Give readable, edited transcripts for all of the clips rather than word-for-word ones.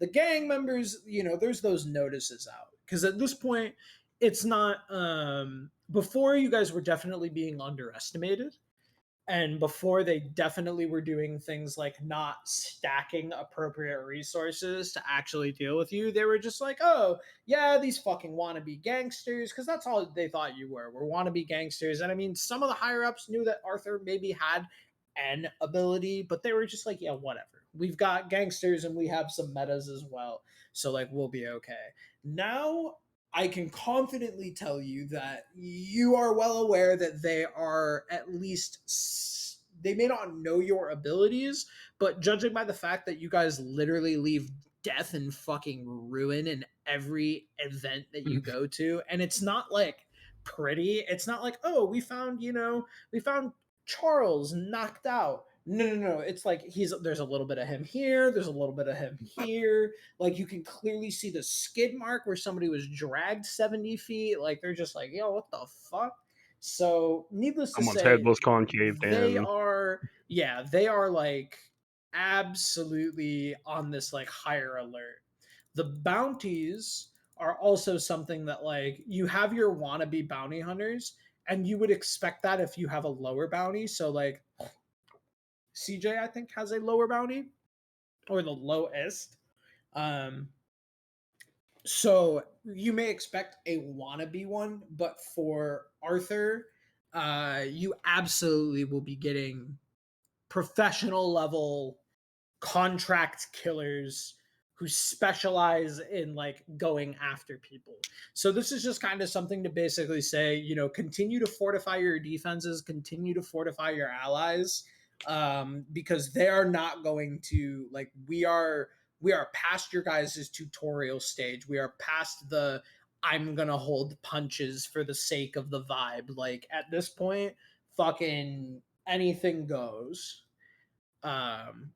The gang members, there's those notices out because at this point, it's not. Before you guys were definitely being underestimated, and before they definitely were doing things like not stacking appropriate resources to actually deal with you. They were just like, oh yeah, these fucking wannabe gangsters, because that's all they thought you were wannabe gangsters. And I mean, some of the higher ups knew that Arthur maybe had an ability, but they were just like, yeah, whatever, we've got gangsters and we have some metas as well, so like we'll be okay. Now I can confidently tell you that you are well aware that they are at least. They may not know your abilities, but judging by the fact that you guys literally leave death and fucking ruin in every event that you go to, and it's not like pretty. It's not like, oh, we found Charles knocked out. No, no, no. It's like there's a little bit of him here, there's a little bit of him here. Like you can clearly see the skid mark where somebody was dragged 70 feet. Like they're just like, yo, what the fuck? So needless to Someone's head say, was concaved they in. are they are like absolutely on this like higher alert. The bounties are also something that like you have your wannabe bounty hunters, and you would expect that if you have a lower bounty. So like CJ, I think, has a lower bounty or the lowest. Um, so you may expect a wannabe one, but for Arthur, you absolutely will be getting professional level contract killers who specialize in like going after people. So this is just kind of something to basically say, continue to fortify your defenses, continue to fortify your allies, because they are not going to like we are past your guys' tutorial stage. We are past the I'm gonna hold punches for the sake of the vibe. Like at this point, fucking anything goes. Um,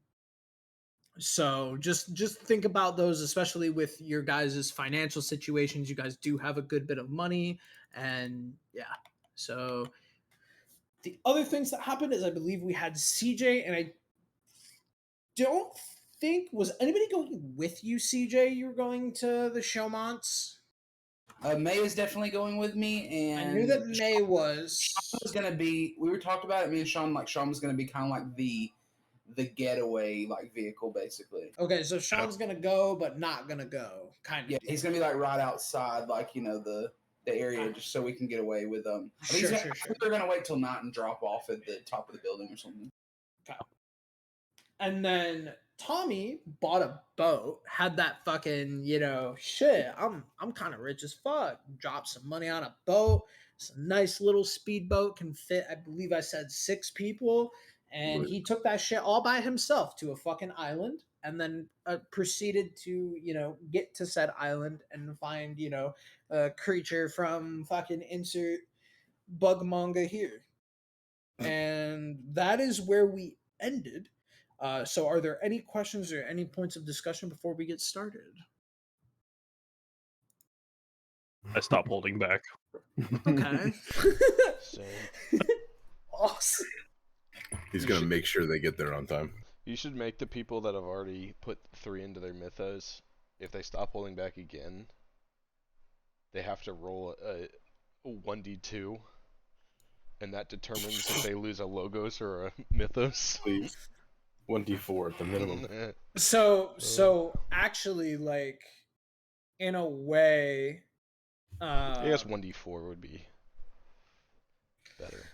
so just think about those, especially with your guys' financial situations. You guys do have a good bit of money, and yeah. So the other things that happened is I believe we had CJ, and I don't think was anybody going with you, CJ. You were going to the Showmonts. May is definitely going with me, and I knew that May Sean was. was gonna be. We were talked about it. Me and Sean, like Sean was gonna be kind of like the getaway like vehicle, basically. Okay, so Sean's gonna go, but not gonna go, kind of. Yeah, deal. he's gonna be like right outside, like the area, just so we can get away with them. Sure. I think they're gonna wait till night and drop off at the top of the building or something. Okay. And then Tommy bought a boat, had that fucking, shit, I'm kind of rich as fuck. Dropped some money on a boat. It's a nice little speedboat, can fit, I believe I said 6 people. And he took that shit all by himself to a fucking island, and then proceeded to, get to said island and find, a creature from fucking insert bug manga here. And that is where we ended. So, are there any questions or any points of discussion before we get started? I stopped holding back. Okay. Same. Awesome. He's gonna make sure they get there on time. You should make the people that have already put 3 into their mythos, if they stop holding back again, they have to roll a 1d2, and that determines if they lose a logos or a mythos. Please. 1d4 at the minimum. So actually, like, in a way, I guess 1d4 would be better.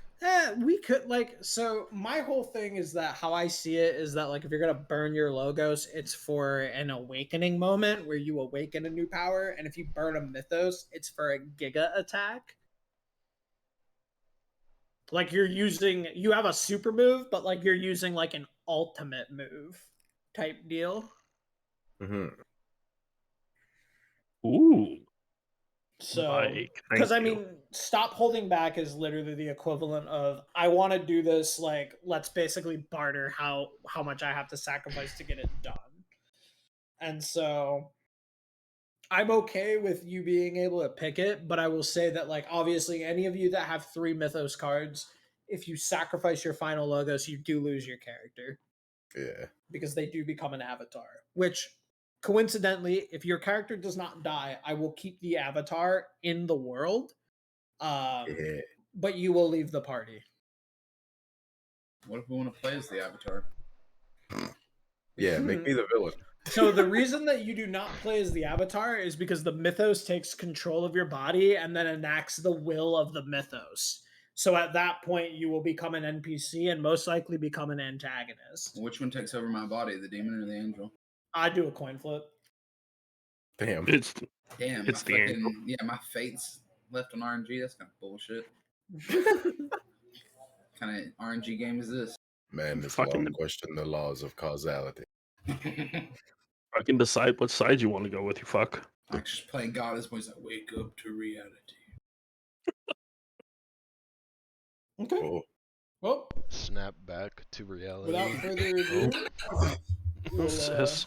We could, like, so my whole thing is that how I see it is that, like, if you're gonna burn your logos, it's for an awakening moment where you awaken a new power, and if you burn a mythos, it's for a giga attack. Like you have a super move, but like you're using like an ultimate move type deal. Mm-hmm. Ooh. So, because I you. mean, stop holding back is literally the equivalent of I want to do this. Like, let's basically barter how much I have to sacrifice to get it done. And so, I'm okay with you being able to pick it, but I will say that, like, obviously, any of you that have 3 Mythos cards, if you sacrifice your final logos, you do lose your character. Yeah. Because they do become an avatar, which coincidentally, if your character does not die, I will keep the avatar in the world. Yeah. But you will leave the party. What if we want to play as the Avatar? Yeah, make me the villain. So the reason that you do not play as the avatar is because the mythos takes control of your body and then enacts the will of the mythos. So at that point, you will become an NPC and most likely become an antagonist. Which one takes over my body, the demon or the angel? I do a coin flip. Damn. It's Damn, It's my the angel. my fate's left on RNG. That's kind of bullshit. Kind of RNG game is this? Man, this Fucking- law question the laws of causality. fucking decide what side you want to go with. You fuck. I just play God as boys that wake up to reality. Okay. Cool. Well, Snap back to reality. without further ado, we'll, Sis.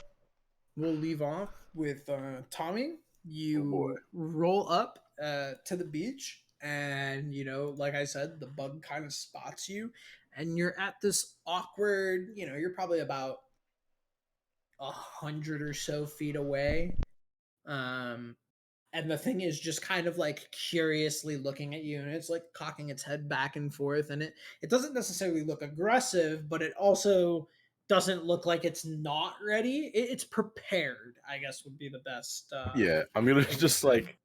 we'll leave off with Tommy. You boy. roll up to the beach, and like I said, the bug kind of spots you, and you're at this awkward. You're probably about 100 or so feet away. And the thing is just kind of like curiously looking at you, and it's like cocking its head back and forth, and it doesn't necessarily look aggressive, but it also doesn't look like it's not ready. It's prepared, I guess would be the best. Yeah, I'm gonna thing to just say. like,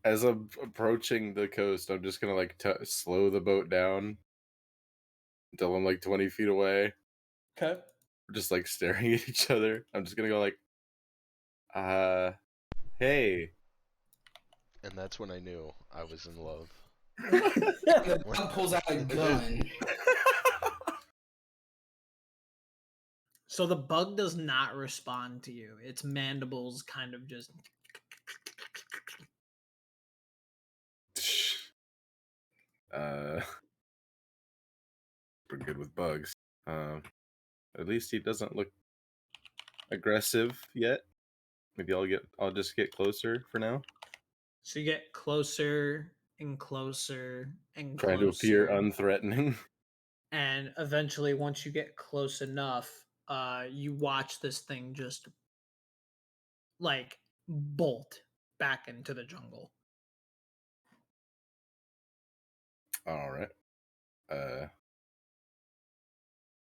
as I'm approaching the coast, I'm just gonna like slow the boat down until I'm like 20 feet away. Okay. We're just like staring at each other. I'm just gonna go like, hey. And that's when I knew I was in love. The bug pulls out a gun. So the bug does not respond to you. Its mandibles kind of just. We're good with bugs. At least he doesn't look aggressive yet. Maybe I'll just get closer for now. So you get closer and closer and Trying to appear unthreatening. and eventually, once you get close enough, you watch this thing just like bolt back into the jungle. All right.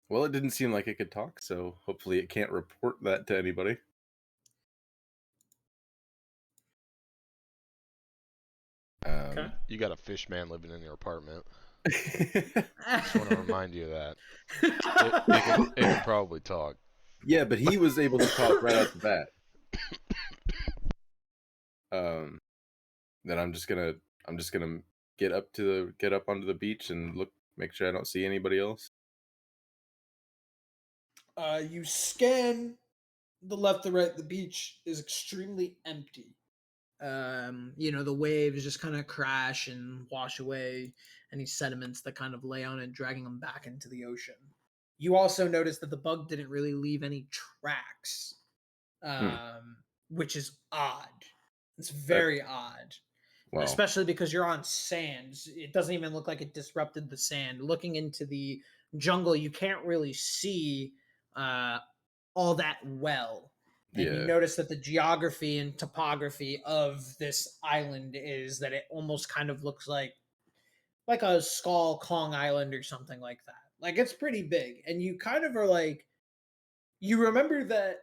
Well, it didn't seem like it could talk, so hopefully it can't report that to anybody. Okay. You got a fish man living in your apartment. Just want to remind you of that. It can probably talk. Yeah, but he was able to talk right off the bat. Then I'm just gonna get up onto the beach and make sure I don't see anybody else. You scan the left, the right. The beach is extremely empty. The waves just kind of crash and wash away any sediments that kind of lay on it, dragging them back into the ocean. You also notice that the bug didn't really leave any tracks, which is odd. It's very odd. Wow. Especially because you're on sand. It doesn't even look like it disrupted the sand. Looking into the jungle, you can't really see all that well. And you notice that the geography and topography of this island is that it almost kind of looks like a Skull Kong Island or something like that. Like, it's pretty big. And you kind of are like, you remember that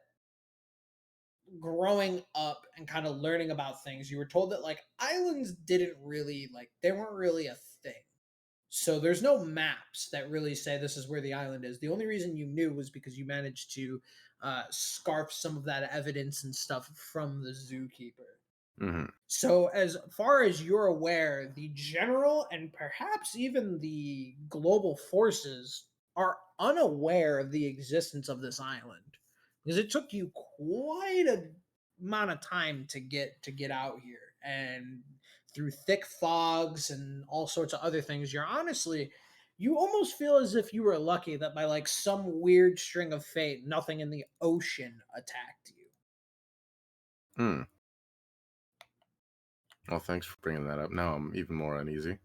growing up and kind of learning about things, you were told that like islands didn't really they weren't really a thing. So there's no maps that really say this is where the island is. The only reason you knew was because you managed to scarf some of that evidence and stuff from the zookeeper. Mm-hmm. So as far as you're aware, the general and perhaps even the global forces are unaware of the existence of this island, because it took you quite a amount of time to get out here, and through thick fogs and all sorts of other things, you almost feel as if you were lucky that by like some weird string of fate, nothing in the ocean attacked you. Well, thanks for bringing that up. Now I'm even more uneasy.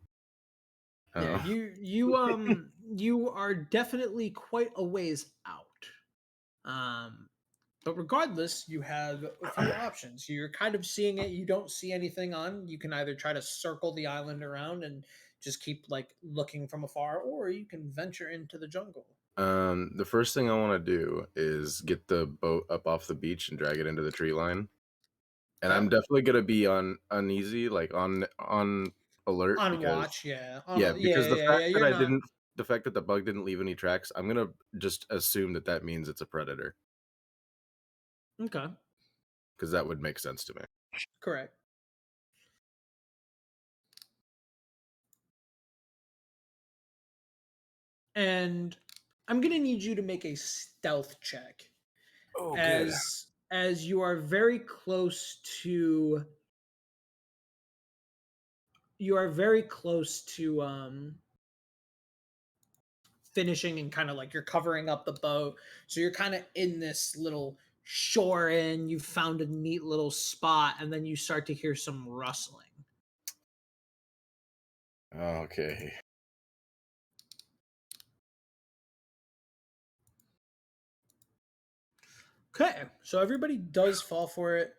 Yeah, you are definitely quite a ways out. But regardless, you have a few options. You're kind of seeing it. You don't see anything on. You can either try to circle the island around and just keep like looking from afar, or you can venture into the jungle. The first thing I want to do is get the boat up off the beach and drag it into the tree line. And I'm Okay. definitely gonna be uneasy, like on alert On because watch, yeah. yeah, because You're not. the fact that the bug didn't leave any tracks, I'm gonna just assume that that means it's a predator Okay, because that would make sense to me. correct. And I'm gonna need you to make a stealth check Oh, as you are very close to finishing, and kind of like you're covering up the boat, so you're kind of in this little shore inn. You found a neat little spot, and then you start to hear some rustling. Okay. Okay, so everybody does fall for it.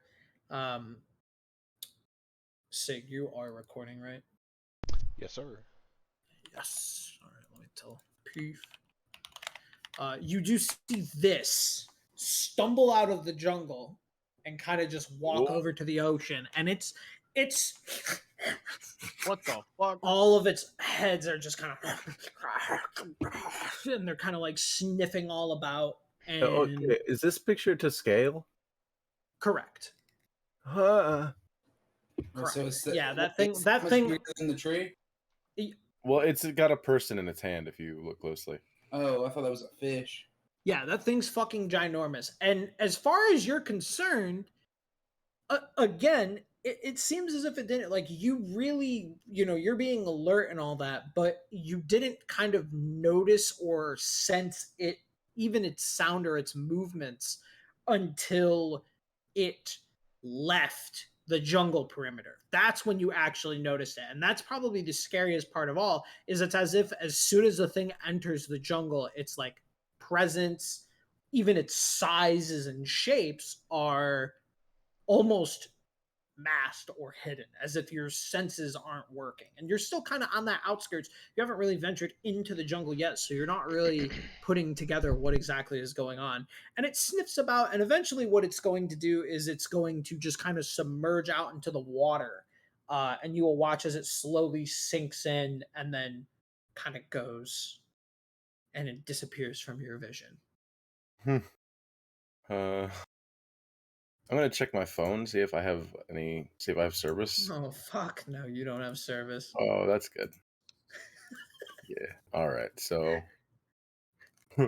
Sig, you are recording, right? Yes, sir. Yes. All right, let me tell Peef. You do see this stumble out of the jungle and kind of just walk Whoa. over to the ocean, and it's What the fuck? all of its heads are just kind of and they're kind of like sniffing all about. And Okay, is this picture to scale? correct. Huh. So it's Yeah, that it's thing- that much thing- bigger in the tree. Well, it's got a person in its hand if you look closely. Oh, I thought that was a fish. Yeah, that thing's fucking ginormous. And as far as you're concerned, again, it seems as if it didn't, like, you really, you're being alert and all that, but you didn't kind of notice or sense it, even its sound or its movements, until it left the jungle perimeter. That's when you actually noticed it. And that's probably the scariest part of all, is it's as if as soon as the thing enters the jungle, its like presence, even its sizes and shapes, are almost masked or hidden, as if your senses aren't working. And you're still kind of on that outskirts. You haven't really ventured into the jungle yet, so you're not really putting together what exactly is going on. And it sniffs about, and eventually what it's going to do is it's going to just kind of submerge out into the water. And you will watch as it slowly sinks in and then kind of goes and it disappears from your vision. I'm gonna check my phone, see if I have service. Oh, fuck. No, you don't have service. Oh, that's good. Yeah. All right. So Roll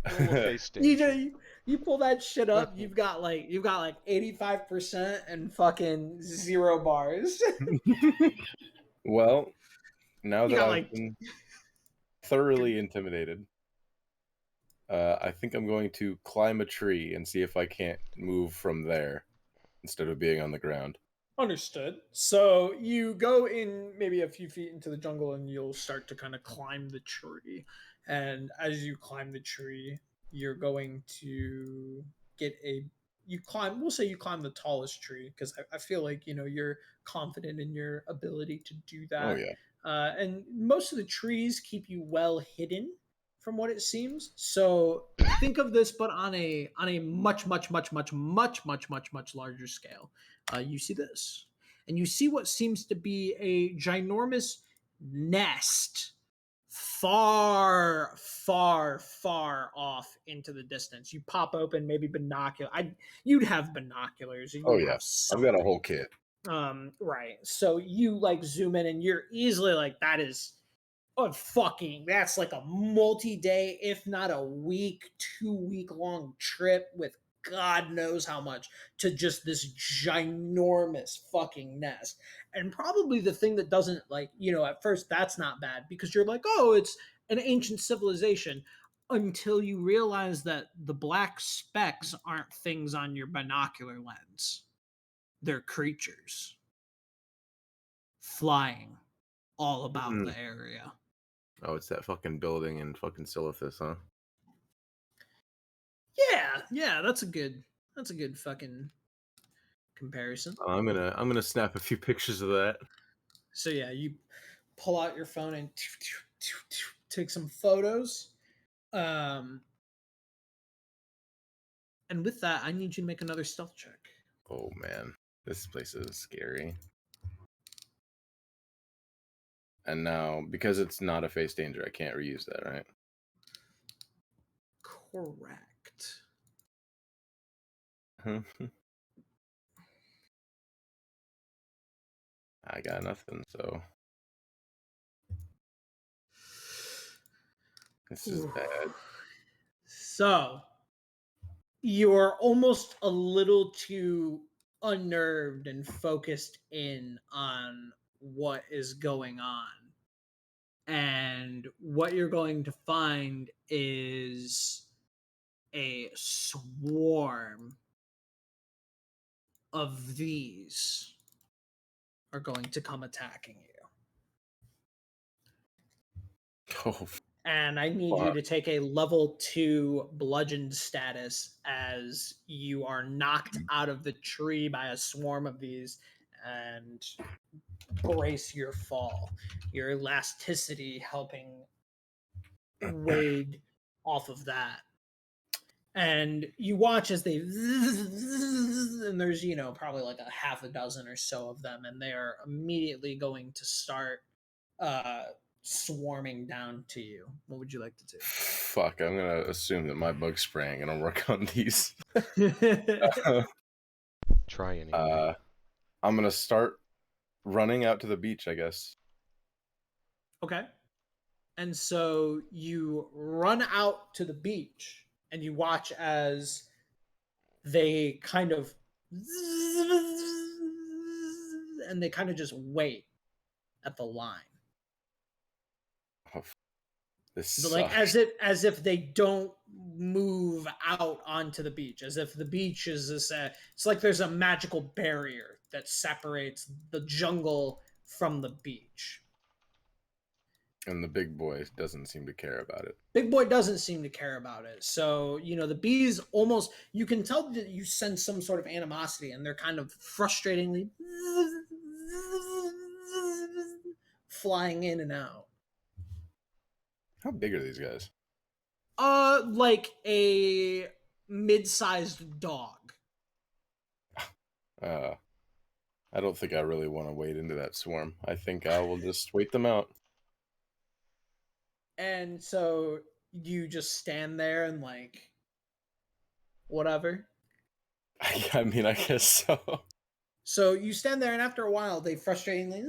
a face You station. you pull that shit up, you've got like 85% and fucking 0 bars. well, now You that got, I've like- been thoroughly intimidated, I think I'm going to climb a tree and see if I can't move from there instead of being on the ground. Understood. So you go in maybe a few feet into the jungle and you'll start to kind of climb the tree. And as you climb the tree, you're going to get we'll say you climb the tallest tree, because I feel like, you're confident in your ability to do that. Oh yeah. And most of the trees keep you well hidden, from what it seems. So think of this, but on a much larger scale. You see this, and you see what seems to be a ginormous nest far off into the distance. You pop open maybe binocular. You'd have binoculars. Or Oh, you'd yeah. have I've got a something. whole kit. Right. So you like zoom in and you're easily like, that is that's like a multi-day, if not a week, 2-week long trip with God knows how much to just this ginormous fucking nest. And probably the thing that doesn't, like, at first that's not bad, because you're like, oh, it's an ancient civilization, until you realize that the black specks aren't things on your binocular lens. They're creatures flying all about the area. Oh, it's that fucking building in fucking Silithus, huh? Yeah, that's a good fucking comparison. I'm gonna snap a few pictures of that. So yeah, you pull out your phone and take some photos. And with that, I need you to make another stealth check. Oh man, this place is scary. And now, because it's not a face danger, I can't reuse that, right? Correct. I got nothing, so this is Ooh. bad. So you're almost a little too unnerved and focused in on what is going on. And what you're going to find is a swarm of these are going to come attacking you. Oh, And I need you to take a level 2 bludgeoned status as you are knocked out of the tree by a swarm of these and brace your fall. Your elasticity helping wade off of that. And you watch as they and there's probably like a half a dozen or so of them, and they are immediately going to start swarming down to you. What would you like to fuck! I'm gonna assume that my bug spraying and I'll work on these. do? Try anyway. I'm gonna start running out to the beach, I guess. Okay. And so you run out to the beach and you watch as they kind of and they kind of just wait at the line. Oh, this But like sucks. as if they don't move out onto the beach, as if the beach is this it's like there's a magical barrier that separates the jungle from the beach. And the big boy doesn't seem to care about it. Big boy doesn't seem to care about it. So, the bees almost, you can tell that you sense some sort of animosity and they're kind of frustratingly flying in and out. How big are these guys? Like a mid-sized dog. I don't think I really want to wade into that swarm. I think I will just wait them out. And so you just stand there and like whatever. I mean, I guess so. So you stand there and after a while they frustratingly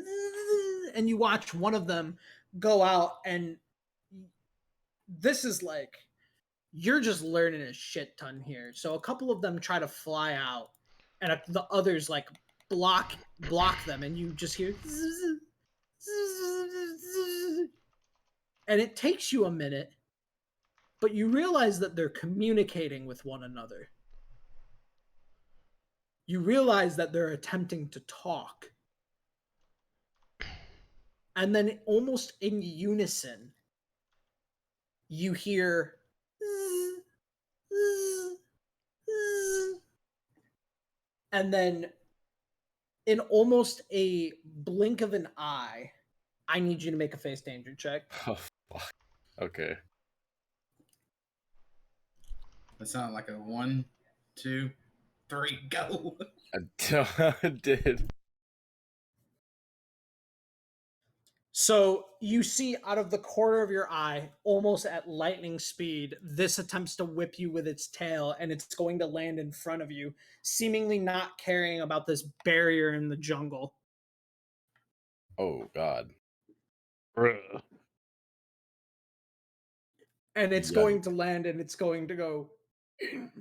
and you watch one of them go out, and this is like you're just learning a shit ton here. So a couple of them try to fly out and the others like block them, and you just hear and it takes you a minute, but you realize that they're communicating with one another. You realize that they're attempting to talk. And then almost in unison, you hear and then in almost a blink of an eye, I need you to make a face danger check. Oh, fuck. Okay. That sounded like a 1, 2, 3, go. I did. So you see out of the corner of your eye, almost at lightning speed, this attempts to whip you with its tail, and it's going to land in front of you, seemingly not caring about this barrier in the jungle. Oh, God. Bruh. And it's Yeah. going to land, and it's going to go, intruder.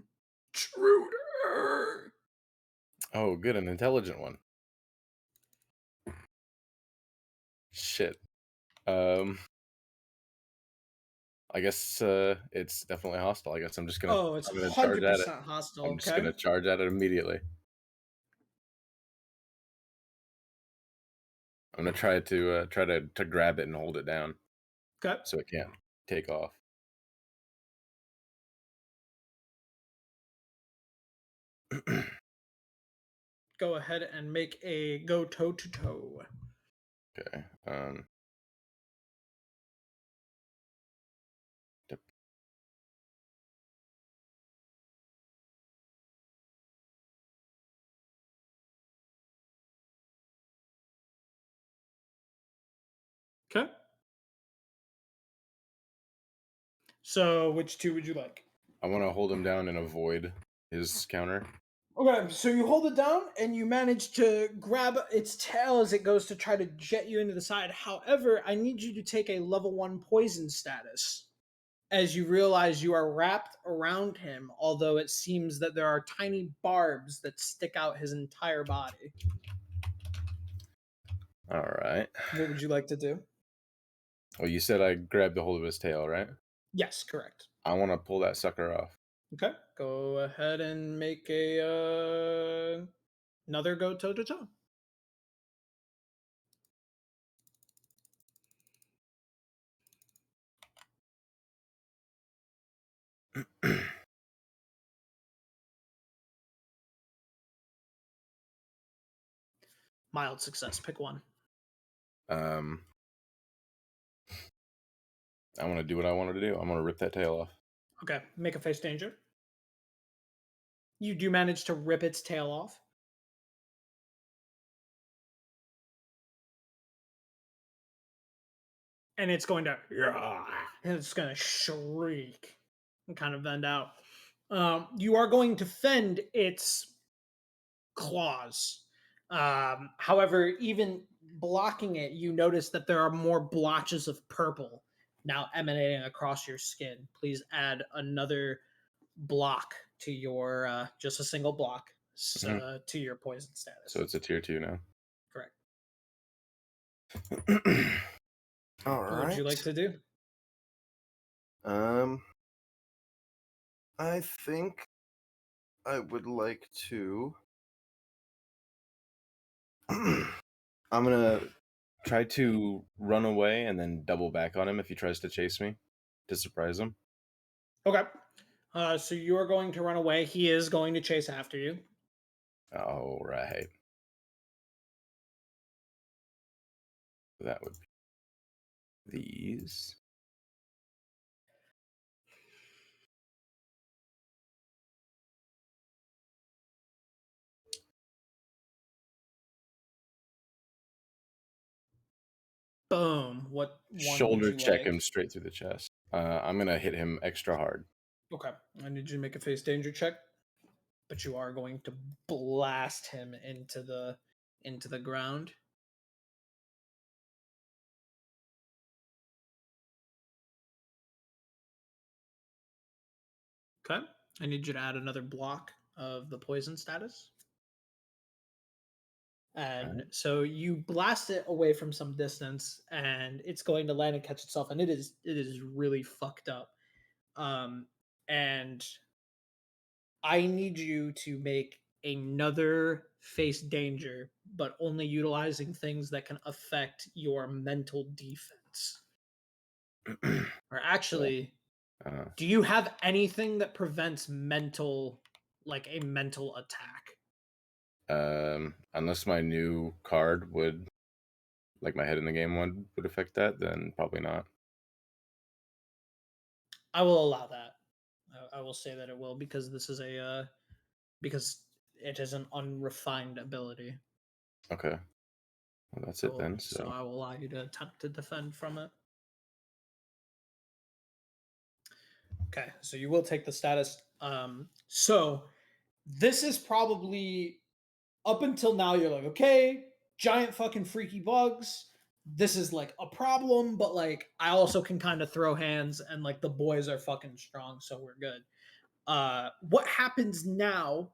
Oh, good. An intelligent one. Shit. I guess it's definitely hostile. I guess I'm just gonna. Oh, it's I'm gonna charge at it. 100% hostile. I'm just gonna charge at it immediately. I'm gonna try to grab it and hold it down Okay. so it can't take off. Go ahead and make a go toe to toe. Okay. Okay. So which two would you like? I want to hold him down and avoid his counter. Okay, so you hold it down and you manage to grab its tail as it goes to try to jet you into the side. However, I need you to take a level 1 poison status as you realize you are wrapped around him, although it seems that there are tiny barbs that stick out his entire body. All right. What would you like to do? Well, you said I grabbed a hold of his tail, right? Yes, correct. I want to pull that sucker off. Okay, go ahead and make a another go toe to toe. Mild success. Pick one. I want to do what I wanted to do. I'm going to rip that tail off. Okay, make a face danger. You do manage to rip its tail off. And it's going to, and it's going to shriek and kind of bend out. You are going to fend its claws. However, even blocking it, you notice that there are more blotches of purple now emanating across your skin. Please add another block to your, just a single block to your poison status. So it's a tier 2 now. Correct. All What right. would you like to do? I think I would like to. I'm gonna try to run away and then double back on him if he tries to chase me to surprise him. Okay. So you're going to run away. He is going to chase after you. All right. That would be these. Boom. What one Shoulder would you check like? him straight through the chest. I'm gonna hit him extra hard. Okay. I need you to make a face danger check. But you are going to blast him into the ground. Okay. I need you to add another block of the poison status. And so you blast it away from some distance, and it's going to land and catch itself, and it is really fucked up. And I need you to make another face danger, but only utilizing things that can affect your mental defense. Or actually, do you have anything that prevents mental, like a mental attack? Unless my new card would, like my head in the game one, would affect that, then probably not. I will allow that. I will say that it will, because this is because it is an unrefined ability. Okay. Well, that's it then. So I will allow you to attempt to defend from it. Okay, so you will take the status. So this is probably, up until now, you're like, okay, giant fucking freaky bugs. This is like a problem, but like I also can kind of throw hands, and like the boys are fucking strong, so we're good. What happens now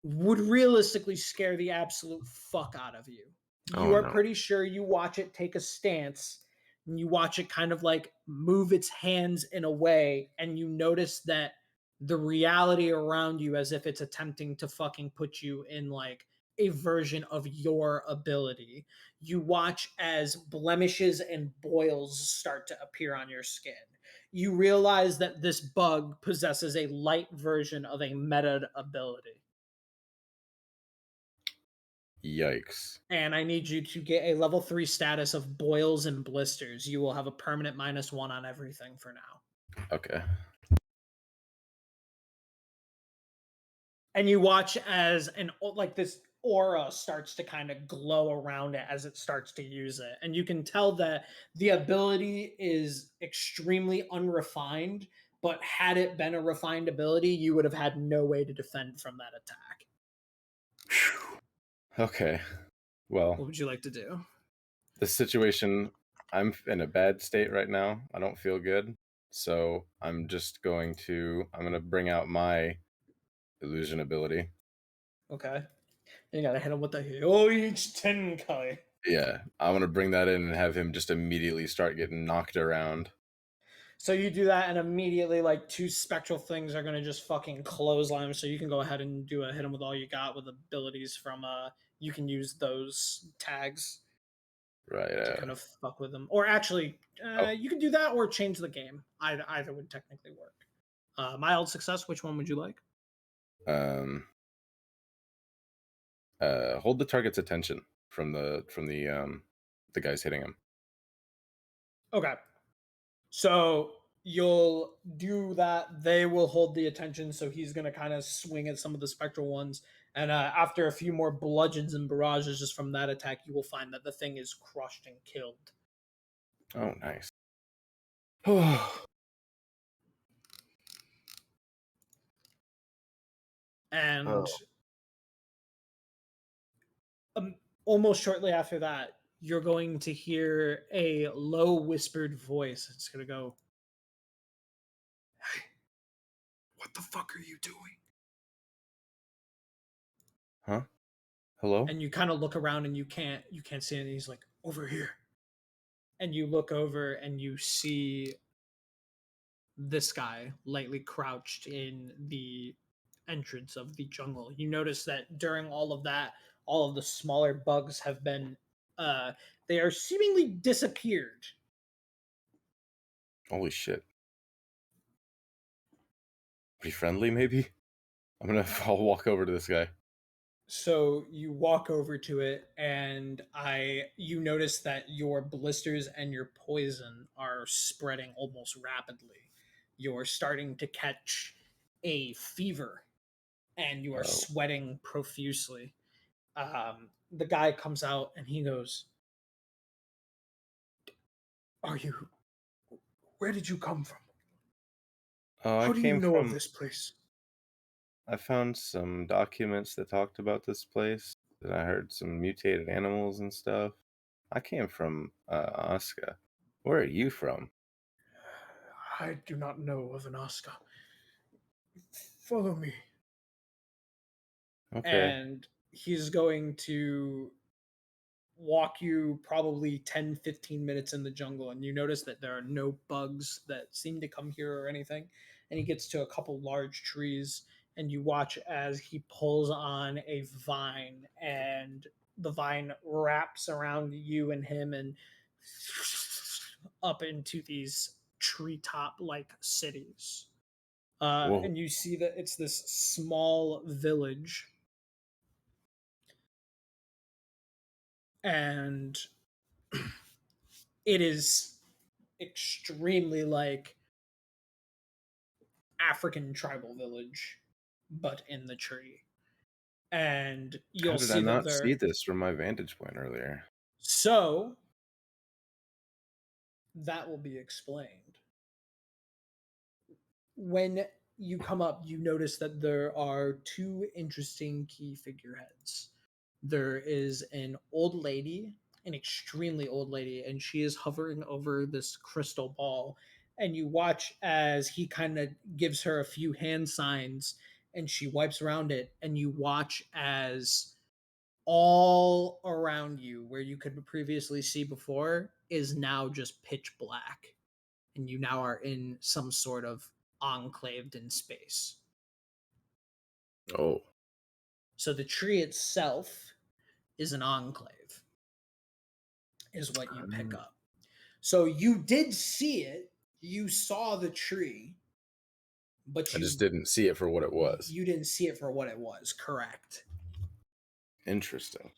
would realistically scare the absolute fuck out of you. You are pretty sure you watch it take a stance, and you watch it kind of like move its hands in a way, and you notice that the reality around you, as if it's attempting to fucking put you in like a version of your ability. You watch as blemishes and boils start to appear on your skin. You realize that this bug possesses a light version of a meta ability. Yikes. And I need you to get a level 3 status of boils and blisters. You will have a permanent -1 on everything for now. Okay. And you watch as this aura starts to kind of glow around it as it starts to use it, and you can tell that the ability is extremely unrefined, but had it been a refined ability, you would have had no way to defend from that attack. Okay. What Well, would you like to do? the situation, I'm in a bad state right now. I don't feel good. So I'm going to bring out my illusion ability. Okay, you gotta hit him with the Hyoichi Tenkai. Yeah, I'm going to bring that in and have him just immediately start getting knocked around. So you do that, and immediately, like, 2 spectral things are gonna just fucking clothesline him. So you can go ahead and do a hit him with all you got with abilities from you can use those tags Right. to kind of fuck with them. Or actually, you can do that or change the game. Either would technically work. Mild success. Which one would you like? Hold the target's attention from the guys hitting him. Okay. So you'll do that. They will hold the attention. So he's gonna kind of swing at some of the spectral ones. And after a few more bludgeons and barrages just from that attack, you will find that the thing is crushed and killed. Oh, nice. And Oh. almost shortly after that, you're going to hear a low whispered voice. It's going to go, "Hey, what the fuck are you doing?" Huh? Hello? And you kind of look around and you can't see it. And he's like, "Over here." And you look over and you see this guy lightly crouched in the entrance of the jungle. You notice that during all of that, all of the smaller bugs have been they are seemingly disappeared. Holy shit. Pretty friendly, maybe? I'll walk over to this guy. So you walk over to it, and you notice that your blisters and your poison are spreading almost rapidly. You're starting to catch a fever, and you are Oh. sweating profusely. The guy comes out and he goes, "Are you? Where did you come from? Oh, How I do you came know of from this place?" I found some documents that talked about this place, and I heard some mutated animals and stuff. I came from Oscar. Where are you from? "I do not know of an Oscar. Follow me." Okay. And he's going to walk you probably 10-15 minutes in the jungle, and you notice that there are no bugs that seem to come here or anything. And he gets to a couple large trees, and you watch as he pulls on a vine, and the vine wraps around you and him and up into these treetop like cities. Whoa. And you see that it's this small village, and it is extremely like African tribal village, but in the tree. And How you'll did I see that not see there. this from my vantage point earlier? So that will be explained. When you come up, you notice that there are 2 interesting key figureheads. There is an old lady, an extremely old lady, and she is hovering over this crystal ball. And you watch as he kind of gives her a few hand signs, and she wipes around it. And you watch as all around you, where you could previously see before, is now just pitch black. And you now are in some sort of enclaved in space. Oh. So the tree itself is an enclave, is what you pick up. So you did see it. You saw the tree, but I you just didn't see it for what it was. You didn't see it for what it was. Correct. Interesting.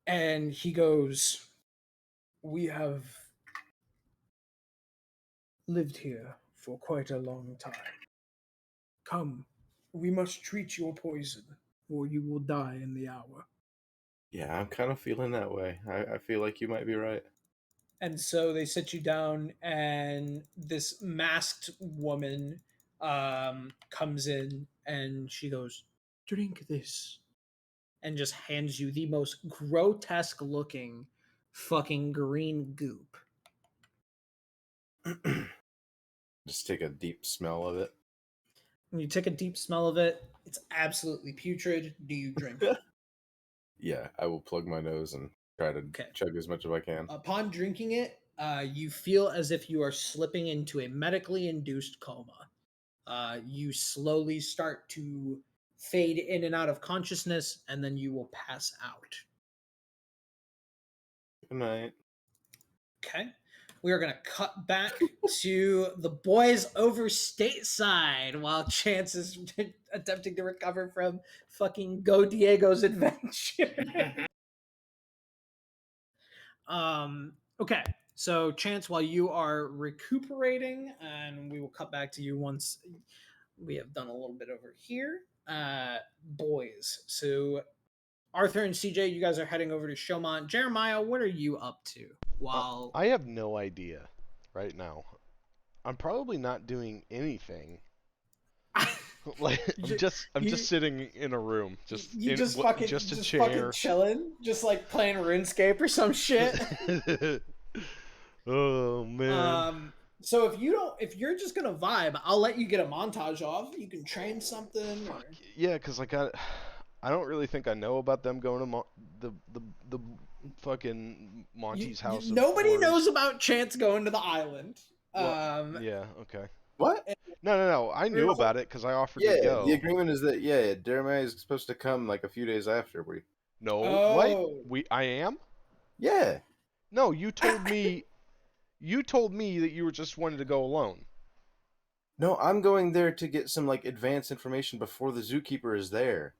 And he goes, "We have lived here for quite a long time. Come, we must treat your poison, or you will die in the hour." Yeah, I'm kind of feeling that way. I feel like you might be right. And so they sit you down, and this masked woman comes in, and she goes, "Drink this," and just hands you the most grotesque looking fucking green goop. Just take a deep smell of it. When you take a deep smell of it, it's absolutely putrid. Do you drink it? Yeah, I will plug my nose and try to Okay. chug as much as I can. Upon drinking it, you feel as if you are slipping into a medically induced coma. You slowly start to fade in and out of consciousness, and then you will pass out. Good night. Okay. We are going to cut back to the boys over stateside while Chance is attempting to recover from fucking Go Diego's adventure. Okay. So, Chance, while you are recuperating, and we will cut back to you once we have done a little bit over here. Boys. So, Arthur and CJ, you guys are heading over to Showmont. Jeremiah, what are you up to? While I have no idea right now. I'm probably not doing anything. Like I'm just sitting in a room, just you in, just wh- fucking just a just chair. fucking chilling, just like playing RuneScape or some shit. Oh man. So if you're just gonna vibe, I'll let you get a montage off. You can train something. Or... Yeah, because like I don't really think I know about them going to the fucking Monty's house. Nobody knows about Chance going to the island. Well, yeah. Okay. What? No. I knew about it because I offered to Yeah, go. the agreement is that Jeremiah is supposed to come like a few days after we. No, Oh. what? I am? Yeah. No, you told me. You told me that you were just wanted to go alone. No, I'm going there to get some like advanced information before the zookeeper is there.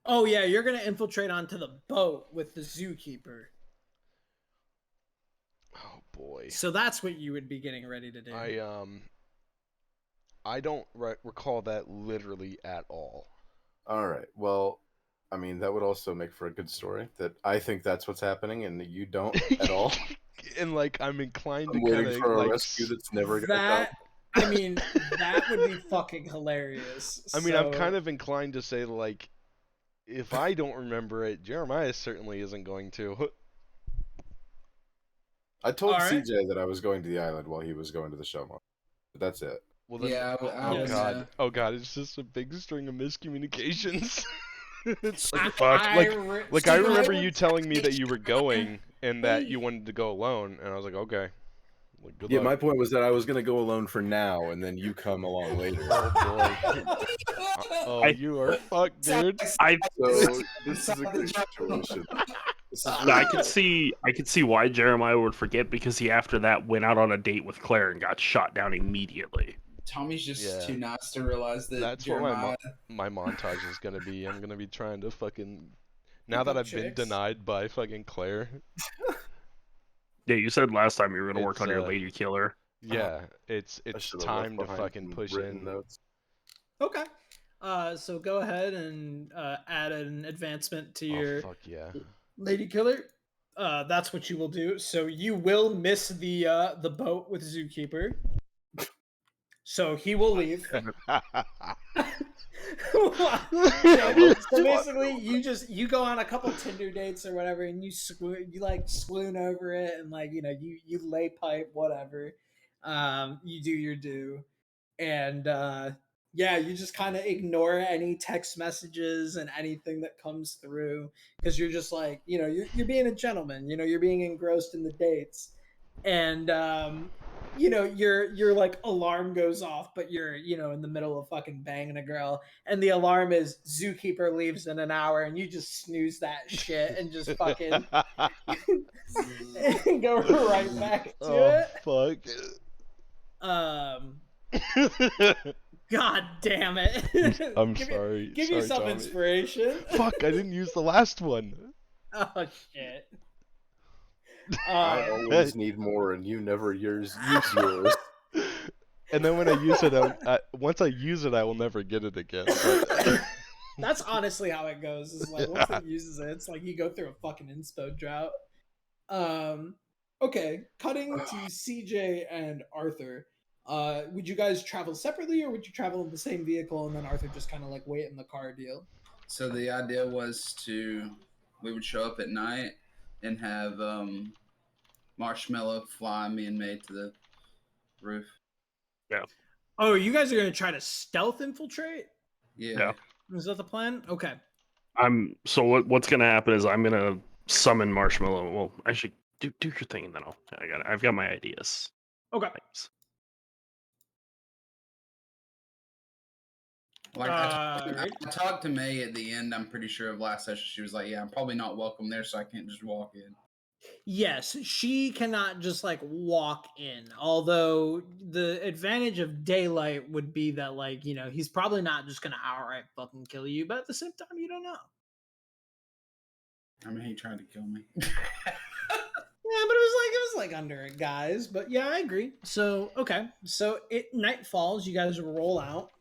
Oh yeah, you're gonna infiltrate onto the boat with the zookeeper. Oh boy. So that's what you would be getting ready to do. I don't recall that literally at all. All right. Well, I mean that would also make for a good story. That I think that's what's happening, and that you don't at all. And like I'm inclined I'm to waiting kind of for a like rescue that's never gonna that come. I mean, that would be fucking hilarious. I mean, I'm kind of inclined to say like, if I don't remember it, Jeremiah certainly isn't going to. I told All right. CJ that I was going to the island while he was going to the show. But that's it. Well, then, Yeah, I oh was, god, oh god, it's just a big string of miscommunications. It's I, like, fuck. I Like, re- like I Steve, remember would you telling me that you were going and that you wanted to go alone, and I was like, okay. Like, good Yeah, luck. my point was that I was gonna go alone for now, and then you come along later. Oh boy. Oh, you are fucked, dude. I So this is a good situation. This is I could see why Jeremiah would forget, because he after that went out on a date with Claire and got shot down immediately. Tommy's just Yeah. too nice to realize that That's Jeremiah. what my montage is gonna be. I'm gonna be trying to fucking. Now Pick that up I've been chicks. denied by fucking Claire. Yeah, you said last time you were gonna work on your It's, lady killer. Yeah, it's I should've left time to behind fucking some push written in. notes. Okay. So go ahead and add an advancement to Oh your fuck yeah. lady killer. That's what you will do. So you will miss the boat with Zookeeper. So he will leave. Yeah, so basically, you go on a couple Tinder dates or whatever, and you swoon over it, and like you lay pipe, whatever. You do your due, and yeah, you just kind of ignore any text messages and anything that comes through because you're just like you're being a gentleman, you're being engrossed in the dates, and your like alarm goes off, but you're in the middle of fucking banging a girl, and the alarm is Zookeeper leaves in an hour, and you just snooze that shit and just fucking and go right back to Oh it. God damn it! I'm Give sorry. Give sorry, yourself Tommy. inspiration. Fuck! I didn't use the last one. Oh shit. I Uh, always need more, and you never use yours. And then when I use it, once I use it, I will never get it again. But that's honestly how it goes. Is like once it uses it, it's like you go through a fucking inspo drought. Okay, cutting to CJ and Arthur. Would you guys travel separately, or would you travel in the same vehicle and then Arthur just kind of like wait in the car deal? So the idea was we would show up at night and have Marshmallow fly me and May to the roof. Oh, you guys are gonna try to stealth infiltrate? Yeah. Is that the plan? Okay. So what's gonna happen is I'm gonna summon Marshmallow. Well, actually, do your thing, and then I've got my ideas. Okay. Thanks. Like Right. I talked to May at the end. I'm pretty sure of last session. She was like, "Yeah, I'm probably not welcome there, so I can't just walk in." Yes, she cannot just like walk in. Although the advantage of daylight would be that, like, you know, he's probably not just gonna outright fucking kill you, but at the same time, you don't know. I mean, he tried to kill me. Yeah, but it was like under it, guys. But yeah, I agree. So okay, so night falls. You guys roll out.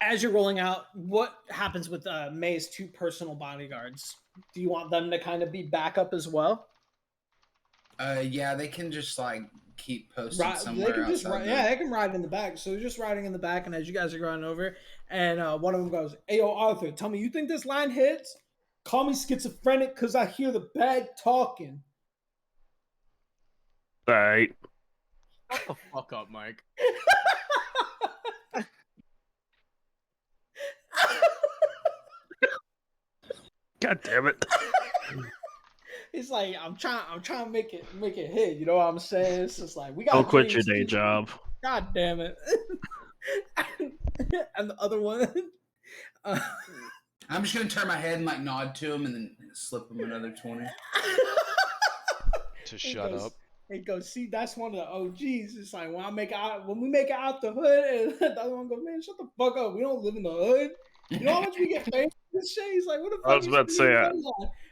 As you're rolling out, what happens with May's two personal bodyguards? Do you want them to kind of be backup as well? Yeah, they can just like keep posted Right, somewhere they can just outside. ride, yeah, they can ride in the back. So they're just riding in the back, and as you guys are going over, and one of them goes, "Hey, yo, Arthur, tell me, you think this line hits? Call me schizophrenic because I hear the bad talking." All right. Shut the fuck up, Mike. God damn it. It's like I'm trying to make it hit. You know what I'm saying? It's just like we got. Don't quit your day job. God damn it! And the other one. I'm just gonna turn my head and like nod to him and then slip him another 20. to shut up. He goes, see, that's one of the OGs. It's like when we make it out the hood, and the other one goes, man, shut the fuck up. We don't live in the hood. You know how much we get paid for this shit? He's like, what the fuck? I was about to say,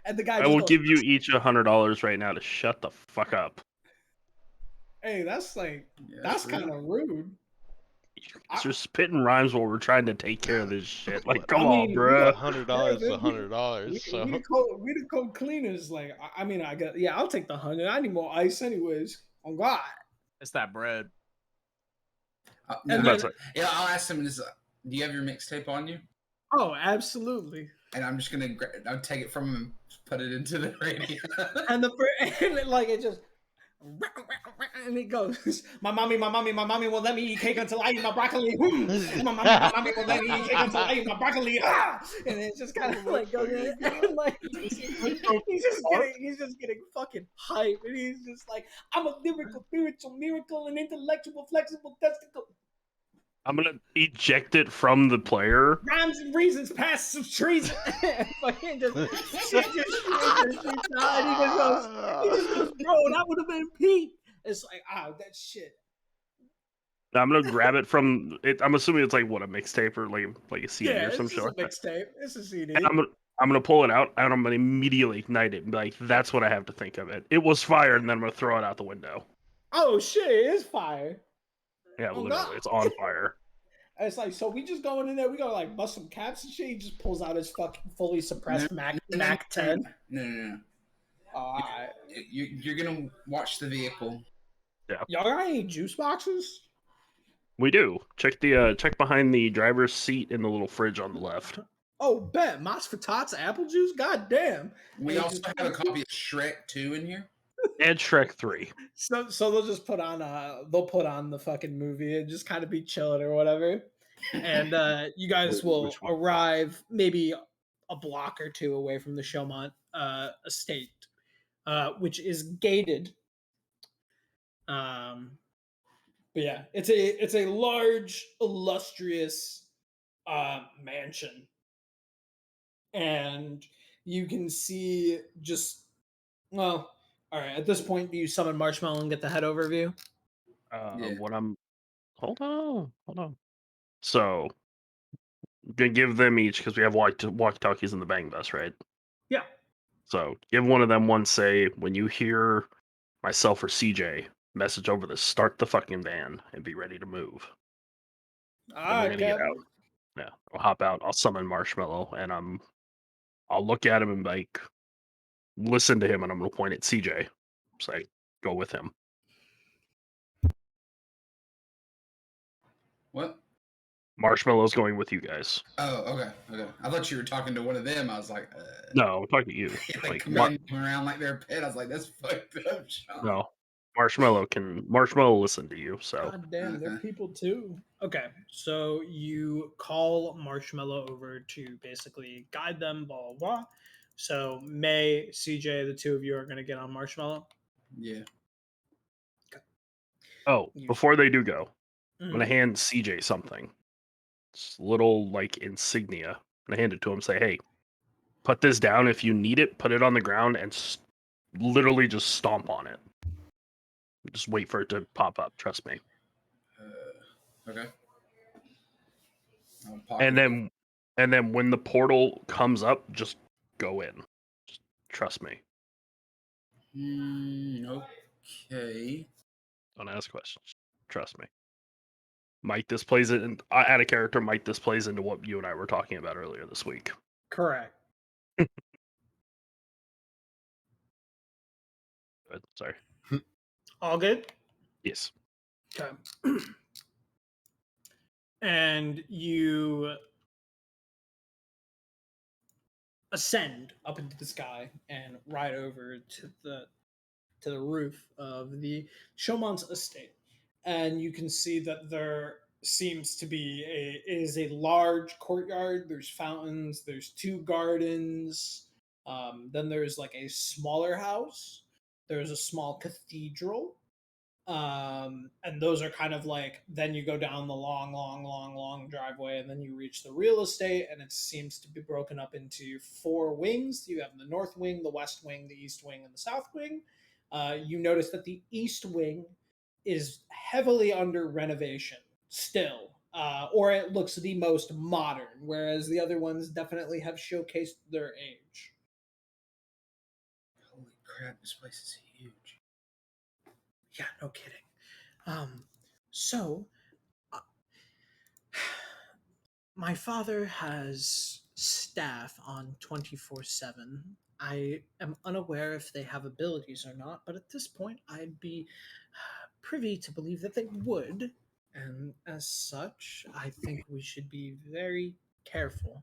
and the guy I will give you each $100 right now to shut the fuck up. Hey, that's like, Yeah, that's sure. kind of rude. You're spitting rhymes while we're trying to take care of this shit. Like, come I mean, on, bro. $100 is $100. So We the code cleaners. Like, I mean, I got, yeah, I'll take the 100. I need more ice, anyways. On God. It's that bread. No, And That's then- it. yeah, I'll ask him. Do you have your mixtape on you? Oh, absolutely. And I'm just gonna I'll take it from him and put it into the radio. And like it just, and it goes, my mommy won't let me eat cake until I eat my broccoli. My mommy won't let me eat cake until I eat my broccoli. And it just kind of like goes, like he's just getting fucking hype, and he's just like, I'm a lyrical, spiritual miracle, and intellectual, flexible testicle. I'm going to eject it from the player. Rhymes and reasons, past some treason. Fucking just, and he just goes, bro, that would have been Pete. It's like, that shit. I'm going to grab it from it. I'm assuming it's like, what, a mixtape or like a CD Yeah, or some it's shit. a mixtape. It's a CD. And I'm gonna pull it out and I'm gonna immediately ignite it and be like, that's what I have to think of it. It was fire, and then I'm gonna throw it out the window. Oh shit, it is fire. Yeah, Oh, literally, no. it's on fire. And it's like, so we just going in there, we gotta like bust some caps and shit. He just pulls out his fucking fully suppressed Mac 10. No. Alright. You're gonna watch the vehicle. Y'all got any juice boxes? We do. Check behind the driver's seat in the little fridge on the left. Oh, bet. Moss for Tots apple juice? God damn. We Hey, also have a copy of Shrek 2 in here. And Shrek 3. So they'll just put on the fucking movie and just kind of be chilling or whatever. And you guys will Which one? arrive maybe a block or two away from the Showmont estate, which is gated. But yeah, it's a large, illustrious mansion. And you can see just, well, all right, at this point, do you summon Marshmallow and get the head overview? Yeah. Hold on. So gonna give them each because we have walkie-talkies in the bang bus, right? Yeah. So give one of them one. Say when you hear myself or CJ message over this, start the fucking van and be ready to move. And we're gonna get out. Yeah, I'll hop out. I'll summon Marshmallow, and I'll look at him and like listen to him, and I'm gonna point at CJ. Say, go with him. What? Marshmallow's going with you guys. Oh, okay, okay. I thought you were talking to one of them. I was like, No, I'm talking to you. like Like, commanding them around like they're a pet. I was like, that's fucked up, Sean. no, Marshmallow listen to you. So God damn, they're Okay. people too. Okay, so you call Marshmallow over to basically guide them, blah blah blah. So May, CJ, the two of you are gonna get on Marshmallow. Yeah. You- before they do go, I'm gonna Mhm. hand CJ something. It's a little like insignia. I'm gonna hand it to him. Say, hey, put this down if you need it. Put it on the ground and literally just stomp on it. Just wait for it to pop up. Trust me. Okay. I'll And pocket then when the portal comes up, just go in. Just trust me. Okay. Don't ask questions. Trust me. Mike displays it, and add a character. Mike displays into what you and I were talking about earlier this week. Correct. But, sorry. All good. Yes. Okay. And you ascend up into the sky and ride over to the roof of the Showman's estate, and you can see that there seems to be a large courtyard. There's fountains. There's two gardens. Then there's like a smaller house. There's a small cathedral. And those are kind of like, then you go down the long driveway, and then you reach the real estate, and it seems to be broken up into four wings. You have the north wing, the west wing, the east wing, and the south wing. You notice that the east wing is heavily under renovation still, or it looks the most modern, whereas the other ones definitely have showcased their age. Holy crap, this place is huge. Yeah, no kidding. So my father has staff on 24/7. I am unaware if they have abilities or not, but at this point, I'd be privy to believe that they would. And as such, I think we should be very careful.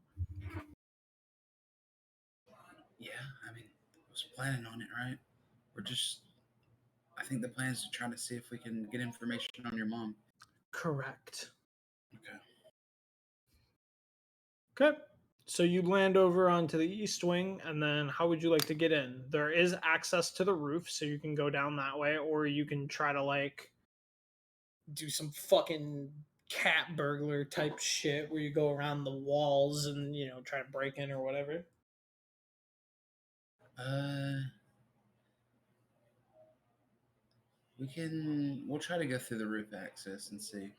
Yeah, I mean, I was planning on it, right? I think the plan is to try to see if we can get information on your mom. Correct. Okay. Okay. So you land over onto the east wing, and then how would you like to get in? There is access to the roof, so you can go down that way, or you can try to like do some fucking cat burglar type shit where you go around the walls and try to break in or whatever. We'll try to go through the roof access and see.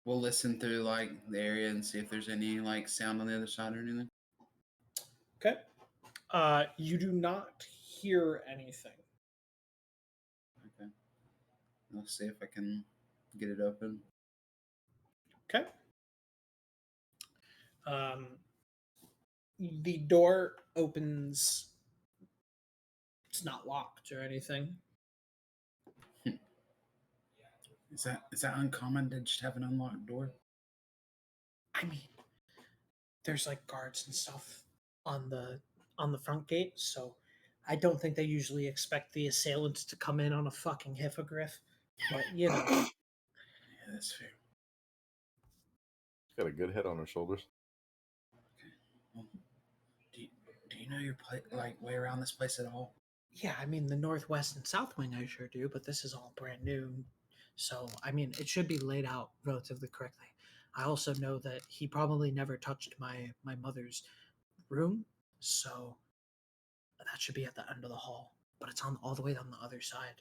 We'll listen through like the area and see if there's any like sound on the other side or anything. Okay. You do not hear anything. Okay. I'll see if I can get it open. Okay. The door opens. It's not locked or anything. Is that uncommon to just have an unlocked door? I mean, there's like guards and stuff on the front gate, so I don't think they usually expect the assailants to come in on a fucking hippogriff. But Yeah, that's fair. Got a good head on her shoulders. Well, do you know your like way around this place at all? yeah, I mean the northwest and south wing I sure do, but this is all brand new. So I mean it should be laid out relatively correctly. I also know that he probably never touched my mother's room, so that should be at the end of the hall. But it's on all the way on the other side.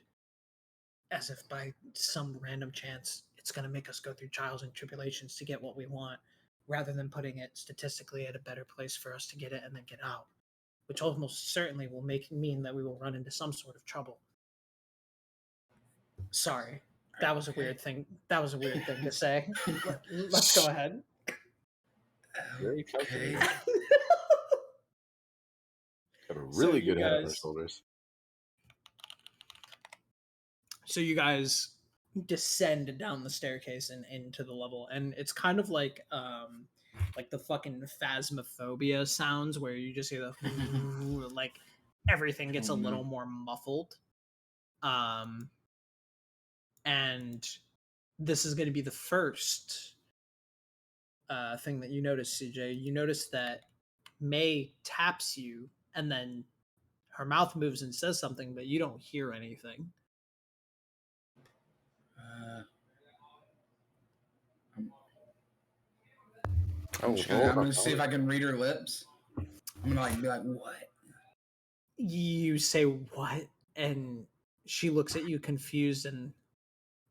As if by some random chance it's gonna make us go through trials and tribulations to get what we want. rather than putting it statistically at a better place for us to get it and then get out, which almost certainly will mean that we will run into some sort of trouble. Sorry, that was a weird thing. That was a weird thing to say. Let's go ahead. Very Okay. calculated. Got a So really you good head on our guys- shoulders. So you guys descend down the staircase and into the level, and it's kind of like the fucking Phasmophobia sounds, where you just hear the like everything gets a little more muffled. And this is going to be the first thing that you notice, CJ. You notice that May taps you, and then her mouth moves and says something, but you don't hear anything. I'm gonna see if I can read her lips. I'm gonna be like, what? You say what? And she looks at you confused and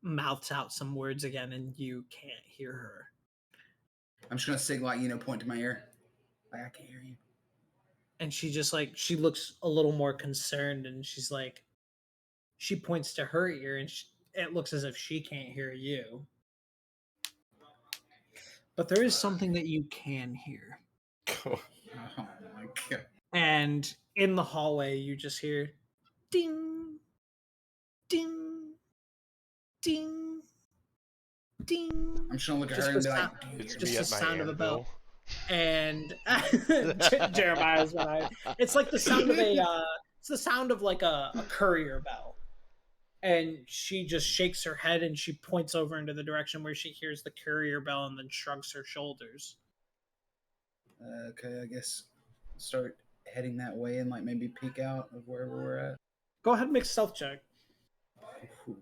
mouths out some words again, and you can't hear her. I'm just gonna signal, point to my ear. Like, I can't hear you. And she just she looks a little more concerned, and she's like, she points to her ear, and it looks as if she can't hear you. But there is something that you can hear. Oh my god. And in the hallway, you just hear ding, ding, ding, ding. I'm just gonna look at Just her and the be like, sound- "Do you It's hear just me the at my sound of a bell. anvil. And Jeremiah's one. It's like the sound of it's the sound of like a courier bell. And she just shakes her head and she points over into the direction where she hears the courier bell and then shrugs her shoulders. Okay, I guess start heading that way and maybe peek out of wherever we're at. Go ahead and make a stealth check. Ooh.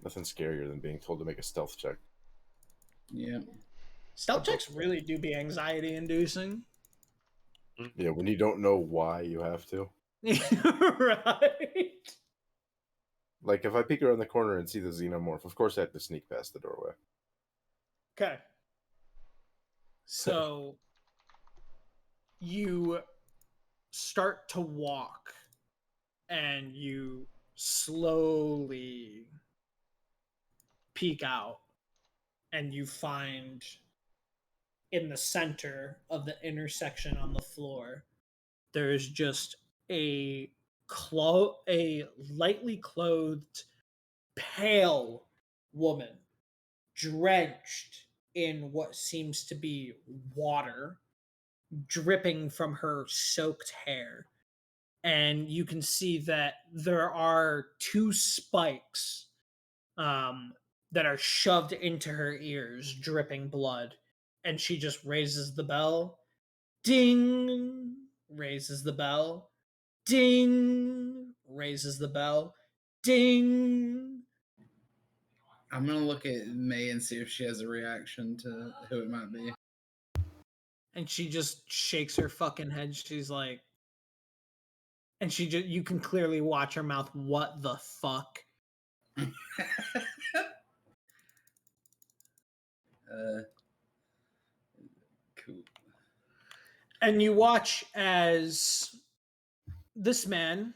Nothing scarier than being told to make a stealth check. Yeah. Stealth checks really do be anxiety inducing. Yeah, when you don't know why you have to. Right. Like, if I peek around the corner and see the xenomorph, of course I have to sneak past the doorway. Okay. So you start to walk and you slowly peek out and you find in the center of the intersection on the floor there's just a lightly clothed pale woman drenched in what seems to be water dripping from her soaked hair. And you can see that there are two spikes that are shoved into her ears, dripping blood. And she just raises the bell. Ding! Raises the bell. Ding! Raises the bell. Ding! I'm gonna look at May and see if she has a reaction to who it might be. And she just shakes her fucking head. She's like, and you can clearly watch her mouth. What the fuck? Cool. And you watch as this man,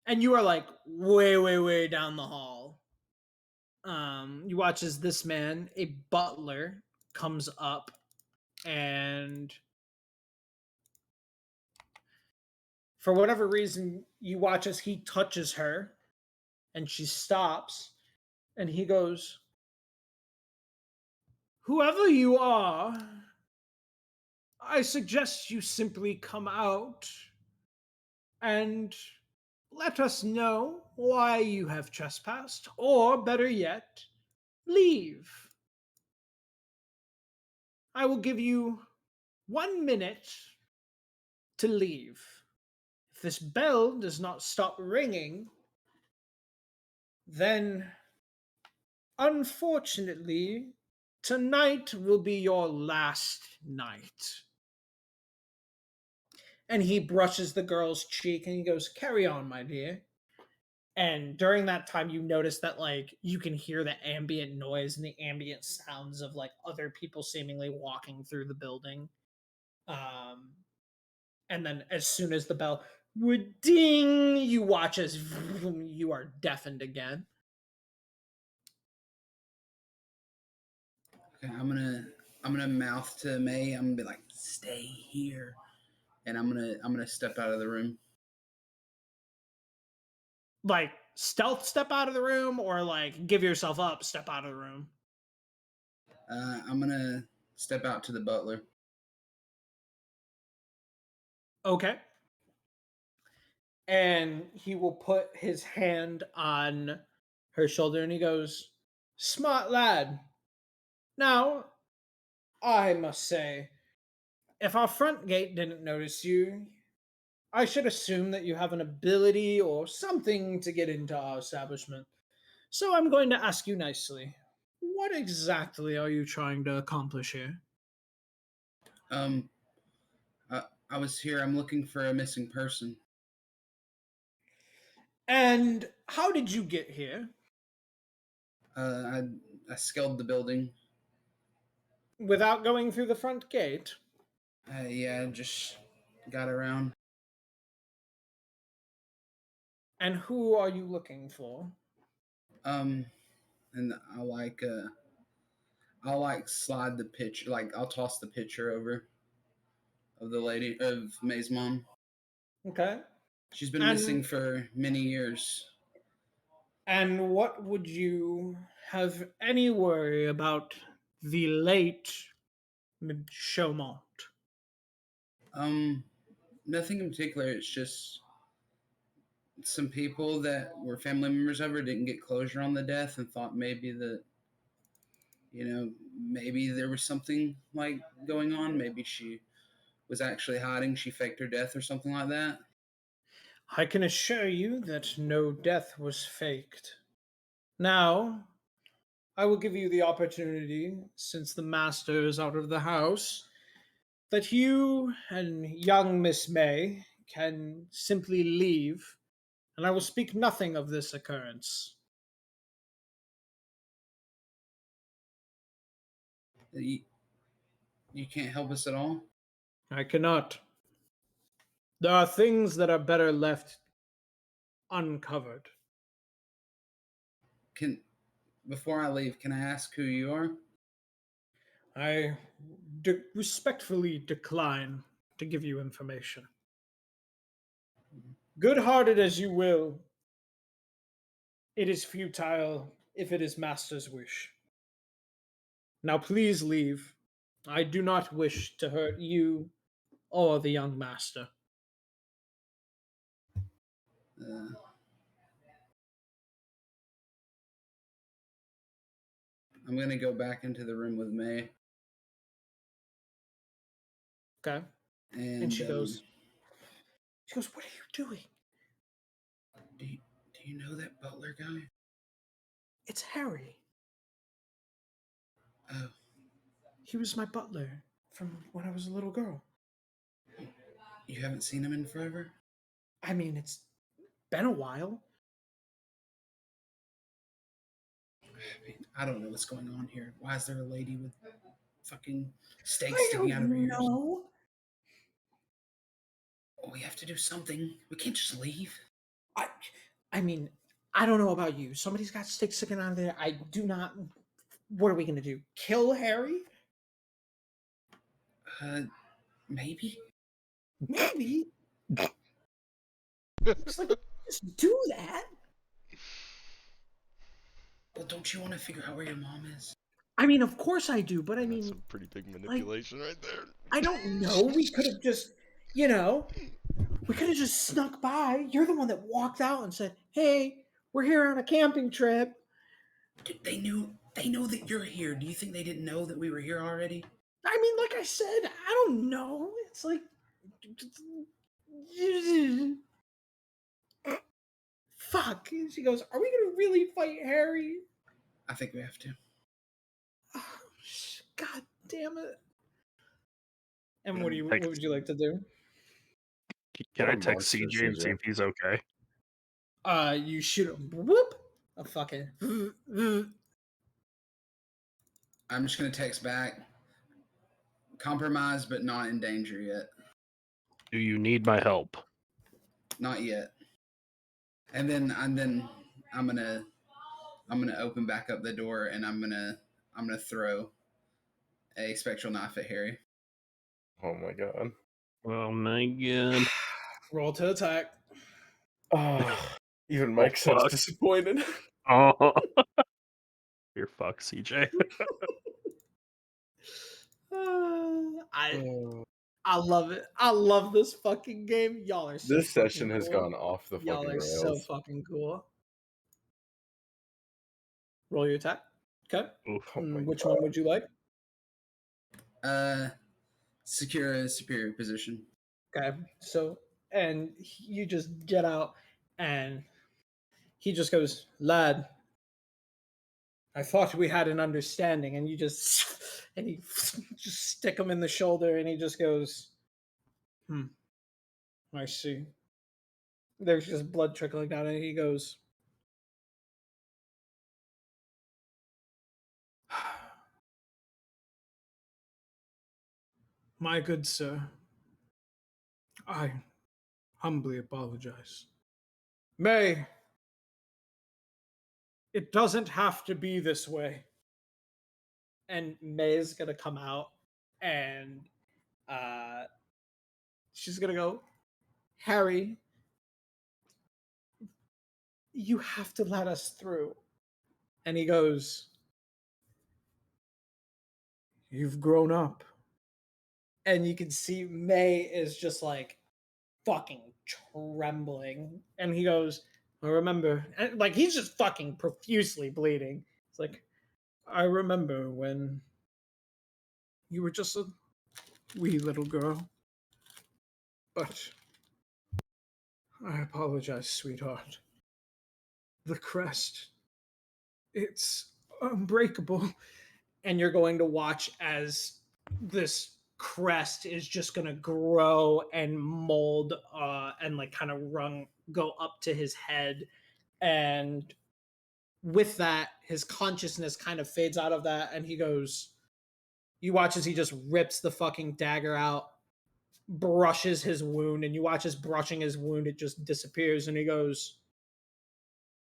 and you are like way, way, way down the hall. You watch as this man, a butler, comes up and for whatever reason, you watch as he touches her and she stops and he goes, "Whoever you are, I suggest you simply come out and let us know why you have trespassed, or better yet, leave. I will give you 1 minute to leave. If this bell does not stop ringing, then unfortunately, tonight will be your last night." And he brushes the girl's cheek and he goes, "Carry on, my dear." And during that time, you notice that like you can hear the ambient noise and the ambient sounds of like other people seemingly walking through the building. And then as soon as the bell would ding, you watch as you are deafened again. Okay, I'm gonna mouth to May. I'm gonna be like, "Stay here," and I'm gonna step out of the room. Like stealth step out of the room, or like give yourself up, step out of the room. I'm gonna step out to the butler. Okay. And he will put his hand on her shoulder and he goes, "Smart lad. Now, I must say, if our front gate didn't notice you, I should assume that you have an ability or something to get into our establishment. So I'm going to ask you nicely, what exactly are you trying to accomplish here?" Um, I was here. I'm looking for a missing person. And how did you get here? I scaled the building. Without going through the front gate? Yeah, just got around. And who are you looking for? And I'll like slide the picture, like I'll toss the picture over of the lady of May's mom. Okay. She's been And- missing for many years. And what would you have any worry about the late Chaumont? Nothing in particular. It's just some people that were family members of her didn't get closure on the death and thought maybe that, maybe there was something like going on. Maybe she was actually hiding. She faked her death or something like that. I can assure you that no death was faked. Now, I will give you the opportunity, since the master is out of the house, that you and young Miss May can simply leave, and I will speak nothing of this occurrence. You can't help us at all? I cannot. There are things that are better left uncovered. Before I leave, can I ask who you are? I respectfully decline to give you information. Good-hearted as you will, it is futile if it is master's wish. Now please leave. I do not wish to hurt you or the young master. I'm gonna go back into the room with May. Okay. And she goes, "What are you doing?" Do you know that butler guy? "It's Harry. Oh, He was my butler from when I was a little girl. you haven't seen him in forever? I mean, it's been a while." I don't know what's going on here. Why is there a lady with fucking steaks sticking out of her ears? know. Oh, we have to do something. We can't just leave. I mean, I don't know about you. Somebody's got sticks sticking out of there. I do not. What are we gonna do? Kill Harry? Maybe. Maybe. It's like, just do that. Well, don't you want to figure out where your mom is? I mean, of course I do, but I That's mean, some pretty big manipulation right there. I don't know. We could have just, we could have just snuck by. You're the one that walked out and said, "Hey, we're here on a camping trip." Dude, they know that you're here. Do you think they didn't know that we were here already? I mean, like I said, I don't know. It's like, fuck. And she goes, "Are we gonna really fight Harry?" I think we have to. Oh, God damn it. And what would you like to do? Can I What a text monster CJ and see CJ. if he's okay? You shoot whoop a fucking. I'm just gonna text back. Compromised, but not in danger yet. Do you need my help? Not yet. And then I'm gonna open back up the door and I'm gonna throw a spectral knife at Harry. Oh my god. Oh my god. Roll to attack. Oh, even Mike sounds fuck. disappointed. Oh. You're fucked, CJ. I love it. I love this fucking game. Y'all are so This session fucking has cool. gone off the Y'all fucking are rails. so fucking cool. Roll your attack. Okay. Oof. Oh my Which God. one would you like? Secure a superior position. Okay. So, and you just get out, and he just goes, "Lad, I thought we had an understanding," and you just, and he just stick him in the shoulder, and he just goes, I see. There's just blood trickling down, and he goes, "My good sir, I humbly apologize. May, it doesn't have to be this way." And May is gonna come out, and she's gonna go, "Harry, you have to let us through." And he goes, "You've grown up." And you can see May is just like fucking trembling. And he goes, "I remember," and like he's just fucking profusely bleeding. It's like, "I remember when you were just a wee little girl. But I apologize, sweetheart. The crest, it's unbreakable." And you're going to watch as this crest is just going to grow and mold and like kind of go up to his head. And with that, his consciousness kind of fades out of that, and he goes, you watch as he just rips the fucking dagger out, brushes his wound, and you watch as brushing his wound, it just disappears. And he goes,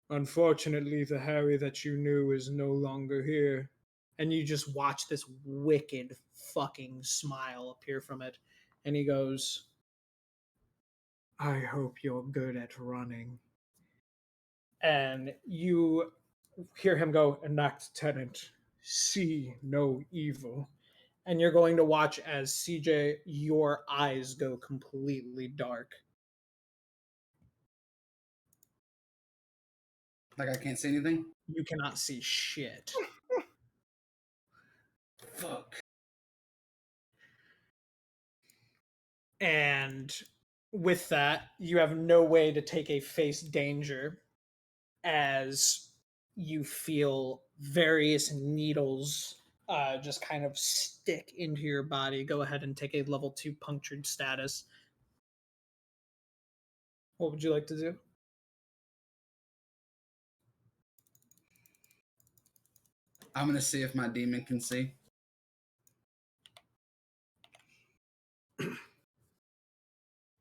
"Unfortunately, the Harry that you knew is no longer here." And you just watch this wicked fucking smile appear from it. And he goes, "I hope you're good at running." And you hear him go, "Enact tenant, see no evil." And you're going to watch as CJ, your eyes go completely dark. Like I can't see anything? You cannot see shit. Fuck. And with that, you have no way to take a face danger as you feel various needles just kind of stick into your body. Go ahead and take a level 2 punctured status. What would you like to do? I'm gonna see if my demon can see.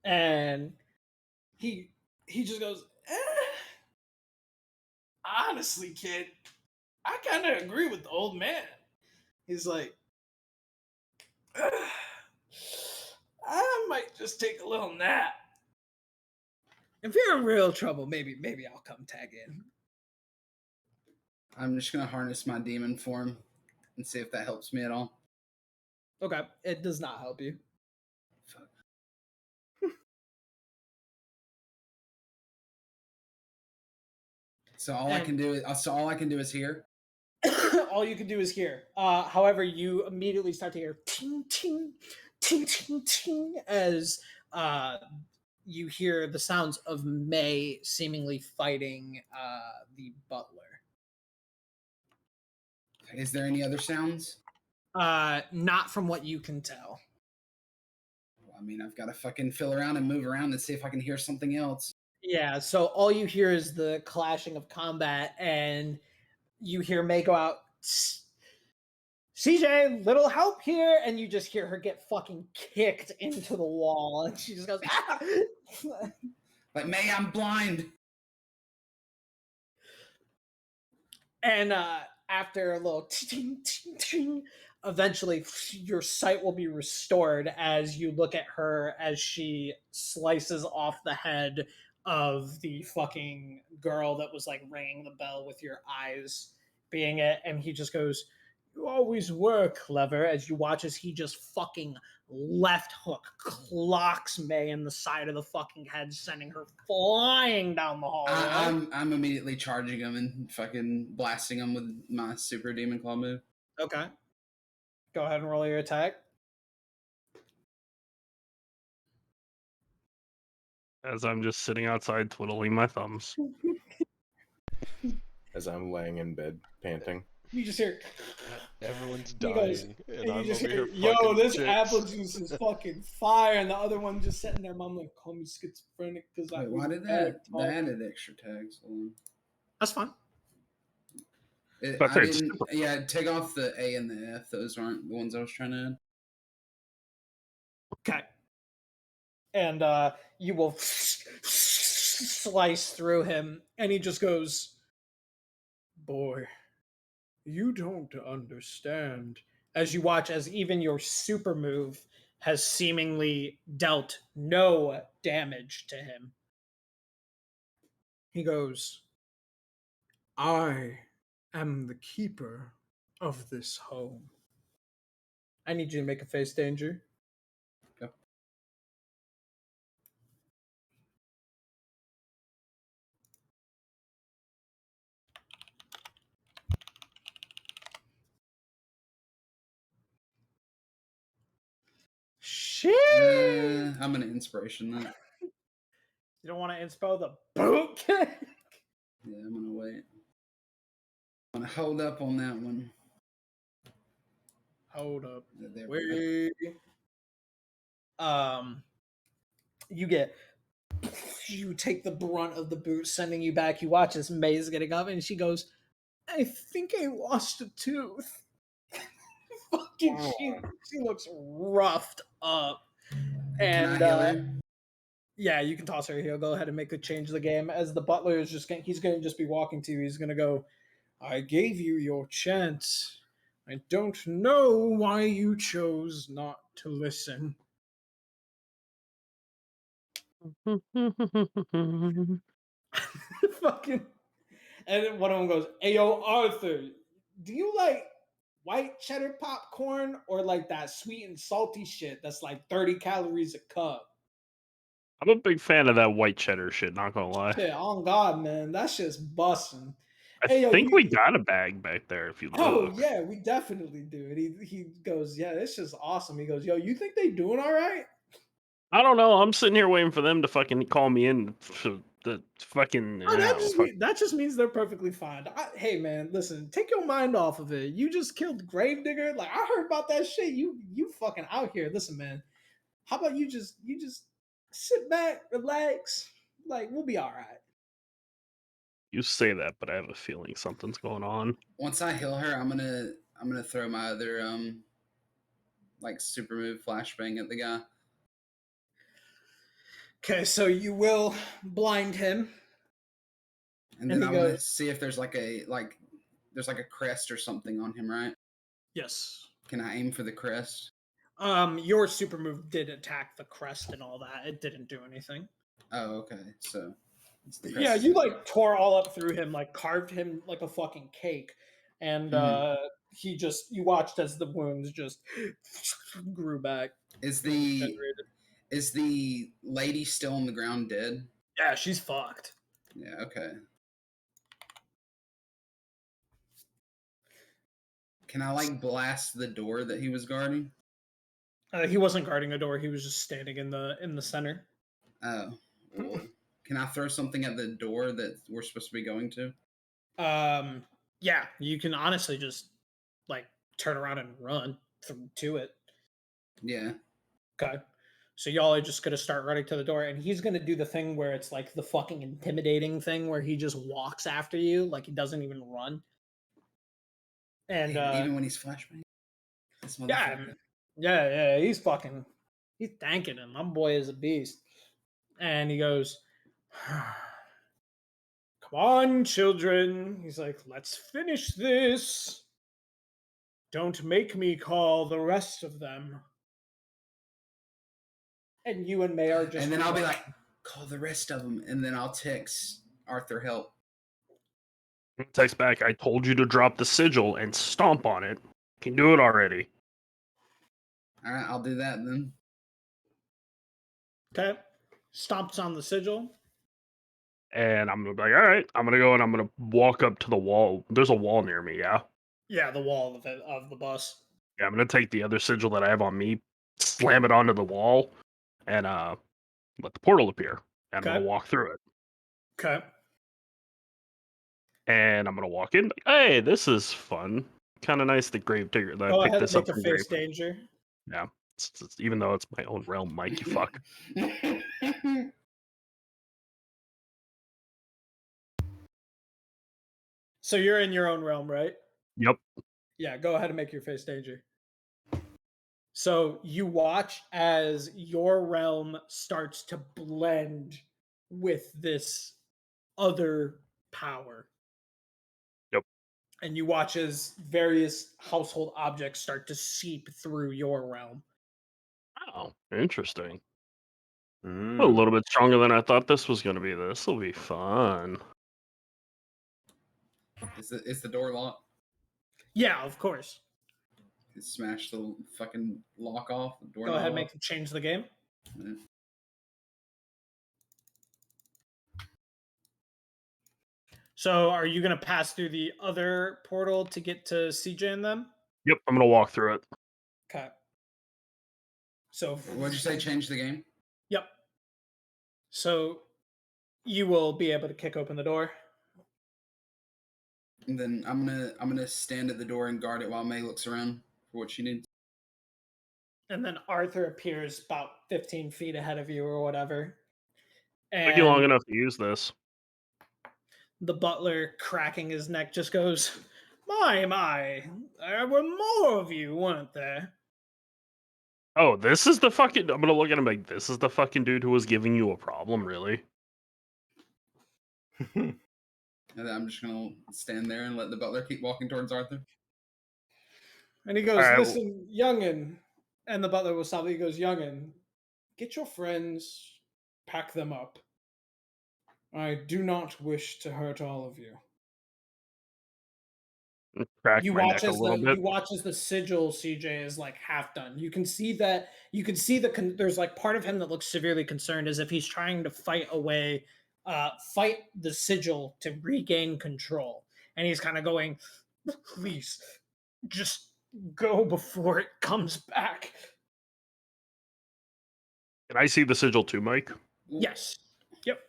And he just goes, "Honestly, kid, I kind of agree with the old man." He's like, "I might just take a little nap. If you're in real trouble, maybe I'll come tag in." I'm just gonna harness my demon form and see if that helps me at all. Okay, it does not help you. Fuck. So all I can do is hear. All you can do is hear. However, you immediately start to hear ting ting ting ting ting as you hear the sounds of May seemingly fighting the butler. Is there any other sounds? Not from what you can tell. I mean, I've got to fucking feel around and move around and see if I can hear something else. Yeah, so all you hear is the clashing of combat, and you hear May go out, CJ, little help here, and you just hear her get fucking kicked into the wall, and she just goes, ah! Like, May, I'm blind. And after a little ting, ting, ting, eventually your sight will be restored as you look at her as she slices off the head of the fucking girl that was like ringing the bell with your eyes being it. And he just goes, "You always were clever," as you watch as he just fucking left hook clocks May in the side of the fucking head, sending her flying down the hallway. I'm immediately charging him and fucking blasting him with my super demon claw move. Okay. Go ahead and roll your attack. As I'm just sitting outside twiddling my thumbs. As I'm laying in bed, panting. You just hear. Everyone's He goes, dying, and and you I'm just over hear, here "Yo, fucking this chicks. apple juice is fucking fire," and the other one just sitting there mumbling, "Call me schizophrenic because I." Wait, why did that added extra tags? Hold on. That's fine. But I it's didn't. super- Yeah, take off the A and the F. Those aren't the ones I was trying to add. Okay. And you will slice through him, and he just goes, "Boy, you don't understand." As you watch, as even your super move has seemingly dealt no damage to him. He goes, "I am the keeper of this home." I need you to make a face danger. Go. Shit! I'm gonna inspiration that. You don't want to inspo the boot kick? Yeah, I'm gonna wait. I'm gonna hold up on that one. Hold up. There we go. Wait. You get. You take the brunt of the boot, sending you back. You watch as May's getting up, and she goes, "I think I lost a tooth." Fucking, she looks roughed up. And Can I heal her? yeah, you can toss her. He'll go ahead and make the change of the game. As the butler is just going, he's going to just be walking to you. He's going to go, "I gave you your chance. I don't know why you chose not to listen." Fucking. And then one of them goes, "Ayo, Arthur, do you like white cheddar popcorn or like that sweet and salty shit that's like 30 calories a cup?" I'm a big fan of that white cheddar shit, not gonna lie. Shit, on God, man, that shit's busting. I Hey, yo, think we got a bag back there if you look. Oh yeah, we definitely do. And he goes, "Yeah, this is awesome." He goes, "Yo, you think they doing all right?" I don't know. I'm sitting here waiting for them to fucking call me in for the fucking. Oh, that just means they're perfectly fine. Hey man, listen, take your mind off of it. You just killed Gravedigger. Like I heard about that shit. You fucking out here. Listen, man. How about you just sit back, relax. Like we'll be all right. You say that, but I have a feeling something's going on. Once I heal her, I'm gonna throw my other like super move flashbang at the guy. Okay, so you will blind him. And then I want to see if there's like a crest or something on him, right? Yes. Can I aim for the crest? Your super move did attack the crest and all that. It didn't do anything. Oh, okay. So it's the yeah, you like tore all up through him, like carved him like a fucking cake, and he just you watched as the wounds just grew back. Is the lady still on the ground dead? Yeah, she's fucked. Yeah. Okay. Can I like blast the door that he was guarding? He wasn't guarding a door. He was just standing in the center. Oh. Well, can I throw something at the door that we're supposed to be going to? Yeah, you can honestly just like turn around and run to it. Yeah. Okay. So y'all are just gonna start running to the door, and he's gonna do the thing where it's like the fucking intimidating thing where he just walks after you, like he doesn't even run. And Even when he's flashbang. This yeah, motherfucker. yeah, he's thanking him. My boy is a beast. And he goes, "Come on, children." He's like, "Let's finish this. Don't make me call the rest of them." And you and May are just. And then I'll be like, call the rest of them, and then I'll text Arthur help. Text back, I told you to drop the sigil and stomp on it. Can do it already. All right, I'll do that then. Okay. Stomps on the sigil. And I'm gonna be like, all right, I'm gonna go and I'm gonna walk up to the wall. There's a wall near me, yeah? Yeah, the wall of the bus. Yeah, I'm gonna take the other sigil that I have on me, slam it onto the wall, and let the portal appear. And I'm Okay. gonna walk through it. Okay. And I'm gonna walk in. Like, hey, this is fun. Kind of nice. The Gravedigger. That Go I picked ahead and this up make a from face Grave. danger. Yeah, even though it's my own realm, Mike. You fuck. So you're in your own realm, right? Yep. Yeah, go ahead and make your face danger. So you watch as your realm starts to blend with this other power. Yep. And you watch as various household objects start to seep through your realm. Oh, interesting. A Mm. little bit stronger than I thought this was gonna be. This will be fun. Is the door locked? Yeah, of course. Smash the fucking lock off. The door Go ahead and make change the game. Yeah. So are you going to pass through the other portal to get to CJ and them? Yep, I'm gonna walk through it. Okay. So What'd you say? Change the game? Yep. So you will be able to kick open the door. And then I'm gonna stand at the door and guard it while May looks around for what she needs. And then Arthur appears about 15 feet ahead of you or whatever. Took you long And enough to use this. the butler, cracking his neck, just goes, My, there were more of you, weren't there? Oh, this is the fucking. I'm gonna look at him like, this is the fucking dude who was giving you a problem, really? And then I'm just gonna stand there and let the butler keep walking towards Arthur. And he goes, All right, Listen, youngin'. And the butler will stop. He goes, Youngin', get your friends, pack them up. I do not wish to hurt all of you. crack You my watch neck a as little bit. the sigil CJ is like half done. You can see there's like part of him that looks severely concerned, as if he's trying to fight the sigil to regain control, and he's kind of going, please, just go before it comes back. Can I see the sigil too, Mike? Yes. Yep.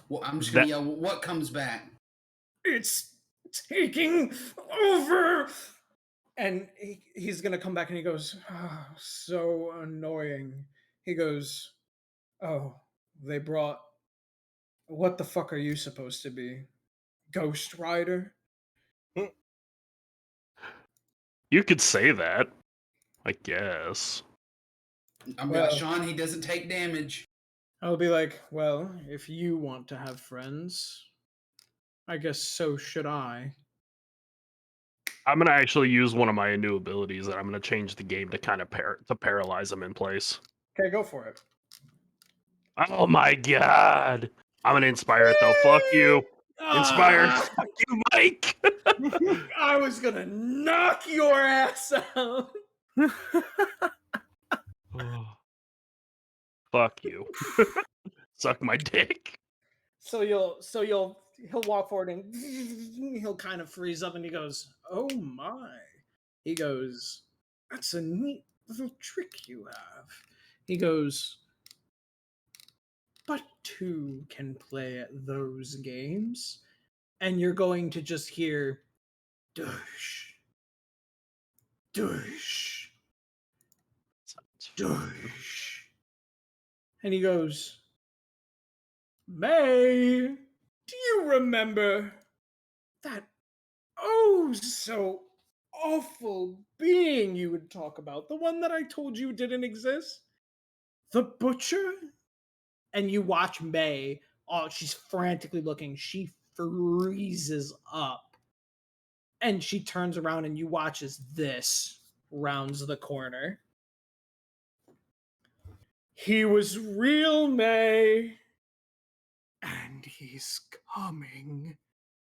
Well, I'm just gonna yell, "What comes back?" It's taking over. And he's gonna come back and he goes, oh, so annoying. He goes, oh, they brought. What the fuck are you supposed to be? Ghost Rider? You could say that, I guess. I'm like, Sean, he doesn't take damage. I'll be like, well, if you want to have friends, I guess so should I. I'm gonna actually use one of my new abilities, and I'm gonna change the game to kind of paralyze them in place. Okay, go for it. Oh my god! I'm gonna inspire it though. Fuck you, inspire. Fuck you, Mike. I was gonna knock your ass out. Fuck you. Suck my dick. So he'll walk forward and he'll kind of freeze up and he goes, oh my. He goes, that's a neat little trick you have. He goes, but two can play at those games. And you're going to just hear, douche, douche, douche. And he goes, May, do you remember that so awful being you would talk about? The one that I told you didn't exist? The butcher? And you watch May. Oh, she's frantically looking. She freezes up. And she turns around and you watch as this rounds the corner. He was real, May. And he's coming.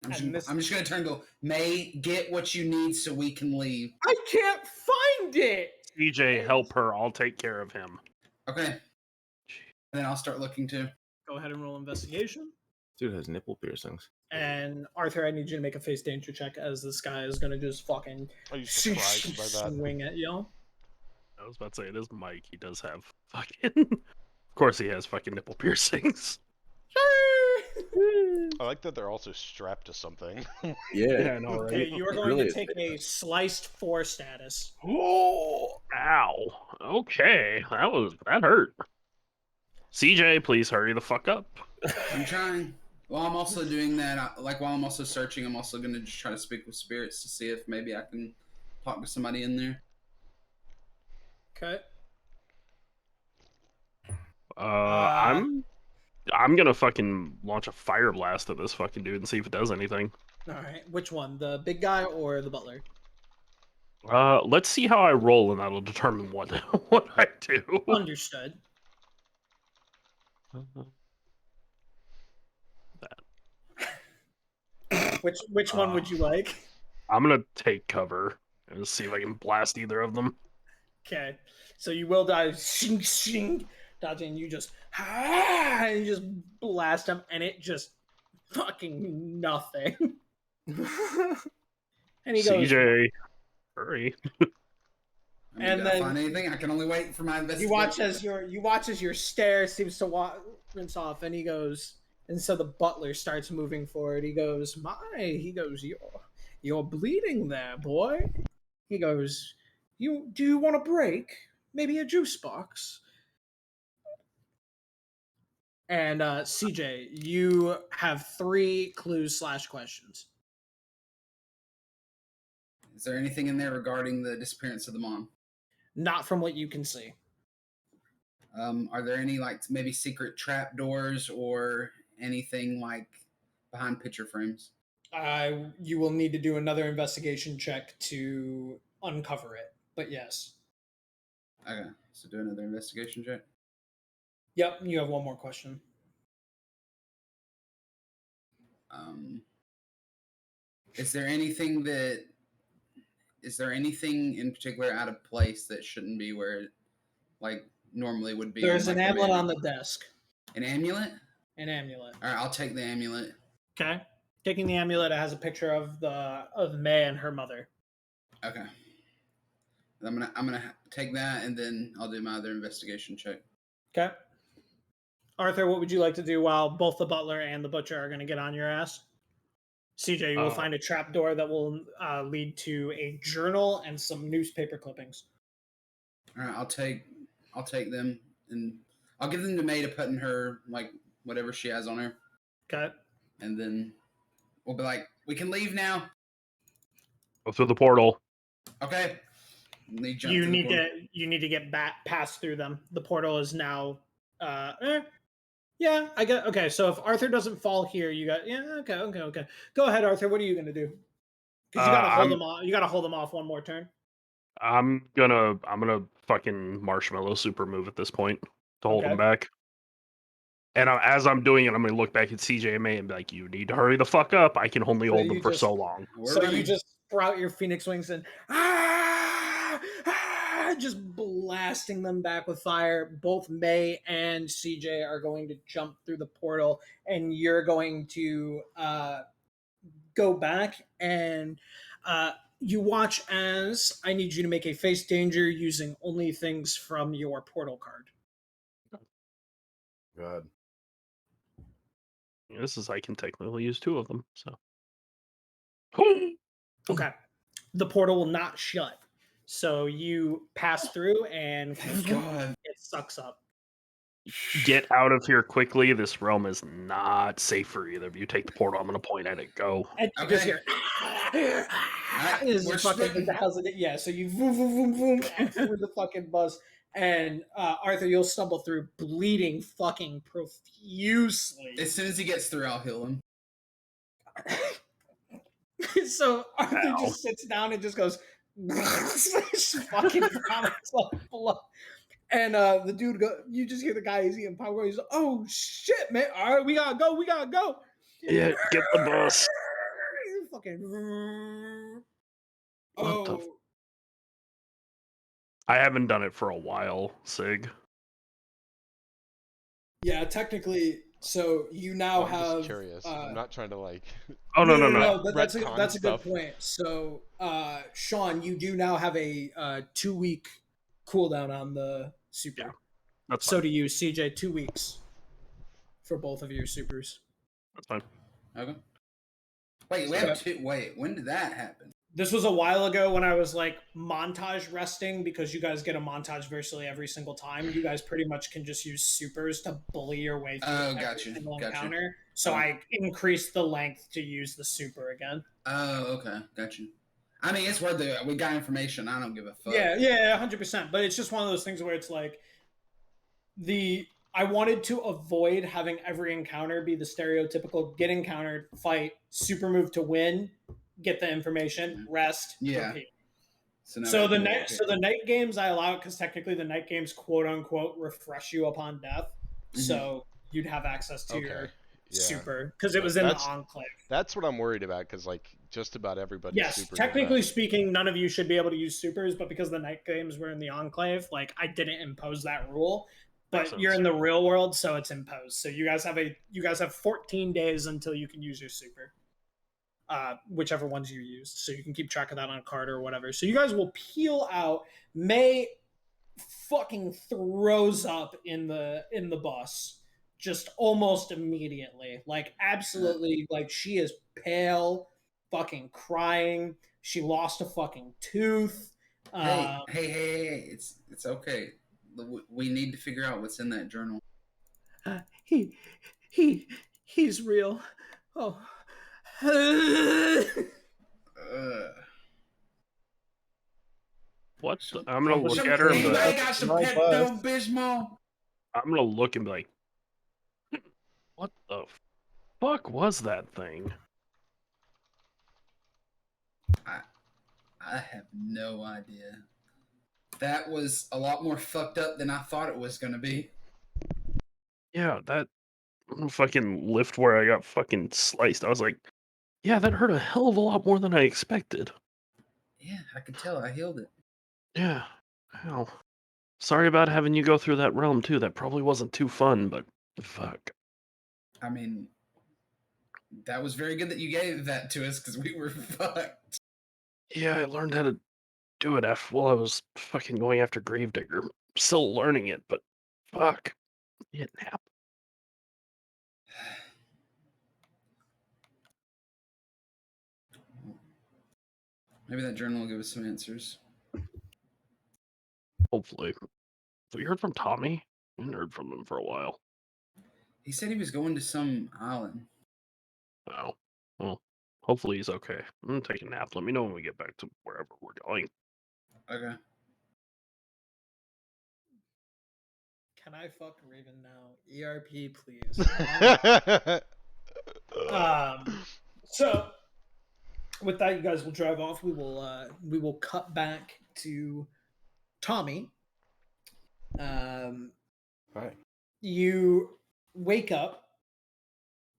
I'm And this- just gonna turn and go, May, get what you need so we can leave. I can't find it. CJ, help her. I'll take care of him. Okay. And then I'll start looking too. Go ahead and roll investigation. Dude has nipple piercings. And Arthur, I need you to make a face danger check as this guy is gonna just fucking Are you surprised by that? swing at you. I was about to say, it is Mike. He does have fucking. Of course, he has fucking nipple piercings. I like that they're also strapped to something. Yeah. no, Okay, right? you are It going really to is take big. a sliced 4 status. Oh, ow. Okay, that hurt. CJ, please hurry the fuck up. I'm trying. While I'm also doing that, while I'm also searching, I'm also gonna just try to speak with spirits to see if maybe I can talk to somebody in there. Okay. I'm gonna fucking launch a fire blast at this fucking dude and see if it does anything. All right. Which one? The big guy or the butler? Let's see how I roll, and that'll determine what what I do. Understood. Which one would you like? I'm gonna take cover and see if I can blast either of them. Okay. So you will die, shing, shing, dodging. You just, and you just blast him, and it just fucking nothing. And he goes, CJ, hurry. I mean, And did I then- find anything? I can only wait for my investigation. you watch as your stare seems to rinse off, and he goes, and so the butler starts moving forward. He goes, you're bleeding there, boy. He goes, do you want a break? Maybe a juice box. And CJ, you have 3 clues / questions. Is there anything in there regarding the disappearance of the mom? Not from what you can see. Are there any like maybe secret trap doors or anything like behind picture frames? You will need to do another investigation check to uncover it. But yes. Okay, so do another investigation check. Yep, you have one more question. Is there anything in particular out of place that shouldn't be where it, like normally would be? There's in, an like, amulet main- on the desk. An amulet? An amulet. All right, I'll take the amulet. Okay. Taking the amulet, it has a picture of May and her mother. Okay. I'm gonna take that and then I'll do my other investigation check. Okay. Arthur, what would you like to do while both the butler and the butcher are going to get on your ass? CJ, you will find a trapdoor that will lead to a journal and some newspaper clippings. All right, I'll take them and I'll give them to May to put in her like whatever she has on her, Okay. and then we'll be like, we can leave now. Go through the portal. Okay. You need to get back past through them. The portal is now. Yeah, I get. Okay, so if Arthur doesn't fall here, you got. Yeah, okay. Go ahead, Arthur. What are you gonna do? Because you gotta hold them off. You gotta hold them off one more turn. I'm gonna fucking marshmallow super move at this point to hold Okay. him back. And as I'm doing it, I'm gonna look back at CJ and May and be like, "You need to hurry the fuck up. I can only So hold them you for just- so long." So you just sprout your phoenix wings and just blasting them back with fire. Both May and CJ are going to jump through the portal, and you're going to go back and you watch as I need you to make a face danger using only things from your portal card. God. Yeah, this is I can technically use 2 of them. So Okay. The portal will not shut. So you pass through and Thank God. it sucks up. Get out of here quickly. This realm is not safe for either of you. Take the portal. I'm gonna point at it. Go. And you just hear. We're splitting. Yeah, so you boom, boom, boom, boom through the fucking bus, and Arthur, you'll stumble through, bleeding fucking profusely. As soon as he gets through, I'll heal him. So Arthur Ow. just sits down and just goes, fucking vomits up blood. And the dude you just hear the guy he's eating popcorn. He's like, "Oh shit, man! All right, we gotta go." Yeah, get the bus. Fucking. What the Oh, I haven't done it for a while, Sig. yeah. Technically, so you now I'm have. just curious. I'm not trying to like. Oh no. But that's a retcon good stuff. point. So, Sean, you do now have a 2-week cooldown on the super. Yeah, That's So fine. do you, CJ. 2 weeks for both of your supers. That's fine. Okay. Wait, we have two. Wait, when did that happen? This was a while ago when I was like montage resting, because you guys get a montage virtually every single time. You guys pretty much can just use supers to bully your way through every single encounter. So I increased the length to use the super again. Oh, okay, got you. I mean, it's worth it. We got information. I don't give a fuck. Yeah, 100%. But it's just one of those things where it's like I wanted to avoid having every encounter be the stereotypical get encountered, fight, super move to win, get the information, rest, repeat. So the night games I allow it because technically the night games quote unquote refresh you upon death. Mm-hmm. So you'd have access to your super because it was in the enclave. That's what I'm worried about because like just about everybody. Yes, technically speaking, none of you should be able to use supers, but because the night games were in the enclave, like I didn't impose that rule. But you're in the real world, so it's imposed. So you guys have 14 days until you can use your super. Whichever ones you used. So you can keep track of that on a card or whatever. So you guys will peel out. May fucking throws up in the bus just almost immediately. Like absolutely, like she is pale, fucking crying. She lost a fucking tooth. Hey, it's okay. We need to figure out what's in that journal. He's real. Oh. What? I'm gonna look at her and be like, got some Pepto-Bismol? I'm gonna look and be like, what the fuck was that thing? I have no idea. That was a lot more fucked up than I thought it was gonna be. Yeah, that fucking lift where I got fucking sliced. I was like, yeah, that hurt a hell of a lot more than I expected. Yeah, I could tell. I healed it. Yeah. Hell. Sorry about having you go through that realm too. That probably wasn't too fun, but fuck. I mean, that was very good that you gave that to us because we were fucked. Yeah, I learned how to do it while I was fucking going after Gravedigger. Still learning it, but fuck. Get nap. Maybe that journal will give us some answers. Hopefully. Have you heard from Tommy? I haven't heard from him for a while. He said he was going to some island. Oh. Well, hopefully he's okay. I'm gonna take a nap. Let me know when we get back to wherever we're going. Okay. Can I fuck Raven now? ERP, please. So with that, you guys will drive off. We will cut back to Tommy. Hi. You wake up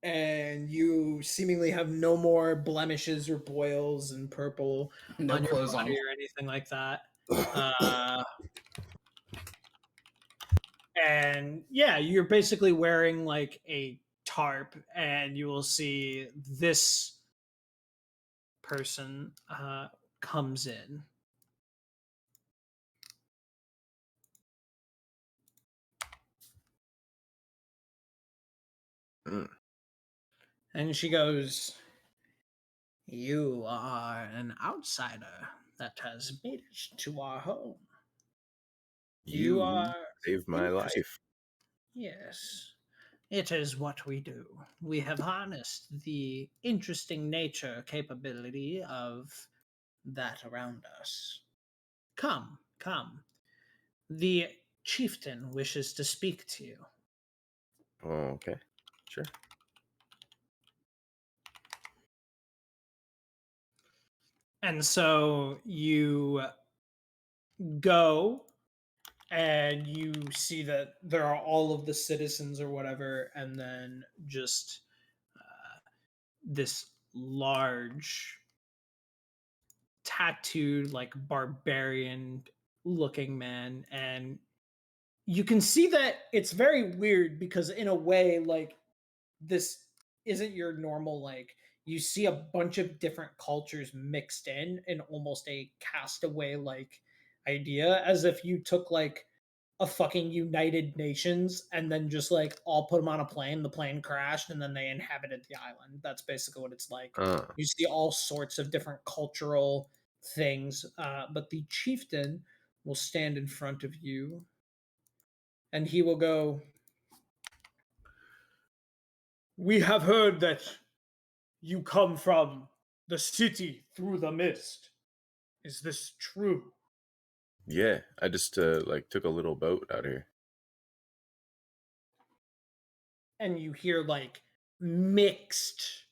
and you seemingly have no more blemishes or boils and purple No on your clothes body on. or anything like that. And yeah, you're basically wearing like a tarp, and you will see this person comes in. And she goes, "You are an outsider that has made it to our home. You are saved my interesting. life. Yes, it is what we do. We have harnessed the interesting nature capability of that around us. Come, come. The chieftain wishes to speak to you. Oh, okay. Sure. And so you go and you see that there are all of the citizens or whatever, and then just this large tattooed like barbarian looking man, and you can see that it's very weird because in a way like this isn't your normal, like you see a bunch of different cultures mixed in almost a castaway like idea, as if you took like a fucking United Nations and then just like all put them on a plane, the plane crashed, and then they inhabited the island. That's basically what it's like. Uh, You see all sorts of different cultural things, but the chieftain will stand in front of you and he will go, "We have heard that you come from the city through the mist. Is this true?" yeah, I just like took a little boat out here. And you hear like mixed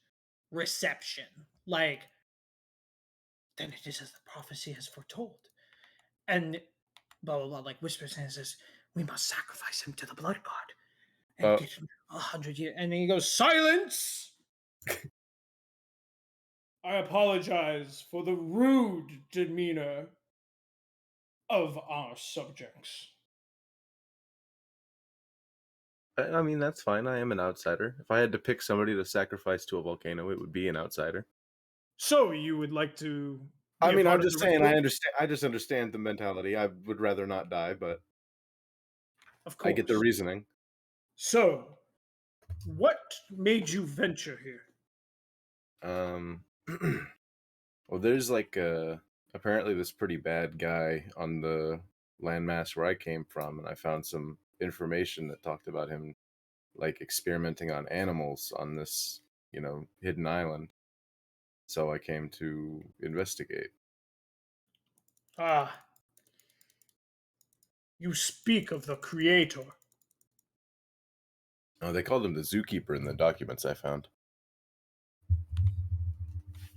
reception. Like, then it is as the prophecy has foretold. And blah blah blah, like whispers and says, "We must sacrifice him to the blood god and Oh. get him 100 years." And then he goes, "Silence! I apologize for the rude demeanor of our subjects." I mean, that's fine. I am an outsider. If I had to pick somebody to sacrifice to a volcano, it would be an outsider. So you would like to? I be a mean, part I'm of just the saying. I ritual? understand. I just understand the mentality. I would rather not die, but Of I get the course. reasoning. So, what made you venture here? Well, there's like apparently this pretty bad guy on the landmass where I came from, and I found some information that talked about him like experimenting on animals on this, hidden island. So I came to investigate. Ah, you speak of the creator. Oh, they called him the zookeeper in the documents I found.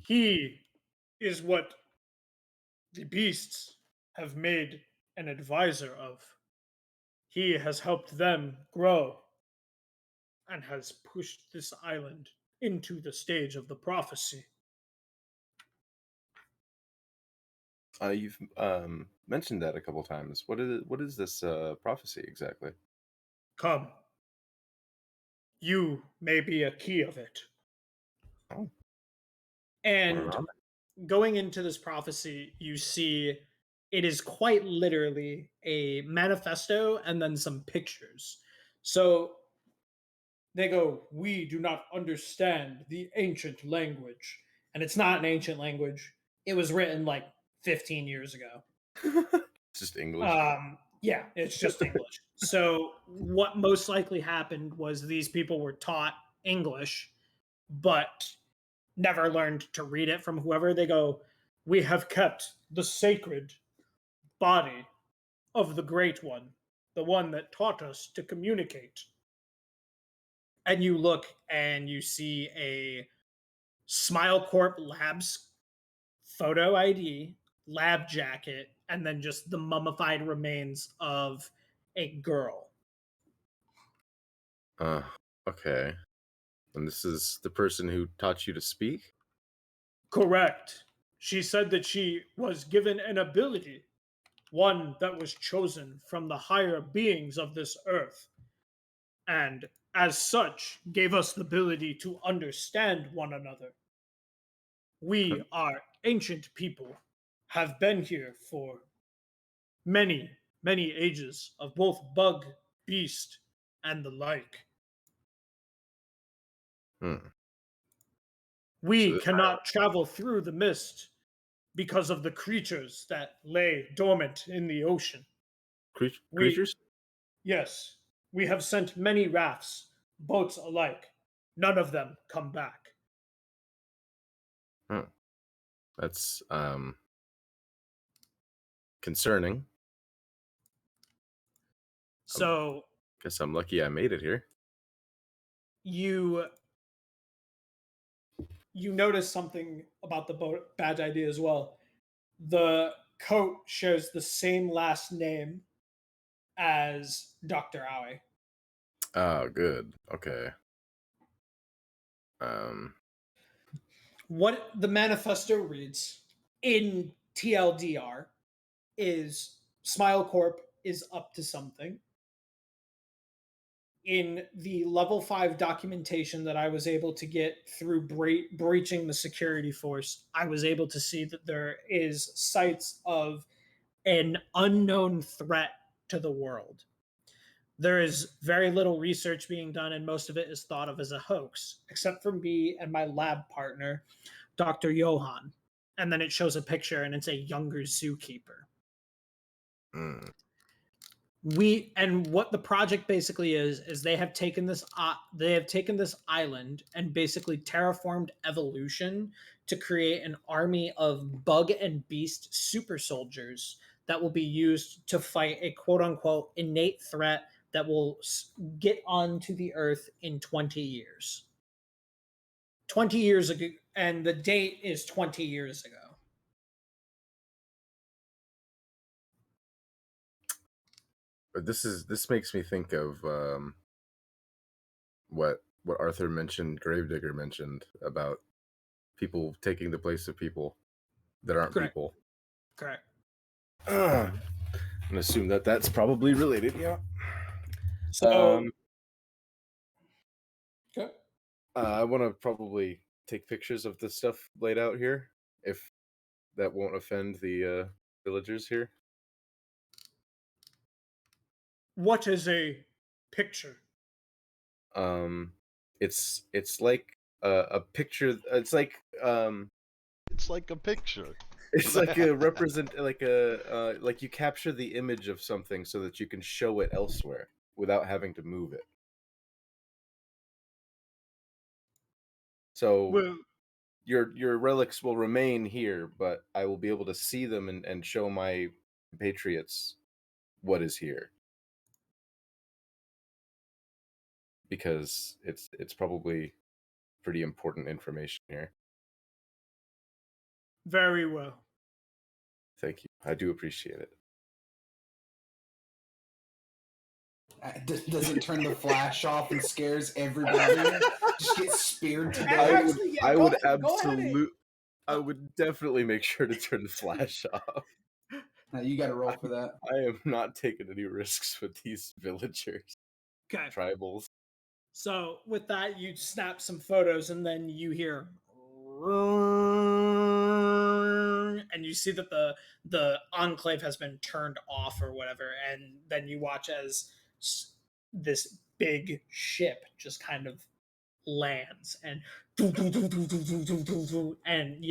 He is what the beasts have made an advisor of. He has helped them grow and has pushed this island into the stage of the prophecy. You've mentioned that a couple times. What is this prophecy exactly? Come, you may be a key of it. Oh. And going into this prophecy, you see it is quite literally a manifesto and then some pictures. So they go, "We do not understand the ancient language." And it's not an ancient language. It was written like 15 years ago. It's just English. Yeah, it's just English. So what most likely happened was these people were taught English, but never learned to read it from whoever. They go, "We have kept the sacred body of the Great One, the one that taught us to communicate." And you look and you see a Smile Corp Labs photo ID, lab jacket, and then just the mummified remains of a girl. Okay. And this is the person who taught you to speak? Correct. She said that she was given an ability, one that was chosen from the higher beings of this earth, and as such gave us the ability to understand one another. We are ancient people, have been here for many, many ages of both bug, beast, and the like. We So- cannot travel through the mist because of the creatures that lay dormant in the ocean. Creatures? Yes, We have sent many rafts, boats alike. None of them come back. That's concerning. So Guess I'm lucky I made it here. you notice something about the boat badge ID as well. The coat shares the same last name as Dr. Aoi. Oh, good. Okay. What the manifesto reads in TLDR is Smile Corp is up to something. In the level 5 documentation that I was able to get through breaching the security force, I was able to see that there is sites of an unknown threat to the world. There is very little research being done, and most of it is thought of as a hoax, except for me and my lab partner, Dr. Johan. And then it shows a picture, and it's a younger zookeeper. What the project basically is they have taken this island and basically terraformed evolution to create an army of bug and beast super soldiers that will be used to fight a quote-unquote innate threat that will get onto the earth in 20 years. 20 years ago, and the date is 20 years ago. But this makes me think of what Arthur mentioned, Gravedigger mentioned about people taking the place of people that aren't Correct. people. Correct. I'm gonna assume that that's probably related. Yeah. So, okay. I want to probably take pictures of the stuff laid out here, if that won't offend the villagers here. What is a picture? It's like a picture. It's like It's like a picture. It's like a like you capture the image of something so that you can show it elsewhere without having to move it. So Well, your relics will remain here, but I will be able to see them and show my compatriots what is here. Because it's probably pretty important information here. very well. Thank you. I do appreciate it. Doesn't turn the flash off and scares everybody. Just get speared to death. Actually, yeah, I go would ahead, go ahead. absolutely. I would definitely make sure to turn the flash off. Now you got to roll for that. I am not taking any risks with these villagers, Okay. tribals. So with that, you snap some photos, and then you hear, and you see that the enclave has been turned off or whatever, and then you watch as this big ship just kind of lands, and and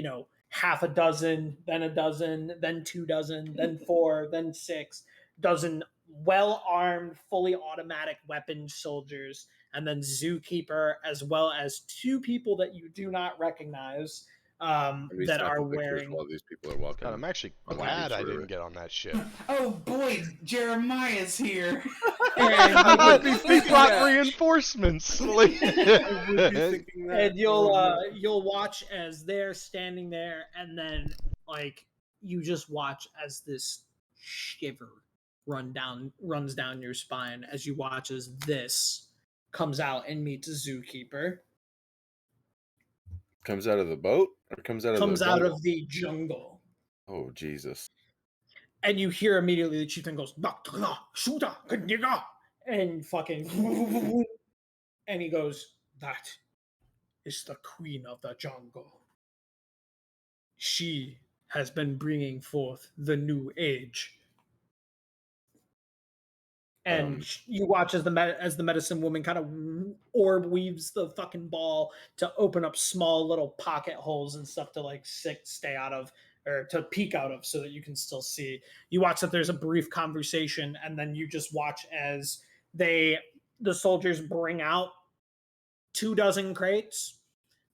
half a dozen, then a dozen, then 2 dozen, then 4, then 6 dozen well-armed, fully automatic weapon soldiers, and then zookeeper, as well as 2 people that you do not recognize that are wearing. While these people are walking. God, I'm actually on the glad beach I or- didn't get on that ship. Oh boy, Jeremiah's here. And, We brought reinforcements. Like- and you'll watch as they're standing there, and then like you just watch as this shiver runs down your spine as you watch as this comes out and meets a zookeeper. Comes out of the boat or comes out of the jungle. Oh Jesus! And you hear immediately the chieftain goes, and fucking, and he goes, that is the queen of the jungle. She has been bringing forth the new age. And you watch as the medicine woman kind of orb weaves the fucking ball to open up small little pocket holes and stuff to like stay out of, or to peek out of, so that you can still see. You watch that there's a brief conversation, and then you just watch as the soldiers bring out 24 crates,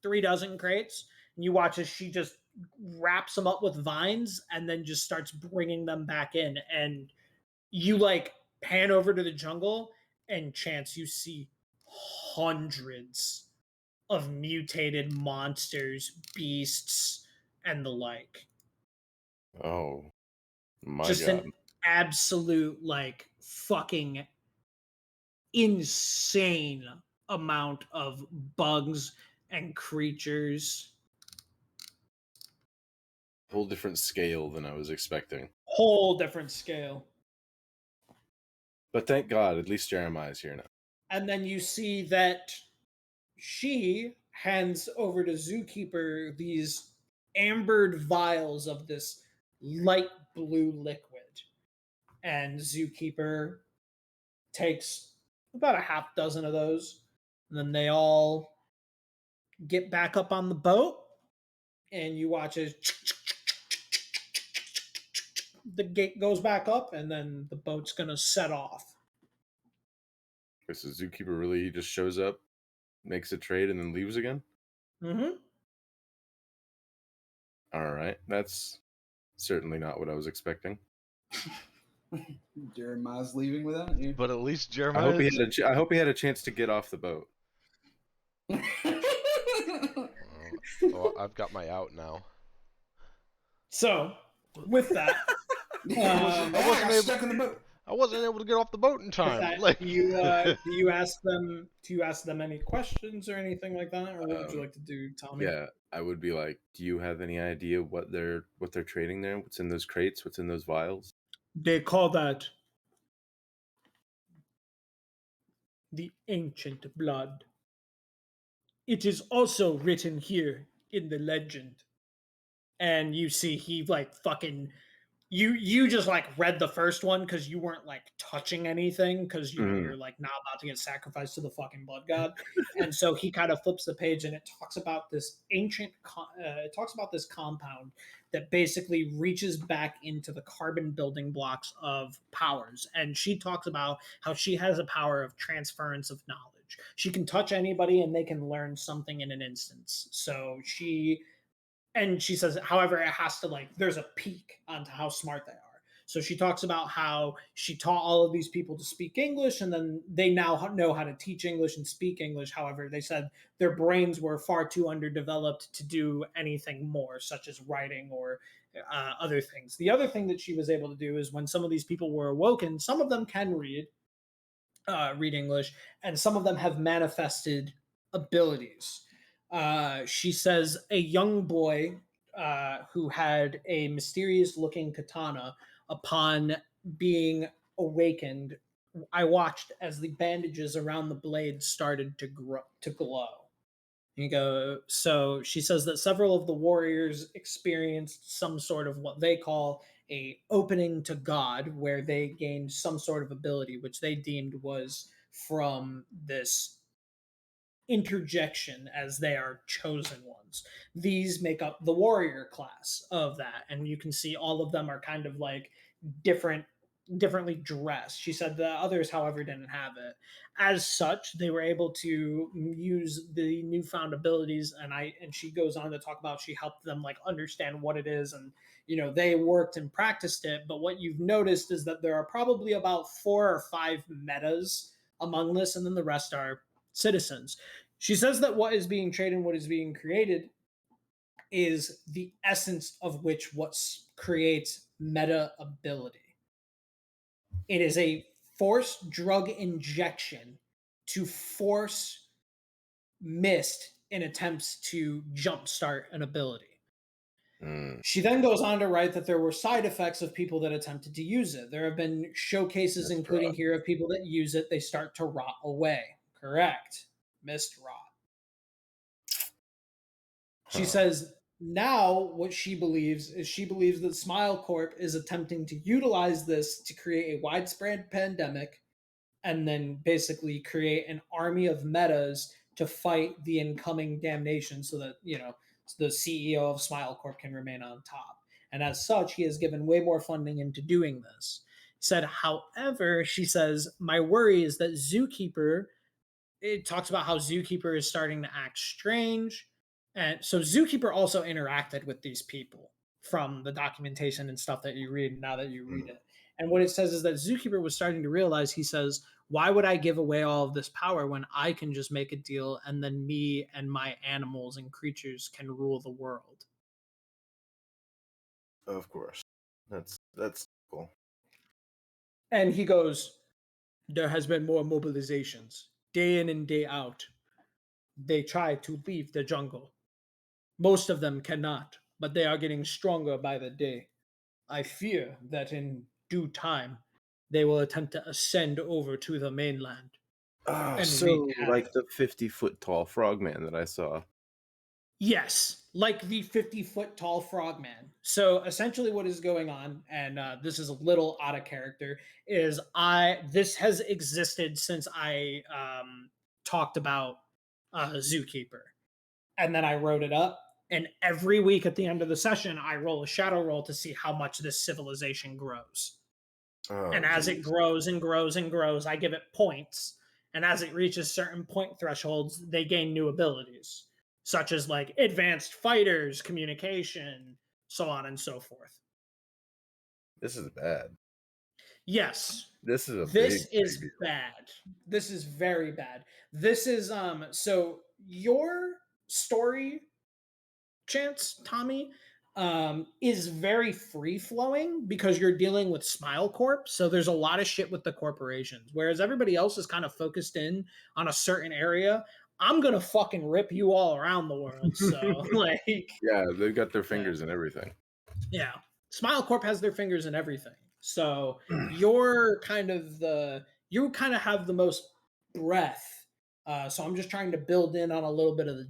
36 crates, and you watch as she just wraps them up with vines and then just starts bringing them back in. And you like pan over to the jungle, and Chance, you see hundreds of mutated monsters, beasts, and the like. Oh my Just god. an absolute like fucking insane amount of bugs and creatures. Whole different scale than I was expecting. Whole different scale. But thank God, at least Jeremiah's here now. And then you see that she hands over to Zookeeper these ambered vials of this light blue liquid. And Zookeeper takes about a half dozen of those. And then they all get back up on the boat. And you watch as the gate goes back up, and then the boat's going to set off. So Zookeeper really just shows up, makes a trade, and then leaves again? Mm-hmm. All right. That's certainly not what I was expecting. Jeremiah's leaving without you. But at least I Jeremiah. hope he had a chance to get off the boat. Oh, I've got my out now. So, with that, I wasn't able- stuck in the boat. I wasn't able to get off the boat in time. that, Like, do you ask them any questions or anything like that, or what would you like to do, Tommy? Yeah, I would be like, do you have any idea what they're trading there? What's in those crates? What's in those vials? They call that the ancient blood. It is also written here in the legend. And you see he like fucking you just like read the first one because you weren't like touching anything because you know you're like not about to get sacrificed to the fucking blood god. And so he kind of flips the page, and it talks about this this compound that basically reaches back into the carbon building blocks of powers. And she talks about how she has a power of transference of knowledge. She can touch anybody and they can learn something in an instance. So she says, however, it has to like, there's a peak onto how smart they are. So she talks about how she taught all of these people to speak English, and then they now know how to teach English and speak English. However, they said their brains were far too underdeveloped to do anything more, such as writing or other things. The other thing that she was able to do is when some of these people were awoken, some of them can read English, and some of them have manifested abilities. She says a young boy who had a mysterious looking katana, upon being awakened, I watched as the bandages around the blade started to glow. You go. So she says that several of the warriors experienced some sort of what they call a opening to God, where they gained some sort of ability, which they deemed was from this interjection, as they are chosen ones. These make up the warrior class of that, and you can see all of them are kind of like differently dressed. She said the others, however, didn't have it. As such, they were able to use the newfound abilities, and she goes on to talk about she helped them like understand what it is, and you know they worked and practiced it. But what you've noticed is that there are probably about 4 or 5 metas among this, and then the rest are citizens. She says that what is being traded and what is being created is the essence of which what creates meta ability. It is a forced drug injection to force mist in attempts to jumpstart an ability. She then goes on to write that there were side effects of people that attempted to use it. There have been showcases, including here, of people that use it, they start to rot away. Correct. Mist rot. She says now what she believes that Smile Corp is attempting to utilize this to create a widespread pandemic and then basically create an army of metas to fight the incoming damnation so that, you know, the CEO of Smile Corp can remain on top. And as such, he has given way more funding into doing this. Said, however, she says, my worry is that Zookeeper, it talks about how Zookeeper is starting to act strange. And so Zookeeper also interacted with these people from the documentation and stuff that you read now that you read it. And what it says is that Zookeeper was starting to realize, he says, why would I give away all of this power when I can just make a deal and then me and my animals and creatures can rule the world? Of course. That's cool. And he goes, there has been more mobilizations, day in and day out. They try to leave the jungle. Most of them cannot, but they are getting stronger by the day. I fear that in due time, they will attempt to ascend over to the mainland. And So, wreak havoc. like the 50-foot tall frogman that I saw. Yes, like the 50-foot tall frogman. So essentially what is going on, and this is a little out of character, is this has existed since I talked about Zookeeper. And then I wrote it up. And every week at the end of the session, I roll a shadow roll to see how much this civilization grows. Oh, And as it geez. grows and grows and grows, I give it points. And as it reaches certain point thresholds, they gain new abilities, such as like advanced fighters, communication, so on and so forth. This is bad. Yes, This is a this big, is big deal. bad. This is very bad. This is so your story, Chance, Tommy, is very free flowing because you're dealing with Smile Corp. So there's a lot of shit with the corporations, whereas everybody else is kind of focused in on a certain area. I'm gonna fucking rip you all around the world. So like, Yeah, they've got their fingers in everything. yeah, Smile Corp has their fingers in everything. So you're kind of you kind of have the most breadth. So I'm just trying to build in on a little bit of the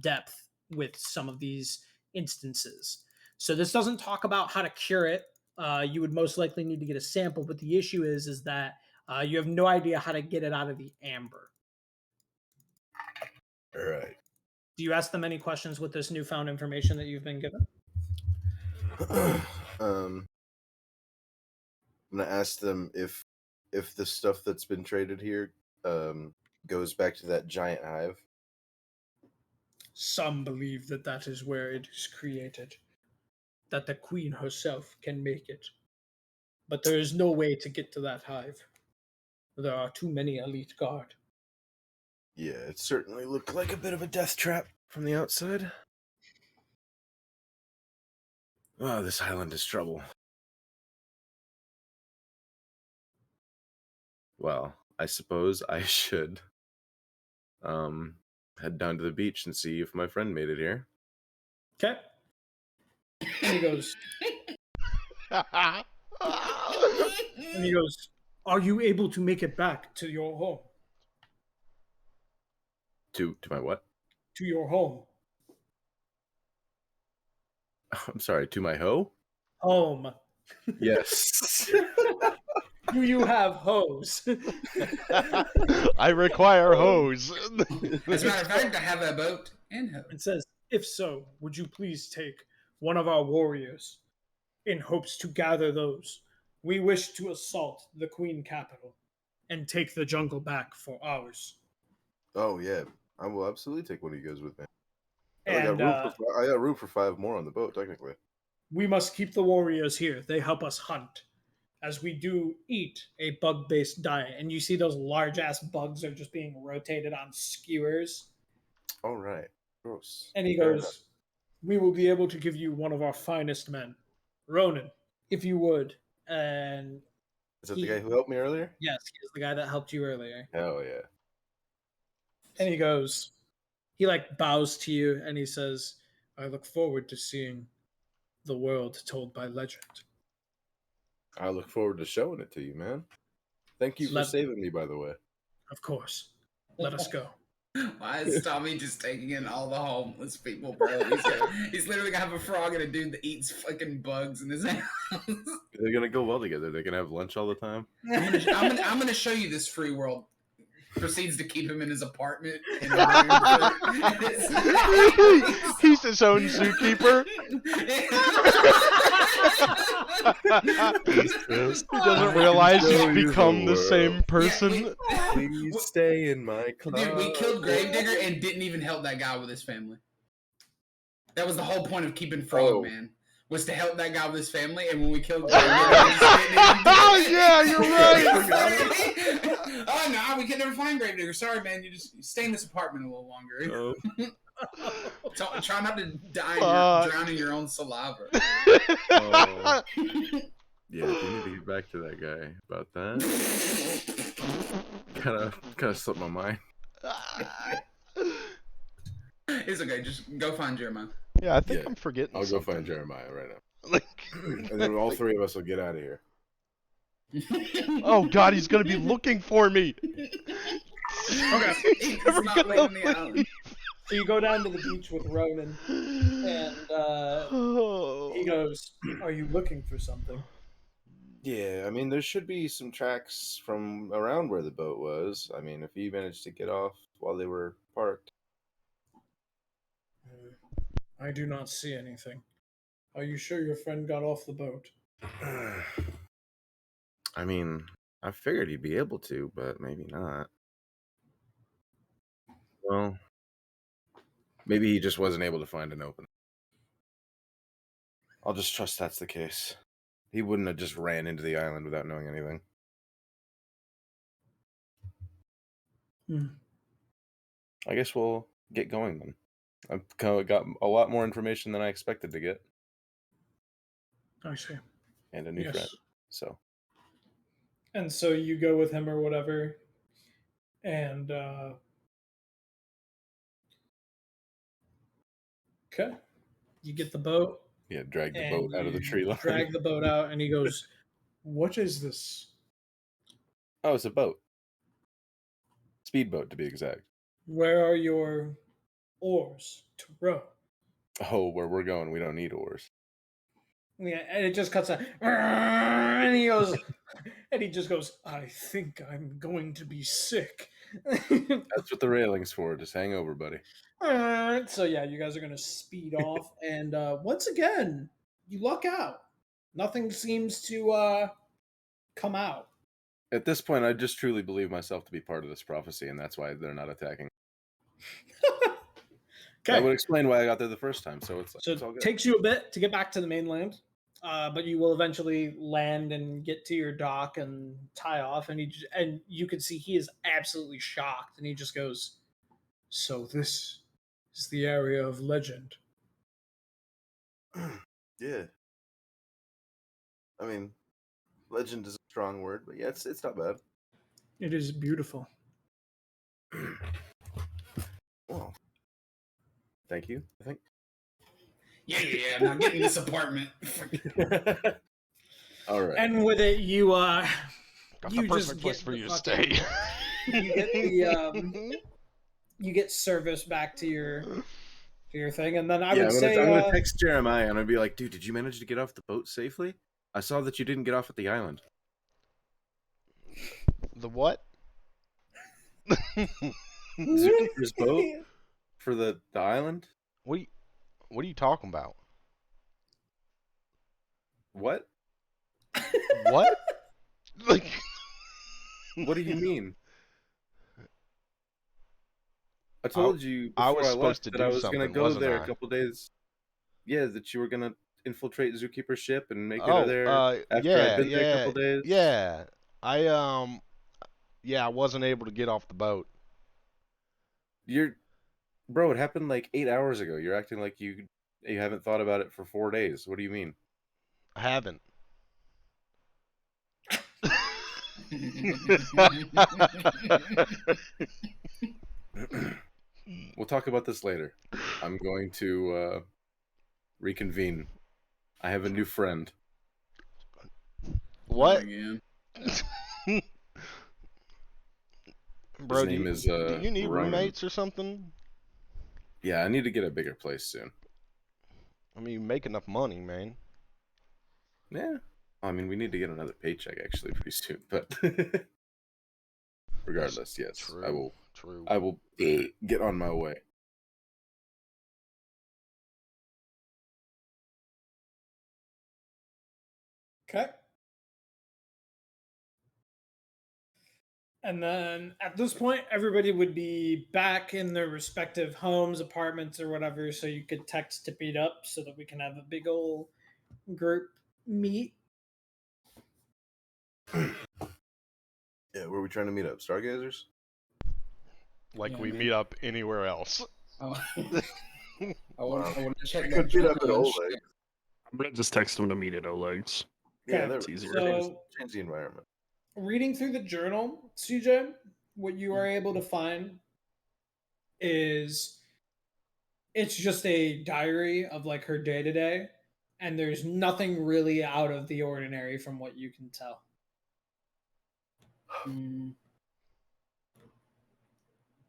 depth with some of these instances. So this doesn't talk about how to cure it. You would most likely need to get a sample, but the issue is that you have no idea how to get it out of the amber. All right. Do you ask them any questions with this newfound information that you've been given? I'm gonna ask them if the stuff that's been traded here goes back to that giant hive. Some believe that that is where it is created, that the queen herself can make it. But there is no way to get to that hive. There are too many elite guard. Yeah, it certainly looked like a bit of a death trap from the outside. Oh, this island is trouble. Well, I suppose I should head down to the beach and see if my friend made it here. Okay. And he goes, are you able to make it back to your home? To my what? To your home. I'm sorry, to my hoe? Home. Yes. Do you have hose? I require hose. As a matter of fact, I have a boat and hose. It says, if so, would you please take one of our warriors in hopes to gather those? We wish to assault the Queen Capital and take the jungle back for ours. Oh yeah, I will absolutely take one of you guys with me. I And got room for 5 more on the boat, technically. we must keep the warriors here. They help us hunt, as we do eat a bug-based diet. And you see those large-ass bugs are just being rotated on skewers. All right, gross. And he Fair goes, we will be able to give you one of our finest men, Ronan, if you would. And Is that the guy who helped me earlier? yes, he is the guy that helped you earlier. Hell yeah. And he goes, he like bows to you and he says, I look forward to seeing the world told by legend. I look forward to showing it to you, man. Thank you for saving me, by the way. Of course. Let us go. Why is Tommy just taking in all the homeless people, bro? He's literally gonna have a frog and a dude that eats fucking bugs in his house. They're gonna go well together. They can have lunch all the time. I'm gonna show you this free world. proceeds to keep him in his apartment. In a He's his own zookeeper. He doesn't realize he's become the same person. Please stay in my club. Dude, we killed Gravedigger and didn't even help that guy with his family. That was the whole point of keeping Frogman. Was to help that guy with his family, and when we killed Oh yeah, you're right. Oh no, we can never find Gravedigger. Sorry, man. You just stay in this apartment a little longer. Try not to drown in your own saliva. Yeah, you need to get back to that guy about that. Kind of slipped my mind. It's okay. Just go find Jeremiah. Yeah, I think I'm forgetting. I'll go find Jeremiah right now. And then all three of us will get out of here. Oh God, he's gonna be looking for me. Okay. He's not leaving the island. So you go down to the beach with Ronan, and he goes, "Are you looking for something?" Yeah, I mean, there should be some tracks from around where the boat was. I mean, if he managed to get off while they were parked. I do not see anything. Are you sure your friend got off the boat? I mean, I figured he'd be able to, but maybe not. Well, maybe he just wasn't able to find an opening. I'll just trust that's the case. He wouldn't have just ran into the island without knowing anything. I guess we'll get going then. I've kind of got a lot more information than I expected to get. I see. And a new friend. So. And so you go with him or whatever, and okay, you get the boat. Yeah, drag the boat out of the tree line. Drag the boat out, and he goes, "What is this?" Oh, it's a boat. Speedboat, to be exact. Where are your oars to row? Oh, where we're going, we don't need oars. Yeah, and it just cuts out, and he goes, and he just goes, "I think I'm going to be sick." That's what the railing's for. Just hang over, buddy. So yeah, you guys are gonna speed off, and once again, you luck out. Nothing seems to come out. At this point, I just truly believe myself to be part of this prophecy, and that's why they're not attacking. Okay. That would explain why I got there the first time. So it's So it's all it good. takes you a bit to get back to the mainland, but you will eventually land and get to your dock and tie off. And and you can see he is absolutely shocked, and he just goes, "So this is the area of legend." Yeah. I mean, legend is a strong word, but yeah, it's not bad. It is beautiful. Well, Thank you, I think. Yeah. Now get in this apartment. All right. And with it, you Got you the just perfect place get for the you to fucking- stay. you get the you get service back to your thing, and then I would say I'm gonna text Jeremiah and I'd be like, dude, did you manage to get off the boat safely? I saw that you didn't get off at the island. The what? Zookeeper's boat for the island? What are you talking about? What? What? Like, What do you mean? I told you before I was left supposed to that do I was gonna something, go wasn't there I? a couple days. Yeah, that you were gonna infiltrate Zookeeper's ship and make it oh, there after I'd been there a couple days. yeah. I wasn't able to get off the boat. Bro, it happened like 8 hours ago. You're acting like you haven't thought about it for 4 days. What do you mean? I haven't. We'll talk about this later. I'm going to reconvene. I have a new friend. What? Again. Bro, name is, do you need Ronan. roommates or something? Yeah, I need to get a bigger place soon. I mean, you make enough money, man. Yeah. I mean, we need to get another paycheck actually pretty soon, but regardless, yes, True. I will get on my way. Okay. And then at this point, everybody would be back in their respective homes, apartments, or whatever, so you could text to meet up so that we can have a big old group meet. Yeah, where are we trying to meet up? Stargazers? Like Yeah, we man. meet up anywhere else. Oh. I want to check We that could meet up at journal and Oleg. shit. I'm gonna just text them to meet at Oleg's. Yeah, Okay, that's easier. so change the environment. reading through the journal, CJ, what you are able to find is it's just a diary of like her day to day, and there's nothing really out of the ordinary from what you can tell. Mm.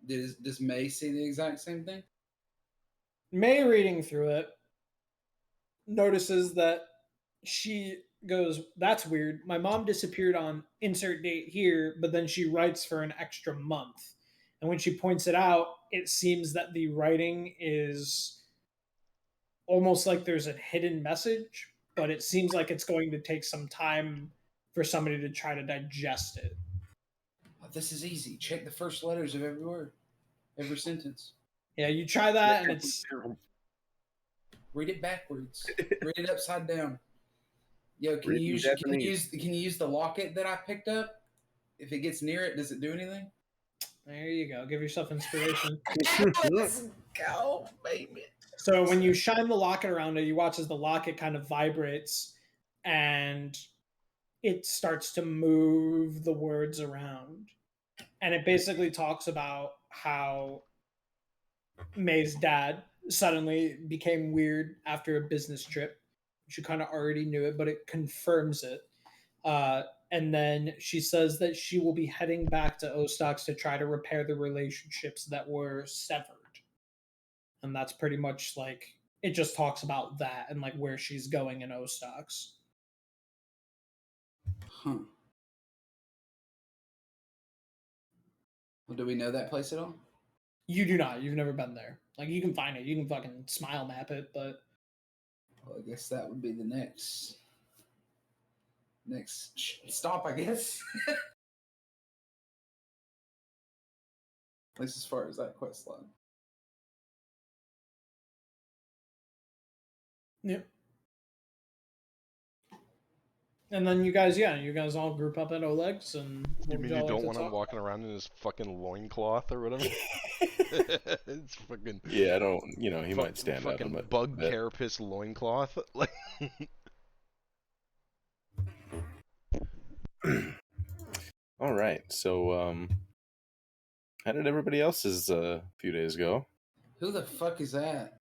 Does May see the exact same thing? May, reading through it, notices that she goes, "That's weird. My mom disappeared on insert date here, but then she writes for an extra month." And when she points it out, it seems that the writing is almost like there's a hidden message, but it seems like it's going to take some time for somebody to try to digest it. Oh, this is easy. Check the first letters of every word, every sentence. Yeah, you try that, and it's Read it backwards. Read it upside down. Yo, can Read you in use Japanese. can you use the locket that I picked up? If it gets near it, does it do anything? there you go. Give yourself inspiration. Let's go, baby. So when you shine the locket around it, you watch as the locket kind of vibrates and it starts to move the words around. And it basically talks about how May's dad suddenly became weird after a business trip. She kind of already knew it, but it confirms it. And then she says that she will be heading back to Ostox to try to repair the relationships that were severed. And that's pretty much like it just talks about that and like where she's going in Ostox. Huh. Well, do we know that place at all? You do not. You've never been there. Like you can find it. You can fucking smile map it, but Well, I guess that would be the next stop, I guess. At least as far as that quest line. yep. And then you guys all group up at Oleg's and You what would mean y'all you like don't to want him talk walking about? around in his fucking loincloth or whatever? It's fucking Yeah, I don't. You know, he might stand out. fucking a bug bit. carapace loincloth. Like All right. So, how did everybody else's few days go? Who the fuck is that?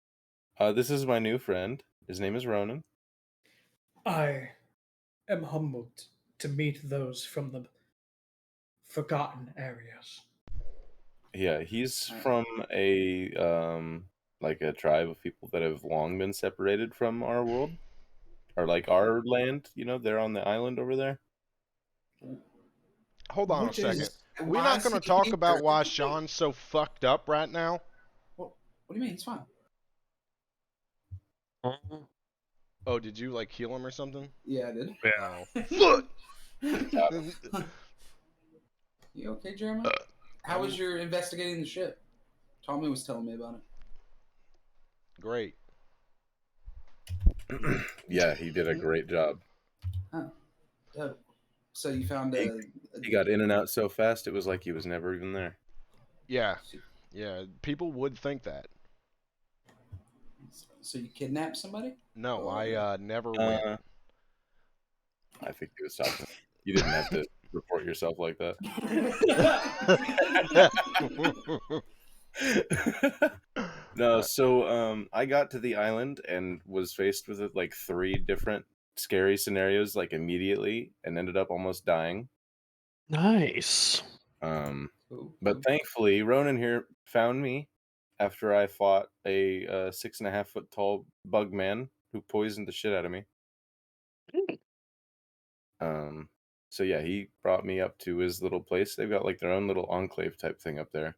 This is my new friend. His name is Ronan. I am humbled to meet those from the forgotten areas. Yeah, he's Alright. from like a tribe of people that have long been separated from our world, or like our land. You know, they're on the island over there. hold on a Which is- second. We're Why not is gonna he talk here? about why Sean's so fucked up right now. What do you mean? He's fine. Oh, did you like heal him or something? Yeah, I did. Yeah. Oh. Fuck! You okay, Jeremy? How was your investigating the ship? Tommy was telling me about it. Great. Yeah, he did a great job. Dope. So you found a He got in and out so fast, it was like he was never even there. Yeah. Yeah. People would think that. So you kidnapped somebody? No, Oh, I never went. I think he was talking. You didn't have to report yourself like that. No, so I got to the island and was faced with like 3 different scary scenarios like immediately and ended up almost dying. Nice. But thankfully Ronan here found me after I fought a 6.5 foot tall bug man who poisoned the shit out of me. So yeah, he brought me up to his little place. They've got like their own little enclave type thing up there.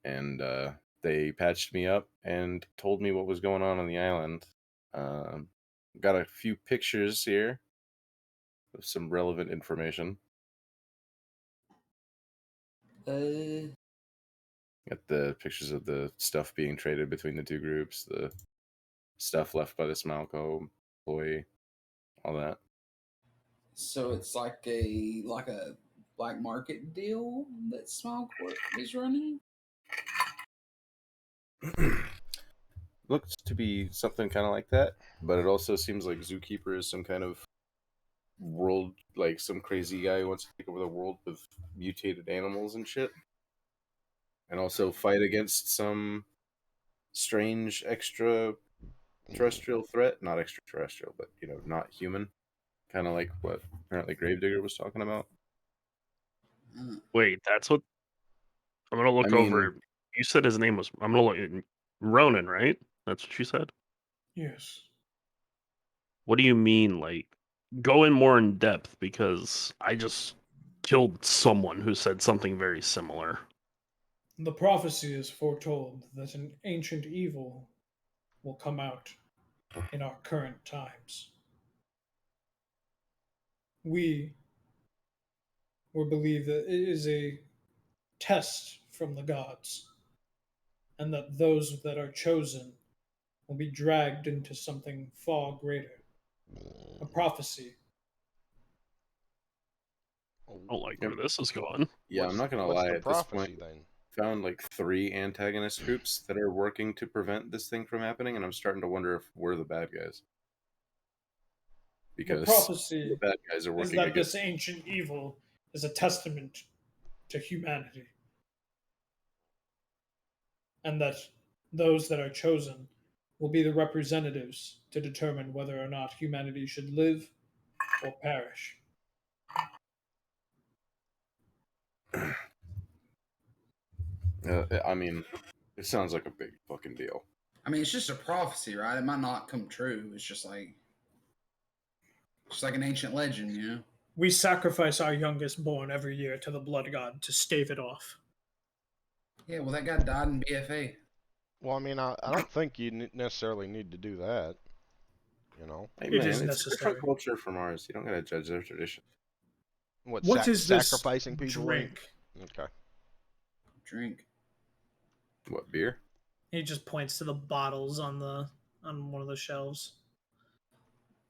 And they patched me up and told me what was going on the island. Got a few pictures here of some relevant information. Got the pictures of the stuff being traded between the two groups, the stuff left by the Smalco employee, all that. So it's like a black market deal that Smilecorp is running. Looks to be something kind of like that, but it also seems like Zookeeper is some kind of world, like some crazy guy who wants to take over the world with mutated animals and shit, and also fight against some strange extraterrestrial threat. Not extraterrestrial, but not human. Kind of like what apparently Gravedigger was talking about. Wait, that's what I'm gonna look over. You said his name was. I'm gonna look. Ronan, right? That's what you said. Yes. What do you mean? Like, go in more in depth because I just killed someone who said something very similar. The prophecy is foretold that an ancient evil will come out in our current times. We believe that it is a test from the gods, and that those that are chosen will be dragged into something far greater. A prophecy. I don't like where this is going. Yeah, I'm not gonna lie. The At this prophecy point, then? found like 3 antagonist groups that are working to prevent this thing from happening, and I'm starting to wonder if we're the bad guys. Because the prophecy the bad guys are is working that against. this ancient evil is a testament to humanity, and that those that are chosen will be the representatives to determine whether or not humanity should live or perish. I mean, it sounds like a big fucking deal. I mean, it's just a prophecy, right? It might not come true. It's just like an ancient legend, you know? We sacrifice our youngest born every year to the blood god to stave it off. Yeah, well, that guy died in BFA. Well, I mean, I don't think you necessarily need to do that. Hey, It man, is it's a necessary. different culture from ours. You don't gotta judge their tradition. What is this sacrificing people? drink? Okay. Drink. What, beer? He just points to the bottles on one of the shelves.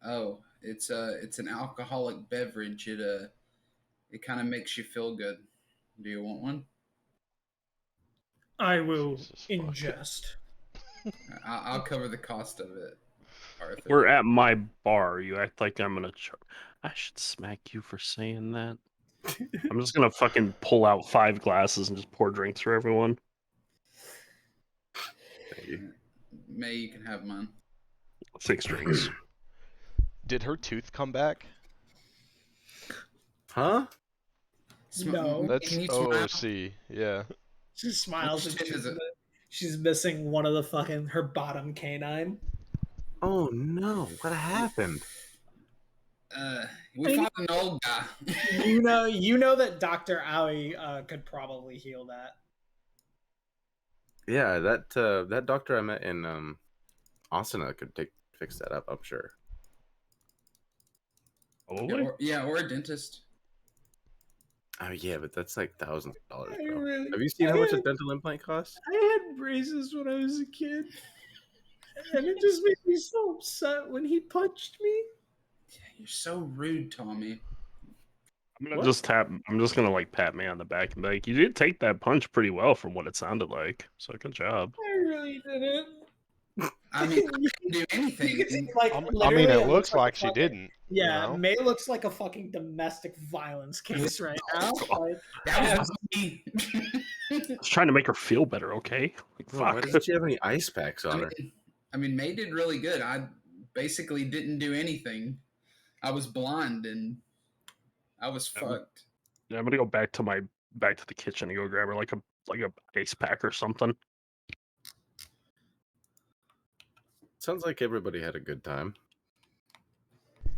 Oh, it's an alcoholic beverage. It kind of makes you feel good. Do you want one? I will ingest. I'll cover the cost of it, Arthur. We're at my bar. You act like I'm gonna. I should smack you for saying that. I'm just gonna fucking pull out 5 glasses and just pour drinks for everyone. Thank you. May, you can have mine. 6 drinks. Did her tooth come back? Huh? No. That's Can you smile? OOC. Yeah. She smiles Which and tip is it? she's missing one of the fucking her bottom canine. Oh no! What happened? We found an old guy. you know that Dr. Owie could probably heal that. Yeah, that doctor I met in Asuna could fix that up. I'm sure. Probably. Or a dentist. Oh yeah, but that's like $1,000. Really, Have you seen how much a dental implant costs? I had braces when I was a kid, and it just made me so upset when he punched me. You're so rude, Tommy. I'm just gonna like pat me on the back and be like, you did take that punch pretty well from what it sounded like. So good job. I really didn't. I mean, I didn't do anything. I mean, it looks like she didn't. Yeah, May looks like a fucking domestic violence case right now. Like, That was me. I was trying to make her feel better, okay? Like, Bro, why fuck. doesn't she have any ice packs on her? I mean, May did really good. I basically didn't do anything. I was blind and I was fucked. Yeah, I'm gonna go back to the kitchen and go grab her like a ice pack or something. Sounds like everybody had a good time.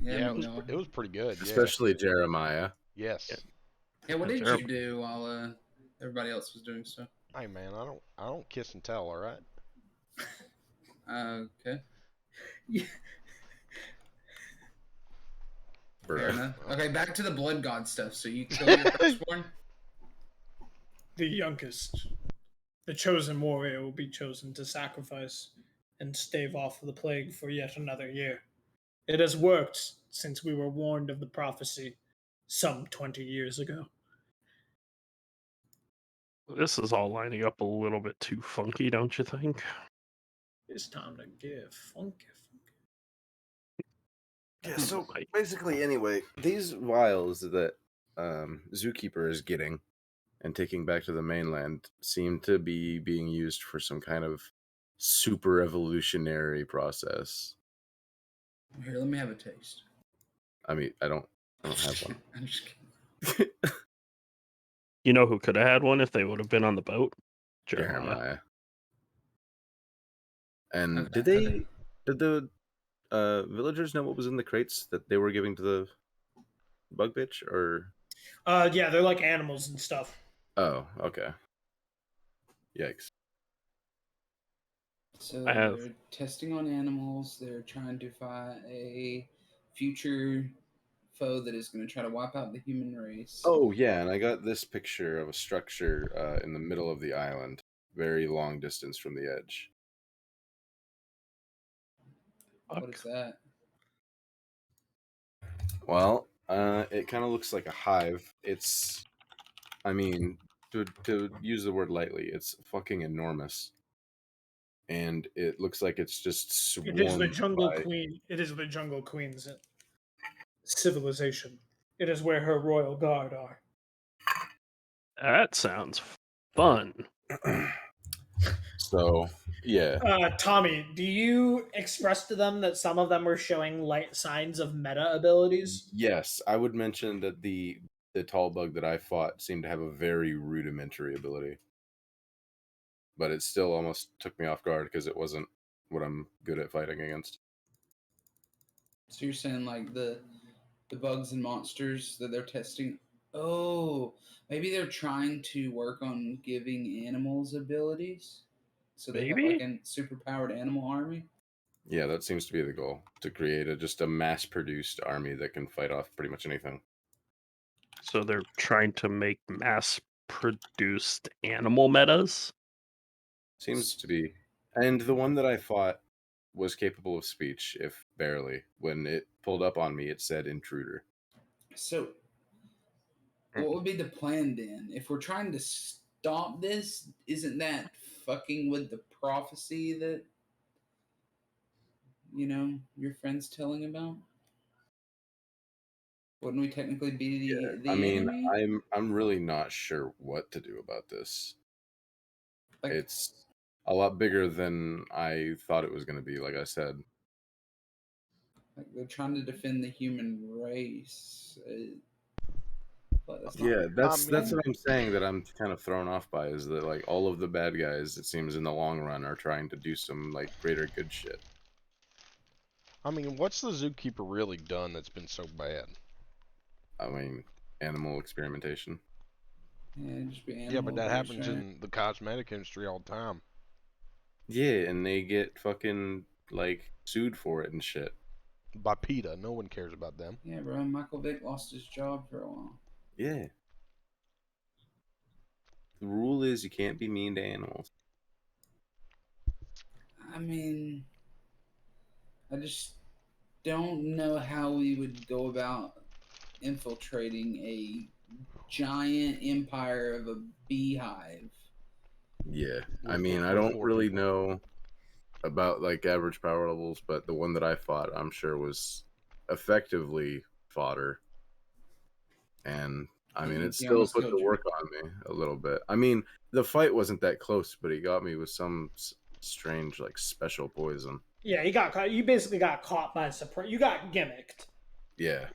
Yeah, it was pretty good. Yeah. Especially Jeremiah. Yes. Yeah, what did Terrible. you do while everybody else was doing stuff? Hey man, I don't kiss and tell. All right. Okay, fair Bruh. enough. Okay, back to the blood god stuff. So you killed your firstborn? The youngest, the chosen warrior, will be chosen to sacrifice and stave off the plague for yet another year. It has worked since we were warned of the prophecy some 20 years ago. This is all lining up a little bit too funky, don't you think? It's time to give funky. Yeah, so Like, basically, anyway, These vials that Zookeeper is getting and taking back to the mainland seem to be being used for some kind of super evolutionary process. Here, let me have a taste. I mean, I don't have one. I'm just kidding. you know who could have had one if they would have been on the boat? Jeremiah. Jeremiah. And Okay, did the villagers know what was in the crates that they were giving to the bug bitch? Or Yeah, they're like animals and stuff. oh, okay. Yikes. So I have- they're testing on animals. They're trying to find a future foe that is going to try to wipe out the human race. Oh yeah, and I got this picture of a structure in the middle of the island, very long distance from the edge. What is that? Well, it kind of looks like a hive. It's, I mean, to use the word lightly, it's fucking enormous, and it looks like it's just swarmed It is the jungle by- queen. It is the jungle queen's civilization. It is where her royal guard are. That sounds fun. So yeah, Tommy, do you express to them that some of them are showing light signs of meta abilities? yes, I would mention that the tall bug that I fought seemed to have a very rudimentary ability, but it still almost took me off guard because it wasn't what I'm good at fighting against. So you're saying like the bugs and monsters that they're testing? Oh, maybe they're trying to work on giving animals abilities, so they have Maybe? like a superpowered animal army. Yeah, that seems to be the goal, to create just a mass-produced army that can fight off pretty much anything. So they're trying to make mass-produced animal metas? Seems to be. And the one that I fought was capable of speech, if barely. When it pulled up on me, it said intruder. So, what would be the plan then? If we're trying to stop this, isn't that fucking with the prophecy that your friend's telling about? Wouldn't we technically be the I mean, enemy? I'm really not sure what to do about this. Like, It's a lot bigger than I thought it was going to be, like I said. like they're trying to defend the human race. But that's not Yeah, that's mean- what I'm saying that I'm kind of thrown off by, is that like all of the bad guys, it seems in the long run, are trying to do some like greater good shit. I mean, what's the Zookeeper really done that's been so bad? I mean, animal experimentation. Yeah, just be Yeah, but that animal happens abuse, right? in the cosmetic industry all the time. Yeah, and they get fucking like sued for it and shit. By PETA, no one cares about them. Yeah, bro. Michael Vick lost his job for a while. Yeah. The rule is you can't be mean to animals. I mean, I just don't know how we would go about infiltrating a giant empire of a beehive. Yeah. I With mean, I with don't 4 really people. know about like average power levels, but the one that I fought, I'm sure was effectively fodder. And I mean, it He still almost put the killed you. work on me a little bit. I mean, the fight wasn't that close, but he got me with some strange, like, special poison. Yeah, you got caught. You basically got caught by surprise. You got gimmicked. Yeah.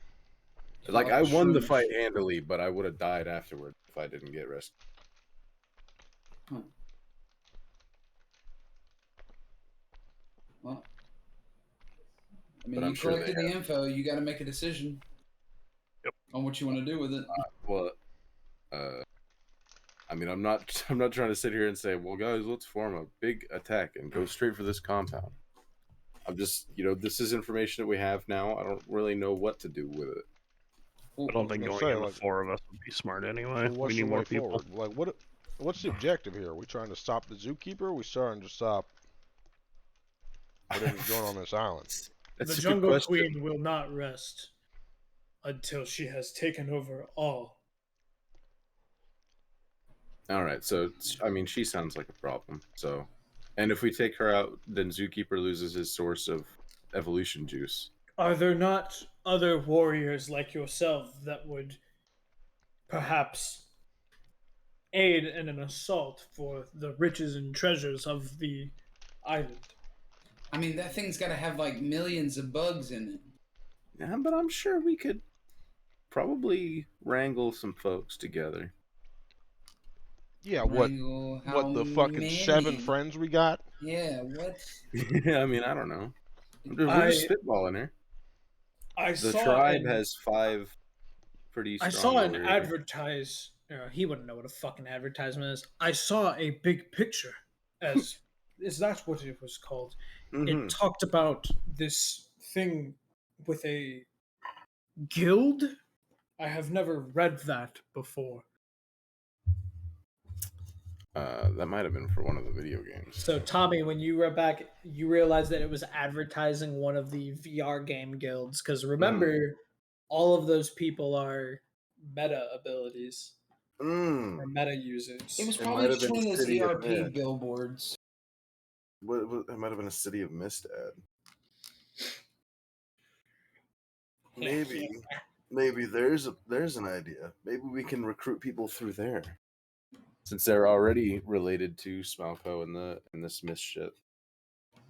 He Like, fought I won the shrooms. fight handily, but I would have died afterward if I didn't get rescued. Well, I mean, But I'm you sure they collected the info. You got to make a decision on what you want to do with it. Well, I mean, I'm not trying to sit here and say, well, guys, let's form a big attack and go straight for this compound. I'm just, this is information that we have now. I don't really know what to do with it. I don't think going in with 4 of us would be smart anyway. Well, what's we need the more way people. forward? Like, what's the objective here? Are we trying to stop the zookeeper? Or are we trying to stop whatever's going on this island? That's The a good Jungle question. Queen will not rest until she has taken over all. All right, so I mean, she sounds like a problem. So, and if we take her out, then Zookeeper loses his source of evolution juice. Are there not other warriors like yourself that would perhaps aid in an assault for the riches and treasures of the island? I mean, that thing's got to have like millions of bugs in it. Yeah, but I'm sure we could probably wrangle some folks together. Yeah, what the fucking many? 7 friends we got? Yeah, what? Yeah, I mean, I don't know. We're just spitballing here. The tribe has 5 pretty strong I saw an warriors. advertise. He wouldn't know what a fucking advertisement is. I saw a big picture, as is that what it was called? Mhm. It talked about this thing with a guild. I have never read that before. That might have been for one of the video games. So, Tommy, when you were back, you realized that it was advertising one of the VR game guilds. Because remember, all of those people are meta abilities or meta users. It was It probably might have just been one of those City of ERP Mist. billboards. It might have been a City of Mist ad. Maybe there's an idea. Maybe we can recruit people through there. Since they're already related to Smalco and the Smith shit.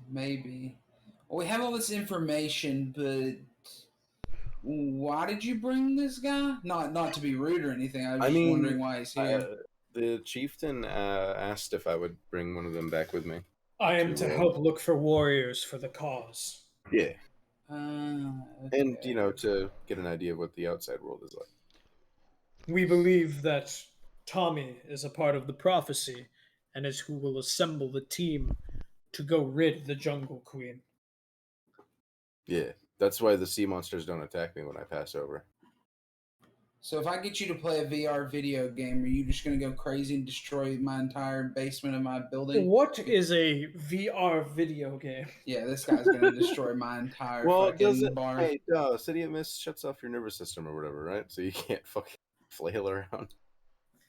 Maybe. Well, we have all this information, but why did you bring this guy? Not to be rude or anything. I was just wondering why he's here. The chieftain asked if I would bring one of them back with me. I am to help look for warriors for the cause. Yeah. Okay. And, to get an idea of what the outside world is like. We believe that Tommy is a part of the prophecy and is who will assemble the team to go rid the Jungle Queen. Yeah. That's why the sea monsters don't attack me when I pass over. So if I get you to play a VR video game, are you just going to go crazy and destroy my entire basement of my building? What is a VR video game? Yeah, this guy's going to destroy my entire fucking bar. Hey, City of Mist shuts off your nervous system or whatever, right? So you can't fucking flail around.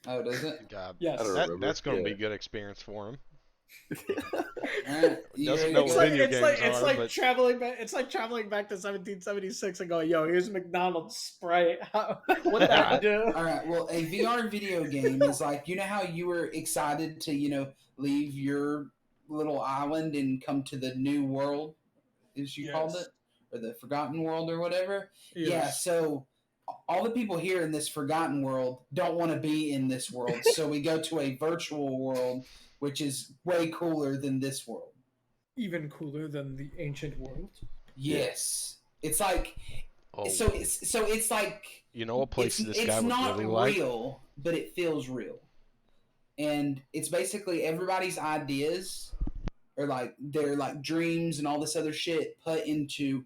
Oh, does it? God, yes. That's going to be a good experience for him. It's like traveling back. It's like traveling back to 1776 and going, "Yo, here's McDonald's Sprite." What that do? All right. Well, a VR video game is like, how you were excited to leave your little island and come to the new world, as you called it, or the Forgotten World or whatever. Yes. Yeah. So all the people here in this Forgotten World don't want to be in this world, so we go to a virtual world, which is way cooler than this world. Even cooler than the ancient world. Yes, it's like so it's like a place this guy would not really like. Real, but it feels real, and it's basically everybody's ideas or like their like dreams and all this other shit put into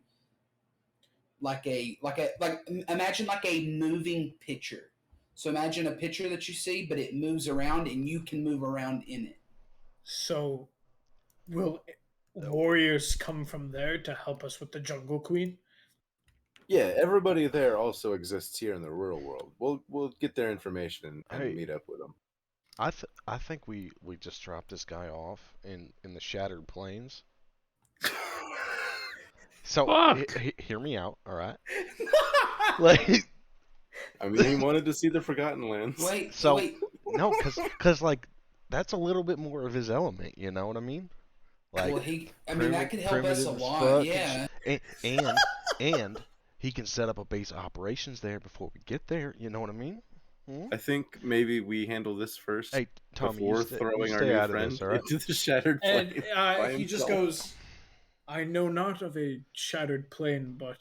like imagine like a moving picture. So imagine a picture that you see, but it moves around and you can move around in it. So, will warriors come from there to help us with the Jungle Queen? Yeah, everybody there also exists here in the real world. We'll get their information and meet up with them. I think we just dropped this guy off in the Shattered Plains. So hear me out, all right? I mean, he wanted to see the Forgotten Lands. Wait. No, because like that's a little bit more of his element. You know what I mean? Like, that could help us a lot. Yeah. And he can set up a base of operations there before we get there. You know what I mean? I think maybe we handle this first. Hey, Tommy, before throwing our new friend into the Shattered Plains. And he just goes, I know not of a shattered plane, but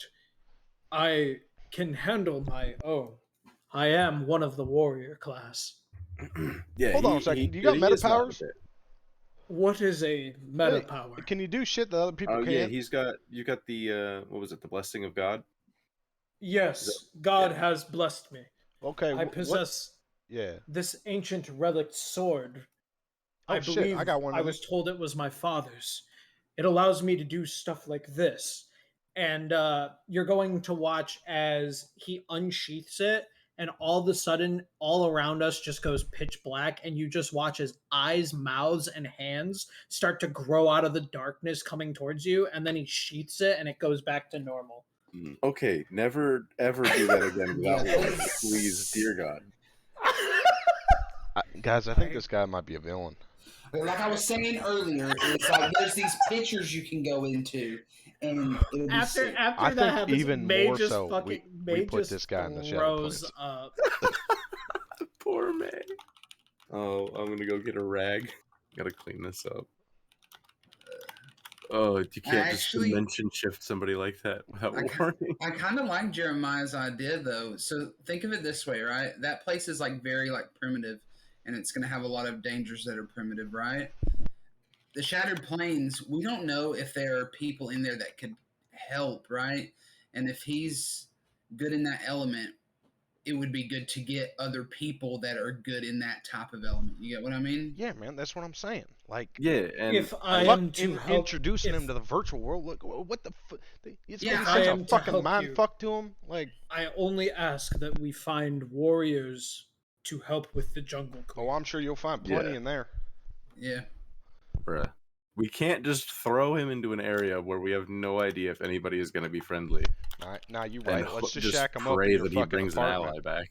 I can handle my own. I am one of the warrior class. Yeah. Hold on a second. Do you got meta is not a powers? bit. What is a meta Hey, power? Can you do shit that other people Oh can't? yeah, you got the what was it? The blessing of God. Yes, God yeah. has blessed me. Okay. I possess Yeah. this ancient relic sword. Oh I shit! believe I got one. I was told it was my father's. It allows me to do stuff like this. And you're going to watch as he unsheaths it, and all of a sudden, all around us just goes pitch black, and you just watch as eyes, mouths, and hands start to grow out of the darkness coming towards you, and then he sheaths it, and it goes back to normal. Okay, never ever do that again without Yeah. warning, please, dear God. Guys, I think this guy might be a villain. Like I was saying earlier, it's like there's these pictures you can go into, and it'll be After sick. after I that think happens, even May more just so, fucking we May put just this guy in the shadow throws planes. up. Poor May. Oh, I'm gonna go get a rag. Gotta clean this up. Oh, you can't Actually- just dimension shift somebody like that without warning. I kind of like Jeremiah's idea though. So think of it this way, right? That place is like very like primitive, and it's going to have a lot of dangers that are primitive, right? The Shattered Plains, we don't know if there are people in there that could help, right? And if he's good in that element, it would be good to get other people that are good in that type of element. You get what I mean? Yeah, man, that's what I'm saying. Like, Yeah, and If I fuck am to help, introducing if him to the virtual world. Look, what the? It's Yeah, gonna I be such am a to fucking help mind you. fuck to him. Like, I only ask that we find warriors to help with the jungle oh, queen. I'm sure you'll find plenty Yeah. in there. Yeah. bruh, we can't just throw him into an area where we have no idea if anybody is gonna be friendly. Nah, you And right. Let's just shack him up in pray your that he fucking brings an apartment. ally back.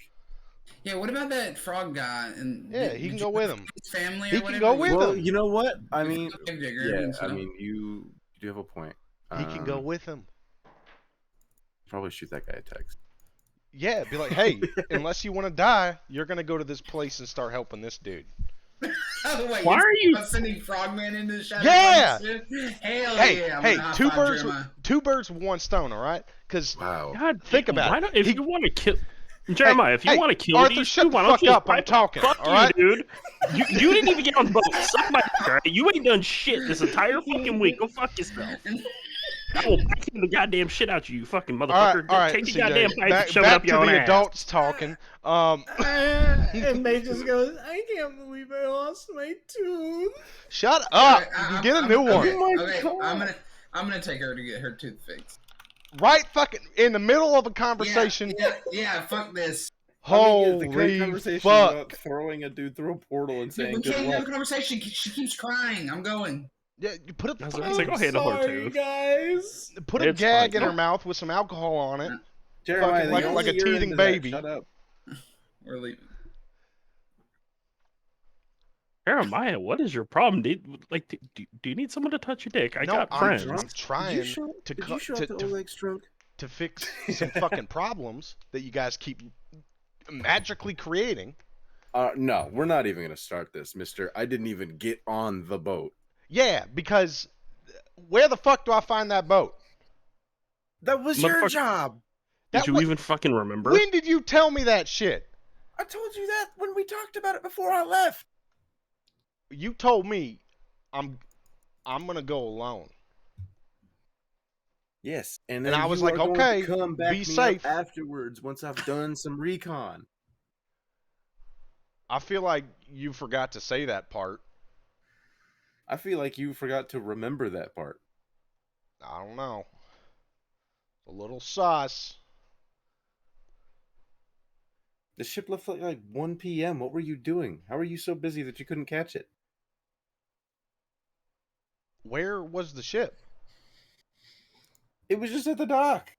Yeah, what about that frog guy? And Yeah, he can go with him. His family or He can whatever? go with Well, him. you know what? I mean, Bigger yeah, and stuff. I mean, you do have a point. He can go with him. Probably shoot that guy a text. Yeah, be like, hey, unless you want to die, you're gonna go to this place and start helping this dude. Oh, wait, Why are you- sending Frogman into the shadow? Yeah! Hell Hey, yeah! I'm hey, gonna two high-five birds, Jeremiah. two birds with one stone. All right, because Wow. God, Think about why it. Don't, if He- you want to kill Jeremiah, if you hey, want to kill Arthur, these shut two, the why don't fuck you just up, I'm pipe- talking, Fuck all right? you, dude. You didn't even get on the boat. Suck my dick, all right? You ain't done shit this entire fucking week. Go fuck yourself. I will backhand the goddamn shit out you, you fucking motherfucker. all right. Take the CJ, goddamn pipe back, and shove back it up to your own the ass. adults talking. And May just goes, I can't believe I lost my tooth. Shut up. Okay, You get a new one. Okay, I'm gonna take her to get her tooth fixed. Right, fucking in the middle of a conversation. Yeah, fuck this. The Holy great conversation fuck! about throwing a dude through a portal and saying We good can't have a luck. conversation. She keeps crying. I'm going. Yeah, you put a I was fucking- like, go handle her Sorry, tooth. guys. put a It's gag fine. in her mouth with some alcohol on it. Jeremiah, Fucking like- the like a only you're teething into that. baby. Shut up. We're leaving. Jeremiah, what is your problem, dude? Like, do you need someone to touch your dick? I No, got I'm friends. drunk. trying to Did cut- you show to- up to to- Oleg's drunk? to fix some fucking problems that you guys keep magically creating. No, we're not even gonna start this, Mister. I didn't even get on the boat. Yeah, because where the fuck do I find that boat? That was your your Motherfucker- job. Did That you wa- even fucking remember? When did you tell me that shit? I told you that when we talked about it before I left. You told me I'm gonna go alone. Yes, and And then I was you like, are going okay, to come back be me safe. up afterwards once I've done some recon. I feel like you forgot to say that part. I feel like you forgot to remember that part. I don't know. A little sus. The ship left at like 1 p.m. What were you doing? How were you so busy that you couldn't catch it? Where was the ship? It was just at the dock.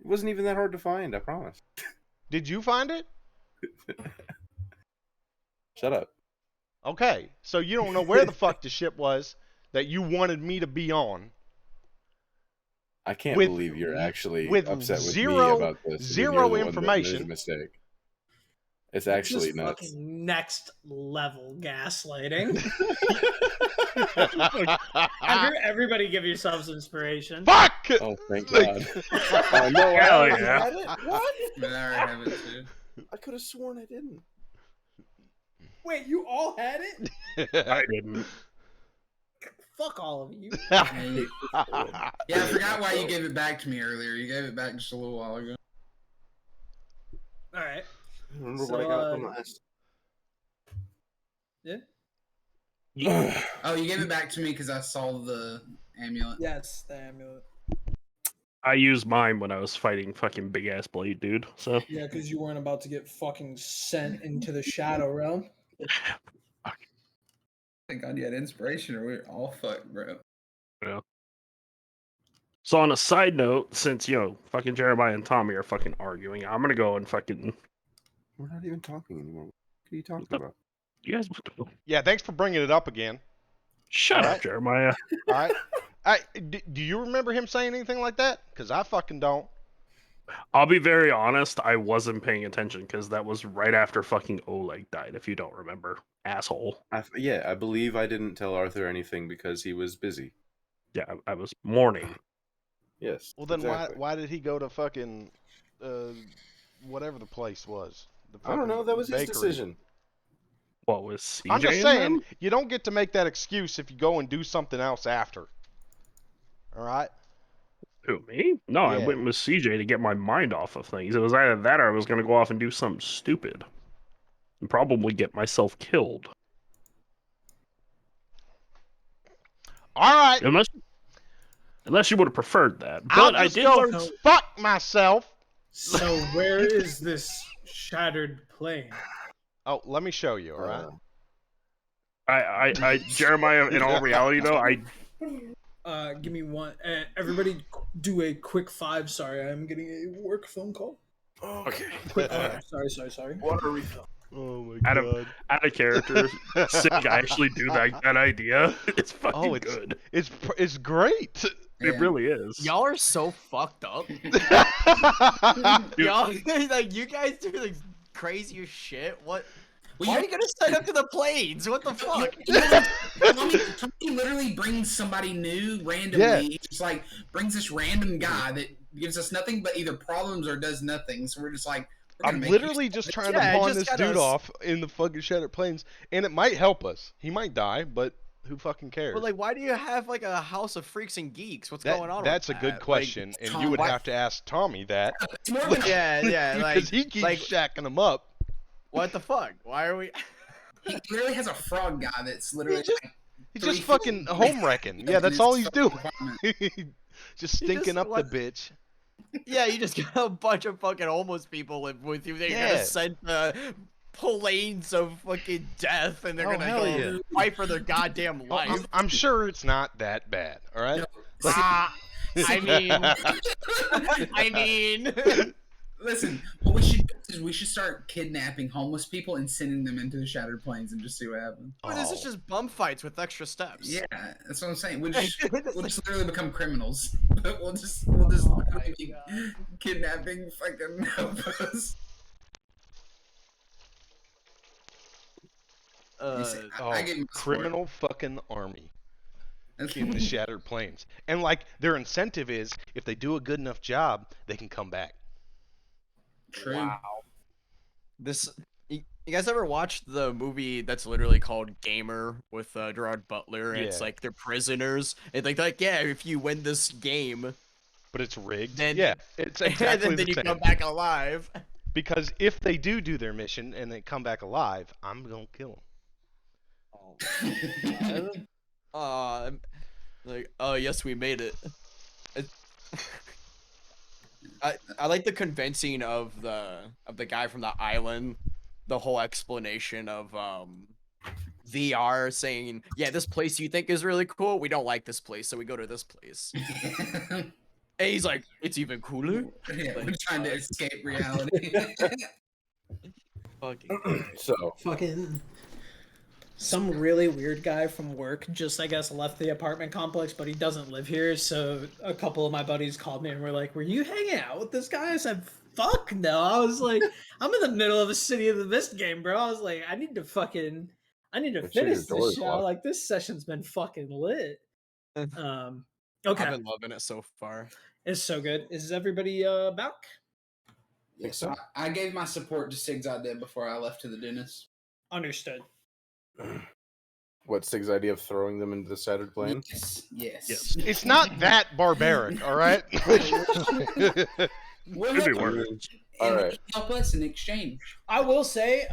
It wasn't even that hard to find, I promise. Did you find it? Shut up. Okay, so you don't know where the fuck the ship was that you wanted me to be on. I can't With- believe you're actually with upset with zero- me about this. when zero you're the one that made information. a mistake. It's This actually is nuts. fucking next level gaslighting. Everybody give yourselves inspiration. Fuck! Oh, thank God. Oh, no, I Hell already yeah. had it? What? I already have it too. I could have sworn I didn't. Wait, you all had it? I didn't. Fuck all of you. Yeah, I forgot why you gave it back to me earlier. You gave it back just a little while ago. All right. Remember So, what I got from last? Yeah. Oh, you gave it back to me because I saw the amulet. Yes, the amulet. I used mine when I was fighting fucking big ass blade dude. So Yeah, because you weren't about to get fucking sent into the shadow realm. Thank God you had inspiration, or we're all fucked, bro. yeah. So on a side note, since fucking Jeremiah and Tommy are fucking arguing, I'm gonna go and fucking. We're not even talking anymore. What are you talking about? You guys, Yeah, thanks for bringing it up again. shut All up, right. Jeremiah. All right. Do you remember him saying anything like that? Because I fucking don't. I'll be very honest. I wasn't paying attention because that was right after fucking Oleg died. If you don't remember, asshole. Yeah, I believe I didn't tell Arthur anything because he was busy. Yeah, I was mourning. Yes. Well, then exactly. why did he go to fucking whatever the place was? The I don't know. fucking That was his bakery. decision. What was CJ? I'm just and saying, them? you don't get to make that excuse if you go and do something else after. All right? Who, me? No, I Yeah. went with CJ to get my mind off of things. It was either that or I was gonna go off and do something stupid. And probably get myself killed. All right. Unless you would have preferred that. I'll But I just did go learn. fuck myself. So where is this shattered plane? Oh, let me show you, all right? Jeremiah, in all reality though, Give me one. Everybody, do a quick 5. Sorry, I'm getting a work phone call. okay. Quick 5. Sorry. Water refill. Oh my Out of character, sick. I actually do that idea. It's fucking good. It's great. It really is. Y'all are so fucked up. Y'all like you guys do like crazier shit. What? Why are you gonna sign up to the planes? What the fuck? Tommy literally brings somebody new randomly. Yeah. He just like brings this random guy that gives us nothing but either problems or does nothing. So we're just like, we're gonna I'm make literally use just of it. trying Yeah, to pawn just this got dude us- off in the fucking Shattered Plains, and it might help us. He might die, but who fucking cares? But like, why do you have like a house of freaks and geeks? What's going on? That's a with good that? question, and Tom, you would why- have to ask Tommy that. It's more of Like, an yeah, like because he keeps like, shacking them up. what the fuck? Why are we? he literally has a frog guy that's literally just- like He's 3 just fucking feet home wrecking. Yeah, in that's his all he's fucking doing. apartment. just stinking just up what- the bitch. Yeah, you just got a bunch of fucking homeless people live with you. They're Yeah. gonna send planes of fucking death, and they're Oh, gonna hell go yeah. fight for their goddamn Oh, life. I'm sure it's not that bad. All right. I mean, Listen, what we should do is we should start kidnapping homeless people and sending them into the Shattered Plains and just see what happens. but this is just bum fights with extra steps. Yeah, that's what I'm saying. We'll just It's we'll literally become criminals. But we'll just literally be kidnapping fucking hobos. You see, Oh, I give him support. criminal fucking army That's- in the Shattered Plains, and like their incentive is if they do a good enough job, they can come back. True. This. You guys ever watched the movie that's literally called Gamer with Gerard Butler? And it's Yeah. like they're prisoners. And like, yeah, if you win this game, But it's rigged. Then- Yeah, it's exactly and then the you same. come back alive. Because if they do their mission and they come back alive, I'm gonna kill them. Like, oh yes, we made it. I like the convincing of the guy from the island, the whole explanation of VR saying, yeah, this place you think is really cool, we don't like this place, so we go to this place. And he's like, it's even cooler. Yeah, we're trying to escape reality. Fucking So, Fucking some really weird guy from work just, I guess, left the apartment complex, but he doesn't live here. So a couple of my buddies called me and were like, "Were you hanging out with this guy?" I said, fuck no. I was like, I'm in the middle of a City of the Mist game, bro. I was like, I need to Make sure your finish door this is shit. locked. Like, this session's been fucking lit. Okay. I've been loving it so far. It's so good. Is everybody back? Yes, so. I gave my support to Sig's idea before I left to the dentist. Understood. What's Sig's idea of throwing them into the shattered plane? Yes. It's not that barbaric, all right? We'll Could be help worse. All right. help us in exchange. I will say,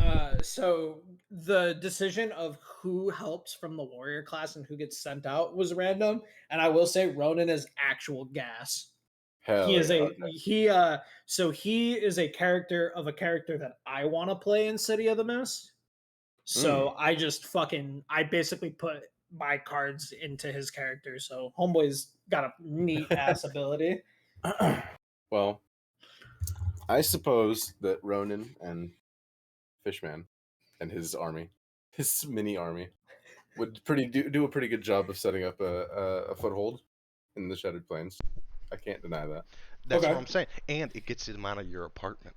so the decision of who helps from the warrior class and who gets sent out was random, and I will say Ronan is actual gas. Hell He is yeah, a so he is a character that I want to play in City of the Mist. So I basically put my cards into his character. So Homeboy's got a neat ass ability. Well, I suppose that Ronan and Fishman and his army, his mini army, would do a pretty good job of setting up a foothold in the Shattered Plains. I can't deny that. That's Okay. what I'm saying. And it gets them out of your apartment.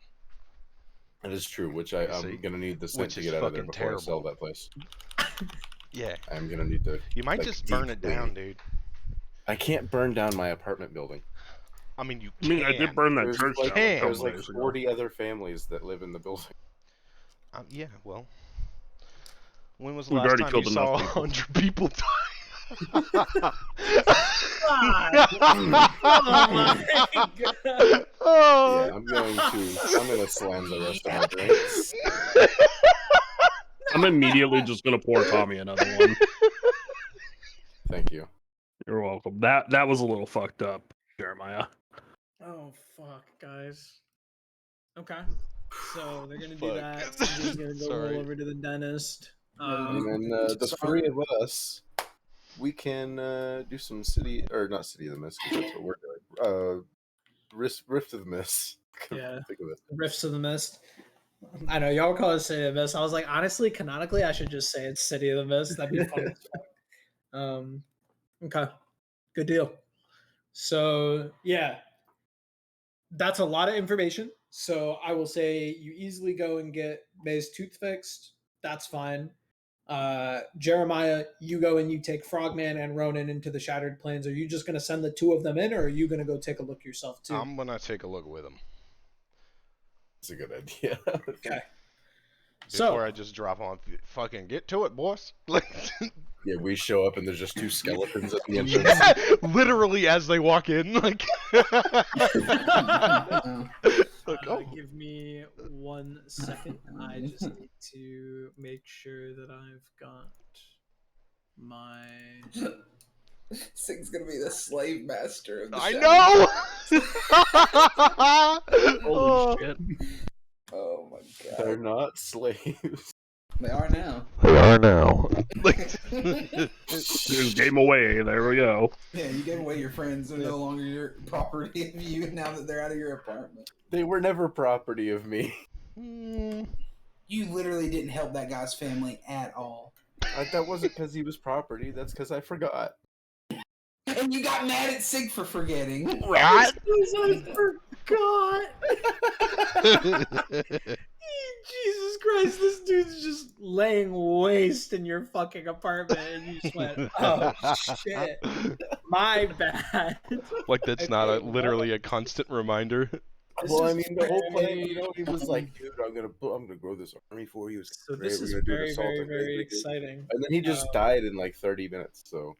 That is true, which See? I'm gonna need the cent Which to is get out of there fucking before I sell terrible. that place. Yeah. I'm gonna need to. You might like, just burn it deeply- down, dude. I can't burn down my apartment building. I mean, you I mean, I can. did burn that There's church like, down. a Damn. there's couple like days ago. 40 other families that live in the building. Yeah, well. When was the We've last already time killed you saw enough people. 100 people die? Oh my god. Oh. Yeah, I'm gonna slam the rest of my drinks. I'm immediately just gonna pour Tommy another one. Thank you. You're welcome. That was a little fucked up, Jeremiah. Oh fuck, guys. Okay. So they're gonna do Fuck. that. He's gonna go Sorry. roll over to the dentist. And then the three of us, we can do some not City of the Mist, 'cause that's what we're doing. Rift of the Mist. Yeah. Think of it. Rifts of the Mist. I know y'all call it City of the Mist. I was like, honestly, canonically, I should just say it's City of the Mist. That'd be fun as fuck. Okay, good deal. So yeah, that's a lot of information. So I will say you easily go and get May's tooth fixed. That's fine. Jeremiah, you go and you take Frogman and Ronan into the Shattered Plains. Are you just going to send the two of them in, or are you going to go take a look yourself too? I'm gonna take a look with him It's a good idea. Okay. before I just drop on. Fucking get to it, boss. Like, Yeah, we show up and there's just two skeletons at the entrance. yeah, literally as they walk in, like. Like, oh. Give me 1 second. I just need to make sure that I've got my. Sig's gonna be the slave master of the I Shadow. know. Holy shit. Oh my They're god. not slaves. They are now. They are now. Like, There's game away. There we go. Yeah, you gave away your friends. They're no longer your property of you now that they're out of your apartment. They were never property of me. You literally didn't help that guy's family at all. That wasn't because he was property. That's because I forgot. And you got mad at Sig for forgetting. right? I forgot. Jesus Christ, this dude's just laying waste in your fucking apartment, and you just went, "Oh shit, my bad." Like that's not literally a constant reminder. Well, I mean, the whole plan, he was like, "Dude, I'm gonna grow this army for you. It's So great. this We're is gonna do an very, assault very, on very Great Britain." exciting. And then he just died in like 30 minutes. So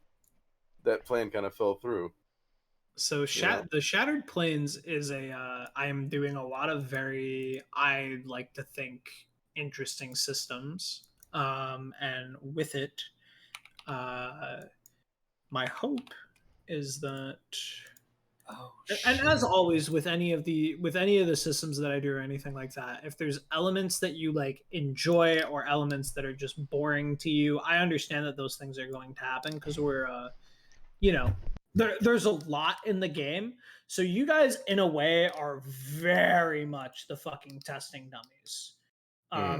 that plan kind of fell through. So the Shattered Plains is I am doing a lot of I like to think interesting systems. And with it, my hope is that Oh, and as always with any of the systems that I do or anything like that, if there's elements that you like enjoy or elements that are just boring to you, I understand that those things are going to happen because we're there's a lot in the game. So you guys in a way are very much the fucking testing dummies.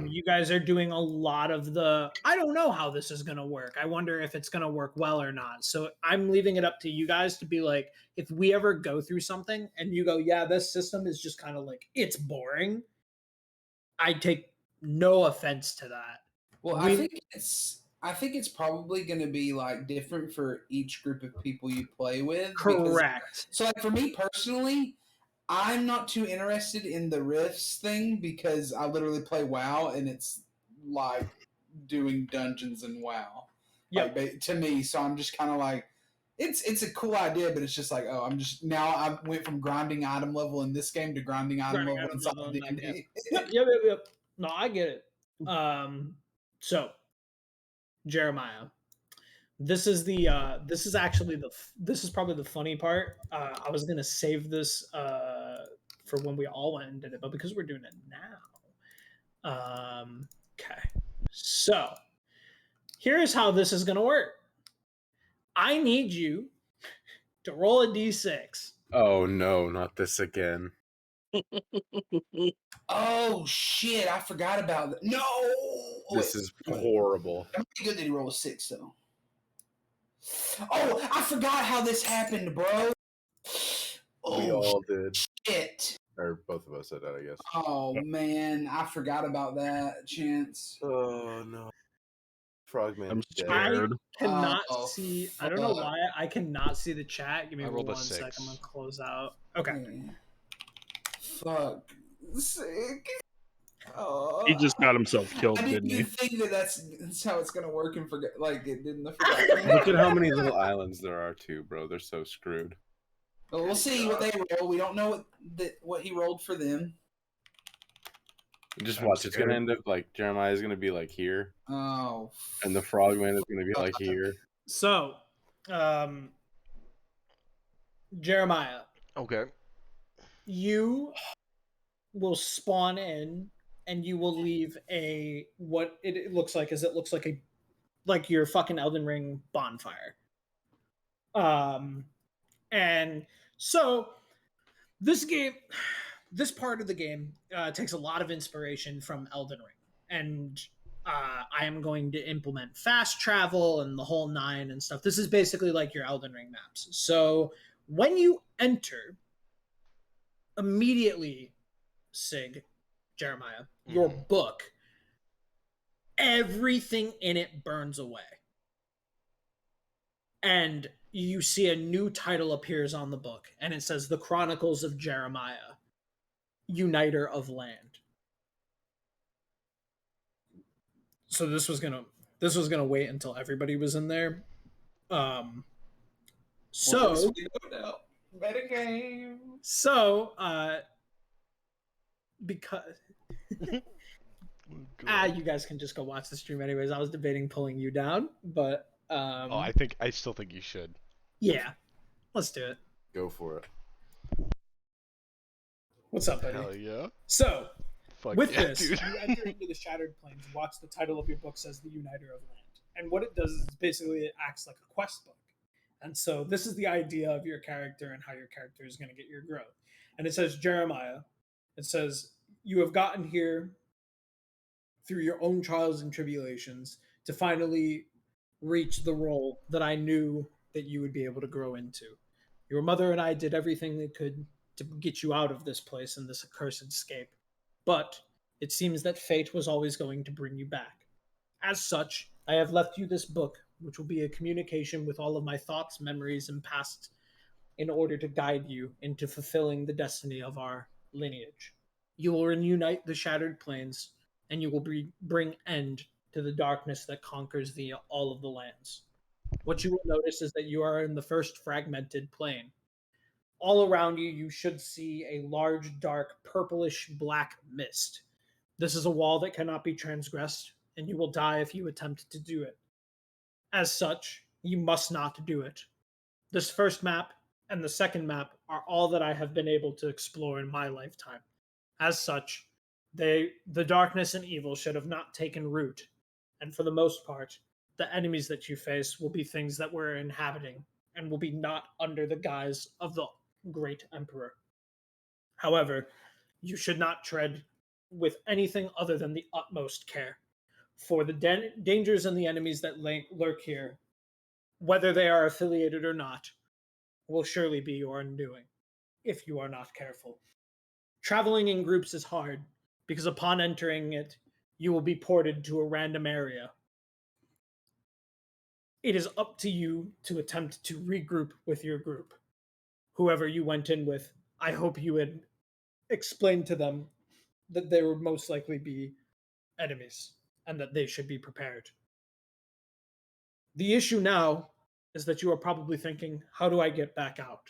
You guys are doing a lot of the, I don't know how this is going to work. I wonder if it's going to work well or not. So I'm leaving it up to you guys to be like, if we ever go through something and you go, yeah, this system is just kind of like, it's boring, I take no offense to that. Well, I think it's probably going to be like different for each group of people you play with. Correct. So like for me personally, I'm not too interested in the Rifts thing because I literally play WoW and it's like doing dungeons in WoW. Yeah. Like, to me, so I'm just kind of like, it's a cool idea, but it's just like, oh, I'm just now I went from grinding item level in this game to grinding item level in D&D. Yep. No, I get it. So Jeremiah, this is actually this is probably the funny part. I was gonna save this for when we all went and did it, but because we're doing it now, okay. So here's how this is gonna work. I need you to roll a d6. Oh no, not this again. Oh shit! I forgot about that. No, This is horrible. I'm pretty good that he rolled a 6 though. Oh, I forgot how this happened, bro. We all did. Shit. Or both of us said that, I guess. Oh man, I forgot about that, Chance. Oh no. Frogman. I'm dead. scared. I cannot see. I don't know fuck. why I cannot see the chat. Give me I rolled a 1 second. 6. I'm gonna close out. Okay. Fuck. Sick. Oh, He just got himself killed, I didn't didn't he? even think that that's how it's gonna work and forget. Like it didn't. Look Forgot. at how many little islands there are too, bro. They're so screwed. Well, we'll see what they roll. We don't know what he rolled for them. Just I'm watch. It's scared. gonna end up like Jeremiah's gonna be like here, Oh. and the Frogman is gonna be like here. So, Jeremiah, Okay. you will spawn in and you will leave a what it looks like is it looks like your fucking Elden Ring bonfire. And so this part of the game takes a lot of inspiration from Elden Ring, and I am going to implement fast travel and the whole 9 and stuff. This is basically like your Elden Ring maps. So when you enter, immediately, Jeremiah, your book, everything in it burns away. And you see a new title appears on the book, and it says The Chronicles of Jeremiah, Uniter of Land. So this was gonna wait until everybody was in there. Better game. So because you guys can just go watch the stream anyways. I was debating pulling you down, but I still think you should. yeah, let's do it. Go for it. What's up, buddy? Hell yeah. So Fuck with yeah, this, dude. you enter into the Shattered Plains. Watch the title of your book says The Uniter of Land, and what it does is basically it acts like a quest book. And so this is the idea of your character and how your character is going to get your growth. And it says Jeremiah. It says you have gotten here through your own trials and tribulations to finally reach the role that I knew that you would be able to grow into. Your mother and I did everything they could to get you out of this place and this accursed escape. But it seems that fate was always going to bring you back. As such, I have left you this book, which will be a communication with all of my thoughts, memories, and past in order to guide you into fulfilling the destiny of our lineage. You will reunite the Shattered Plains, and you will bring end to the darkness that conquers all of the lands. What you will notice is that you are in the first fragmented plane. All around you, you should see a large, dark, purplish black mist. This is a wall that cannot be transgressed, and you will die if you attempt to do it. As such, you must not do it. This first map and the second map are all that I have been able to explore in my lifetime. As such, the darkness and evil should have not taken root, and for the most part, the enemies that you face will be things that we're inhabiting and will be not under the guise of the great emperor. However, you should not tread with anything other than the utmost care. For the dangers and the enemies that lurk here, whether they are affiliated or not, will surely be your undoing, if you are not careful. Traveling in groups is hard, because upon entering it, you will be ported to a random area. It is up to you to attempt to regroup with your group. Whoever you went in with, I hope you had explained to them that they would most likely be enemies and that they should be prepared. The issue now is that you are probably thinking, how do I get back out?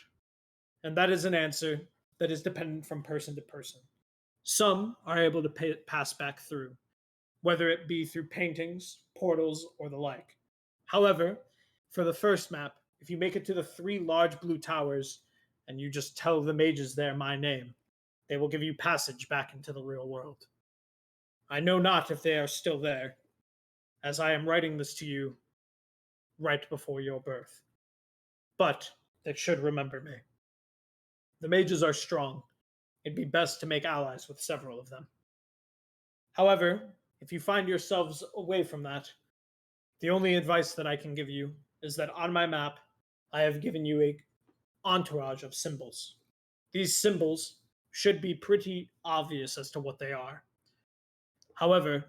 And that is an answer that is dependent from person to person. Some are able to pass back through, whether it be through paintings, portals, or the like. However, for the first map, if you make it to the 3 large blue towers and you just tell the mages there my name, they will give you passage back into the real world. I know not if they are still there, as I am writing this to you right before your birth. But they should remember me. The mages are strong. It'd be best to make allies with several of them. However, if you find yourselves away from that, the only advice that I can give you is that on my map, I have given you a entourage of symbols. These symbols should be pretty obvious as to what they are. However,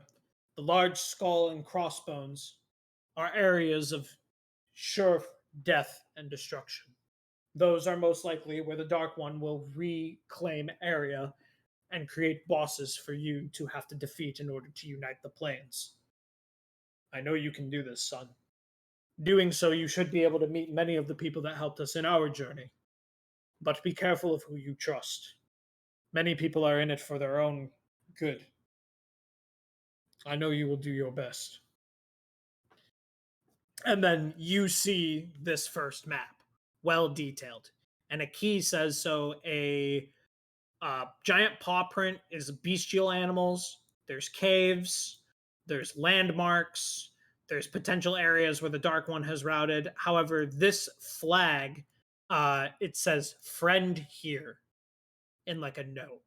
the large skull and crossbones are areas of sure death and destruction. Those are most likely where the Dark One will reclaim area and create bosses for you to have to defeat in order to unite the planes. I know you can do this, son. Doing so, you should be able to meet many of the people that helped us in our journey. But be careful of who you trust. Many people are in it for their own good. I know you will do your best. And then you see this first map, well detailed. And a key says so a giant paw print is bestial animals. There's caves. There's landmarks. There's potential areas where the Dark One has routed. However, this flag, it says friend here in like a note.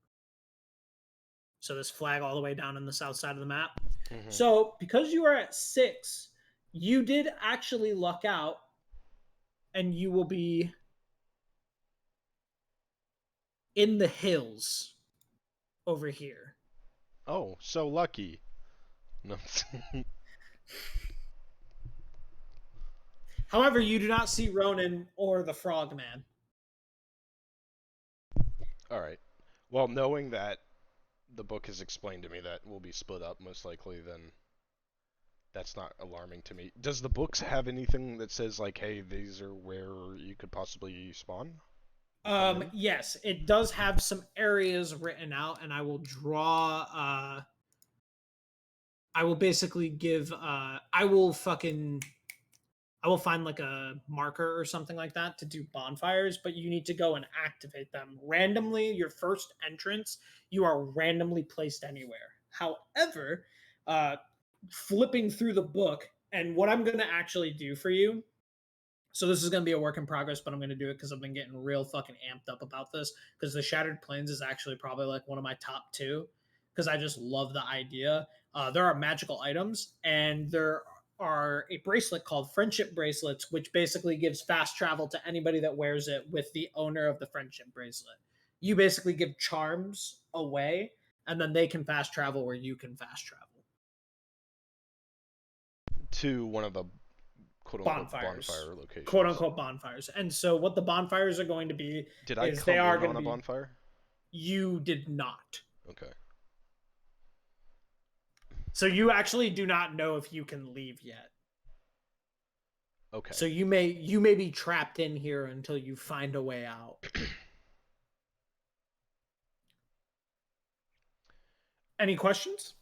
So this flag all the way down in the south side of the map. Mm-hmm. So because you are at 6, you did actually luck out, and you will be in the hills over here. Oh, so lucky. No. However, you do not see Ronan or the Frogman. All right. Well, knowing that the book has explained to me that we'll be split up most likely, then that's not alarming to me. Does the books have anything that says like, hey, these are where you could possibly spawn? Yes, it does have some areas written out, and I will draw, I will basically give, I will find like a marker or something like that to do bonfires, but you need to go and activate them randomly. Your first entrance, you are randomly placed anywhere. However, flipping through the book, and what I'm going to actually do for you, so this is going to be a work in progress, but I'm going to do it because I've been getting real fucking amped up about this, because the Shattered Plains is actually probably like one of my top 2, because I just love the idea. There are magical items, and there are a bracelet called Friendship Bracelets, which basically gives fast travel to anybody that wears it with the owner of the Friendship Bracelet. You basically give charms away, and then they can fast travel where you can fast travel. To one of the quote-unquote bonfire locations. Quote-unquote bonfires. And so what the bonfires are going to be Did I come in on a bonfire? You did not. Okay. So you actually do not know if you can leave yet. Okay. So you may be trapped in here until you find a way out. Any questions?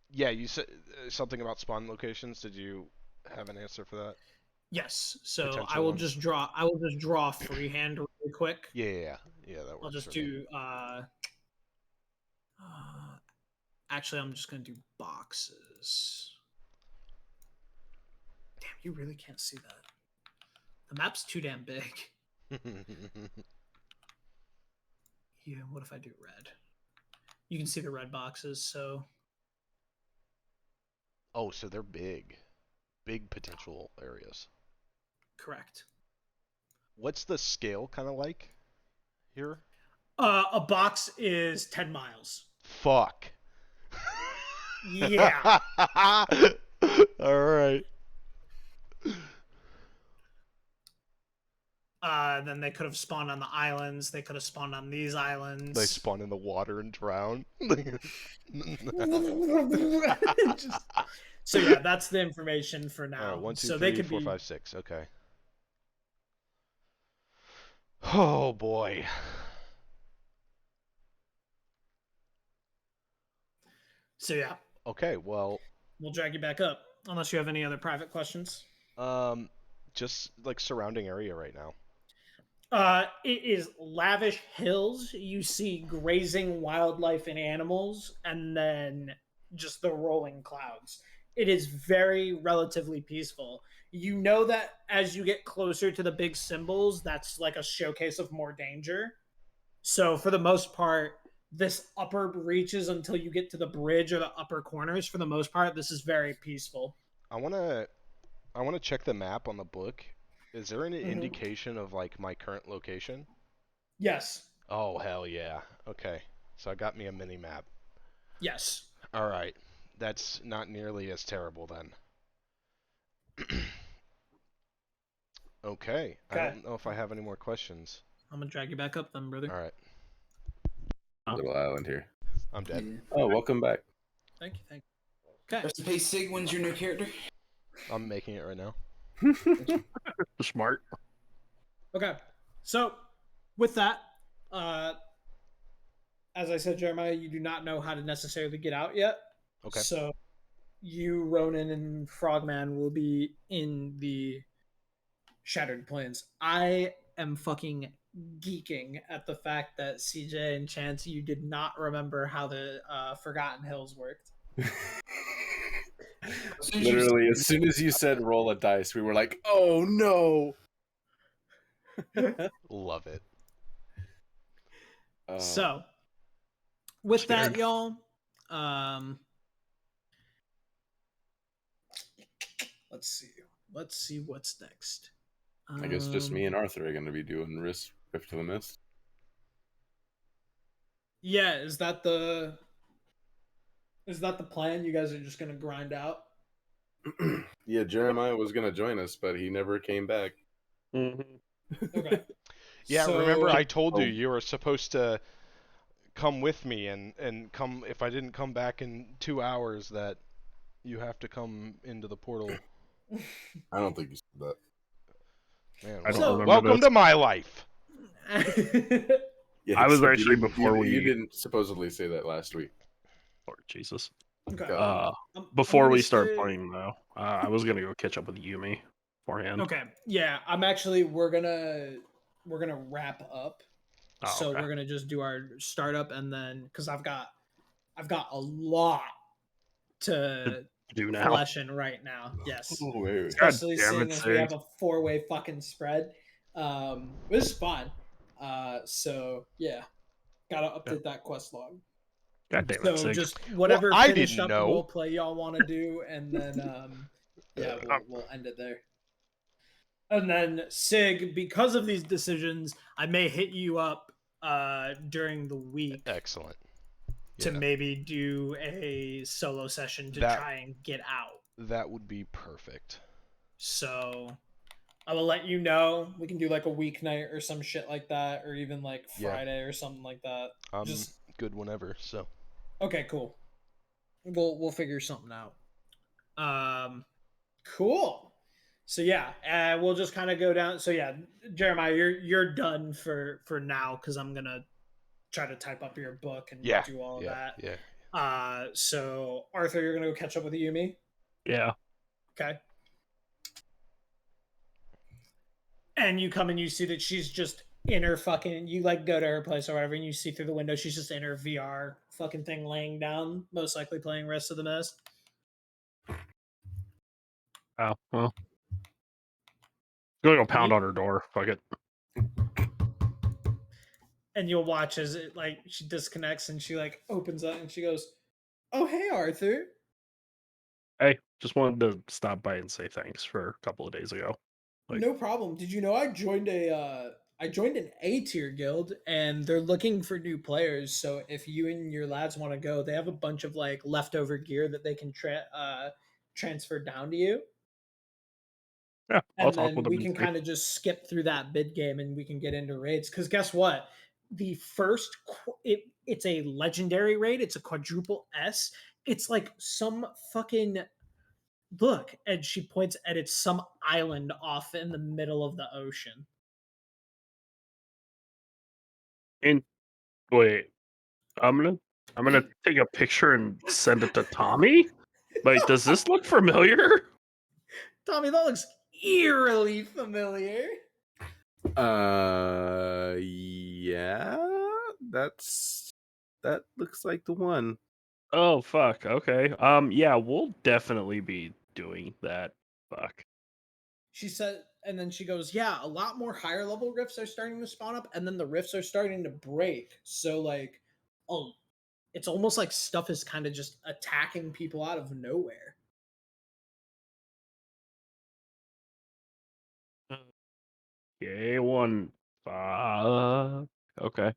Yeah, you said something about spawn locations. Did you have an answer for that? Yes. So I will just draw freehand really quick. Yeah, that works. I'll just do actually, I'm just going to do boxes. Damn, you really can't see that. The map's too damn big. Yeah, what if I do red? You can see the red boxes, so Oh, so they're big. Big potential areas. correct. What's the scale kind of like here? A box is 10 miles. Fuck. Yeah. All right. Then they could have spawned on the islands. They could have spawned on these islands. They spawn in the water and drown. So yeah, that's the information for now. All right, 1, 2, so 3, they could 4, be 5, 6. Okay. Oh boy. So yeah, Okay, well, we'll drag you back up unless you have any other private questions. just like surrounding area right now. It is lavish hills. You see grazing wildlife and animals, and then just the rolling clouds. It is very relatively peaceful. You know that as you get closer to the big symbols, that's like a showcase of more danger. So for the most part, this upper reaches until you get to the bridge or the upper corners. For the most part, this is very peaceful. I wanna check the map on the book. Is there any indication of like my current location? Yes. Oh hell yeah. Okay. So I got me a mini map. Yes. All right. That's not nearly as terrible then. Okay. I don't know if I have any more questions. I'm gonna drag you back up then, brother. All right. Little island here. I'm dead. Yeah. Oh, welcome back. Thank you. Thank you. Okay. Rest in peace, Sig. When's your new character? I'm making it right now. Smart. Okay. So, with that, as I said, Jeremiah, you do not know how to necessarily get out yet. Okay. So, you, Ronan, and Frogman will be in the Shattered Plains. I am fucking geeking at the fact that CJ and Chance, you did not remember how the Forgotten Hills worked. Literally, as soon as you said roll a dice, we were like, "Oh no!" Love it. So, with Scared. that, y'all, let's see what's next. I guess just me and Arthur are going to be doing Rift to the Mist. Yeah, is that the plan? You guys are just gonna grind out? Yeah, Jeremiah was going to join us, but he never came back. Okay. Yeah, So- remember I told you were supposed to come with me and come if I didn't come back in 2 hours that you have to come into the portal. I don't think you said that. Man, I don't So- remember welcome this. to my life. Yeah, I was you actually didn't- before you we- didn't supposedly say that last week. Lord Jesus. Okay. I'm Before gonna we start say- playing, though, I was gonna go catch up with Yumi beforehand. Okay. Yeah, we're gonna wrap up. Oh, So okay. we're gonna just do our startup and then because I've got a lot to Do now. flesh in right now. Yes. Oh, wait. Especially damn seeing it, as we have Sig. a 4-way fucking spread. Which is fun. So yeah. Gotta update that quest log. God damn So it, Sig. just whatever I finished didn't up know. role play y'all want to do, and then yeah, we'll end it there. And then Sig, because of these decisions, I may hit you up during the week Excellent. to Yeah. maybe do a solo session to That- try and get out. That would be perfect. So I will let you know. We can do like a weeknight or some shit like that, or even like Yeah. Friday or something like that. I'm Just good whenever, so. okay, cool. We'll figure something out. Cool. So yeah, we'll just kind of go down. So yeah, Jeremiah, you're done for now because I'm gonna try to type up your book and Yeah. do all of Yeah. that. Yeah. So Arthur, you're gonna go catch up with Yumi. Yeah. Okay. And you come and you see that she's just in her fucking. You like go to her place or whatever, and you see through the window she's just in her VR fucking thing, laying down, most likely playing Rest of the Mist. Oh, well. Gonna go pound on her door. Fuck it. and you'll watch as it like she disconnects and she like opens up and she goes, "Oh hey Arthur." Hey, just wanted to stop by and say thanks for a couple of days ago. Like- No problem. Did you know I joined an A tier guild and they're looking for new players. So if you and your lads want to go, they have a bunch of like leftover gear that they can transfer down to you. Yeah, I'll And talk then with them. we and can see. kind of just skip through that bid game and we can get into raids. Because guess what? The first it's a legendary raid. It's a quadruple S. It's like some fucking look, and she points at it's some island off in the middle of the ocean. And wait, I'm gonna take a picture and send it to Tommy. Wait, does this look familiar? Tommy, that looks eerily familiar. Yeah, that looks like the one. Oh fuck. Okay. Yeah, we'll definitely be doing that. Fuck. She said, and then she goes, "Yeah, a lot more higher level rifts are starting to spawn up, and then the rifts are starting to break. So like, oh, it's almost like stuff is kind of just attacking people out of nowhere." Okay, one. Fuck. Okay.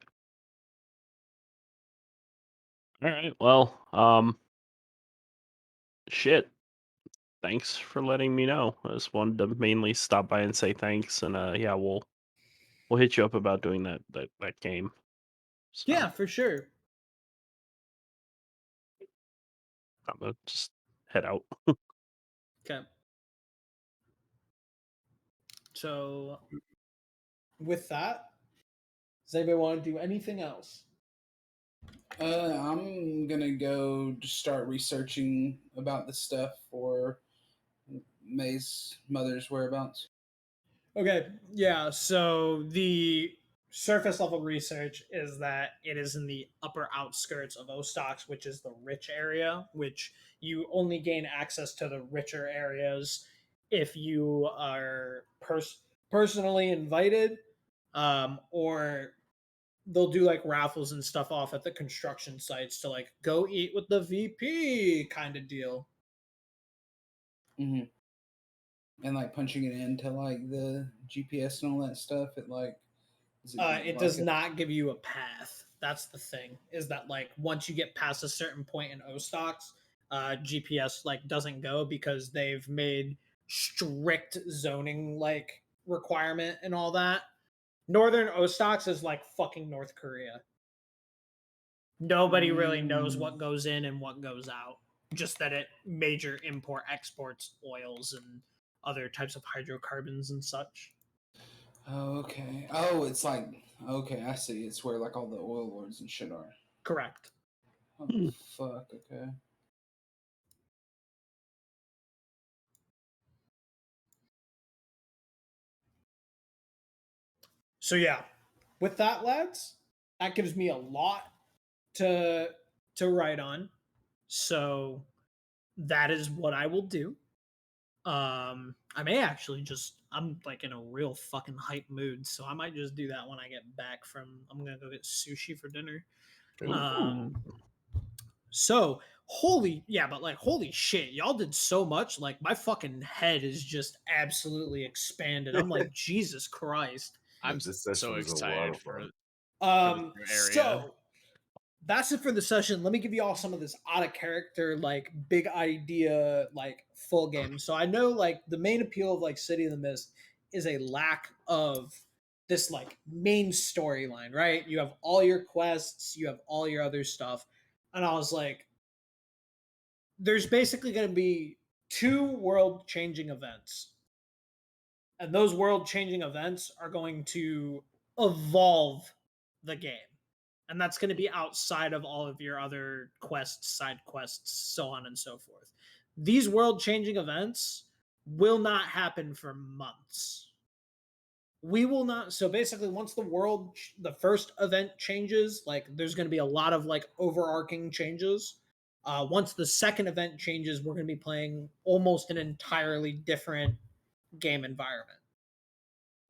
All right. Well, shit. Thanks for letting me know. I just wanted to mainly stop by and say thanks, and yeah, we'll hit you up about doing that game. So, Yeah, for sure. I'm gonna just head out. Okay. So, with that, does anybody want to do anything else? I'm gonna go just start researching about the stuff for May's mother's whereabouts. Okay, yeah. So the surface level research is that it is in the upper outskirts of Ostox, which is the rich area, which you only gain access to the richer areas if you are personally invited, or they'll do like raffles and stuff off at the construction sites to like go eat with the VP kind of deal. Mm-hmm. And like punching it into like the GPS and all that stuff. It like It does not give you a path. That's the thing. Is that like once you get past a certain point in Ostox, GPS like doesn't go because they've made strict zoning like requirement and all that. Northern Ostox is like fucking North Korea. Nobody really knows what goes in and what goes out. Just that it major import exports oils and other types of hydrocarbons and such. Oh, okay. Oh, it's like okay, I see. It's where like all the oil lords and shit are. Correct. Oh fuck, okay. So yeah, with that, lads, that gives me a lot to write on. So that is what I will do. I may actually just I'm like in a real fucking hype mood, so I might just do that when I get back from I'm gonna go get sushi for dinner. So holy yeah, but like holy shit, y'all did so much. Like my fucking head is just absolutely expanded. I'm like, Jesus Christ. I'm so excited for it. So that's it for the session. Let me give you all some of this out of character, like big idea, like full game. So I know like the main appeal of like City of the Mist is a lack of this like main storyline, right? You have all your quests, you have all your other stuff. And I was like, there's basically going to be 2 world changing events. And those world changing events are going to evolve the game. And that's going to be outside of all of your other quests, side quests, so on and so forth. These world changing events will not happen for months. We will not. So basically, once the first event changes, like there's going to be a lot of like overarching changes. Once the second event changes, we're going to be playing almost an entirely different game environment.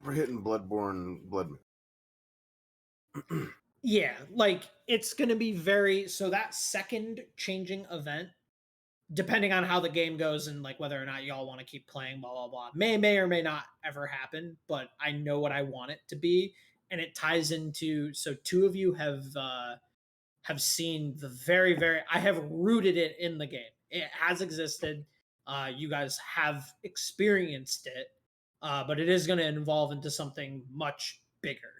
We're hitting Bloodborne Blood. Yeah, like it's gonna be very so that second changing event, depending on how the game goes and like whether or not y'all want to keep playing, blah blah blah, may or may not ever happen. But I know what I want it to be, and it ties into so two of you have seen the very I have rooted it in the game. It has existed. You guys have experienced it, but it is going to evolve into something much bigger.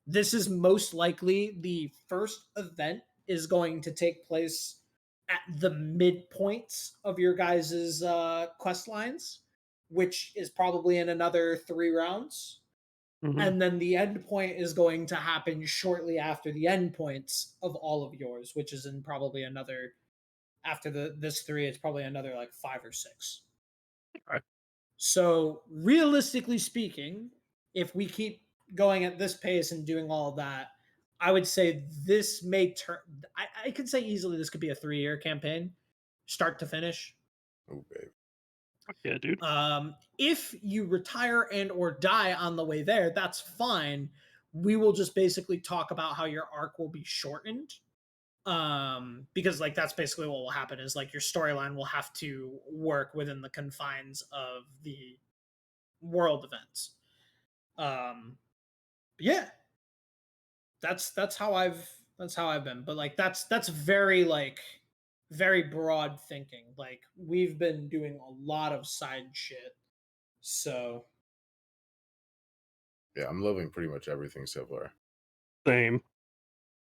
This is most likely the first event is going to take place at the midpoints of your guys' quest lines, which is probably in another 3 rounds. Mhm. And then the end point is going to happen shortly after the end points of all of yours, which is in probably another after this 3, it's probably another like 5 or 6. Okay. So realistically speaking, if we keep going at this pace and doing all of that, I would say this may turn. I could say easily this could be a 3-year campaign, start to finish. Oh, babe. Yeah, dude. If you retire and or die on the way there, that's fine. We will just basically talk about how your arc will be shortened. Because like that's basically what will happen is like your storyline will have to work within the confines of the world events. Yeah. That's how I've been. But like that's very like very broad thinking. Like we've been doing a lot of side shit. So Yeah, I'm loving pretty much everything so far. Same.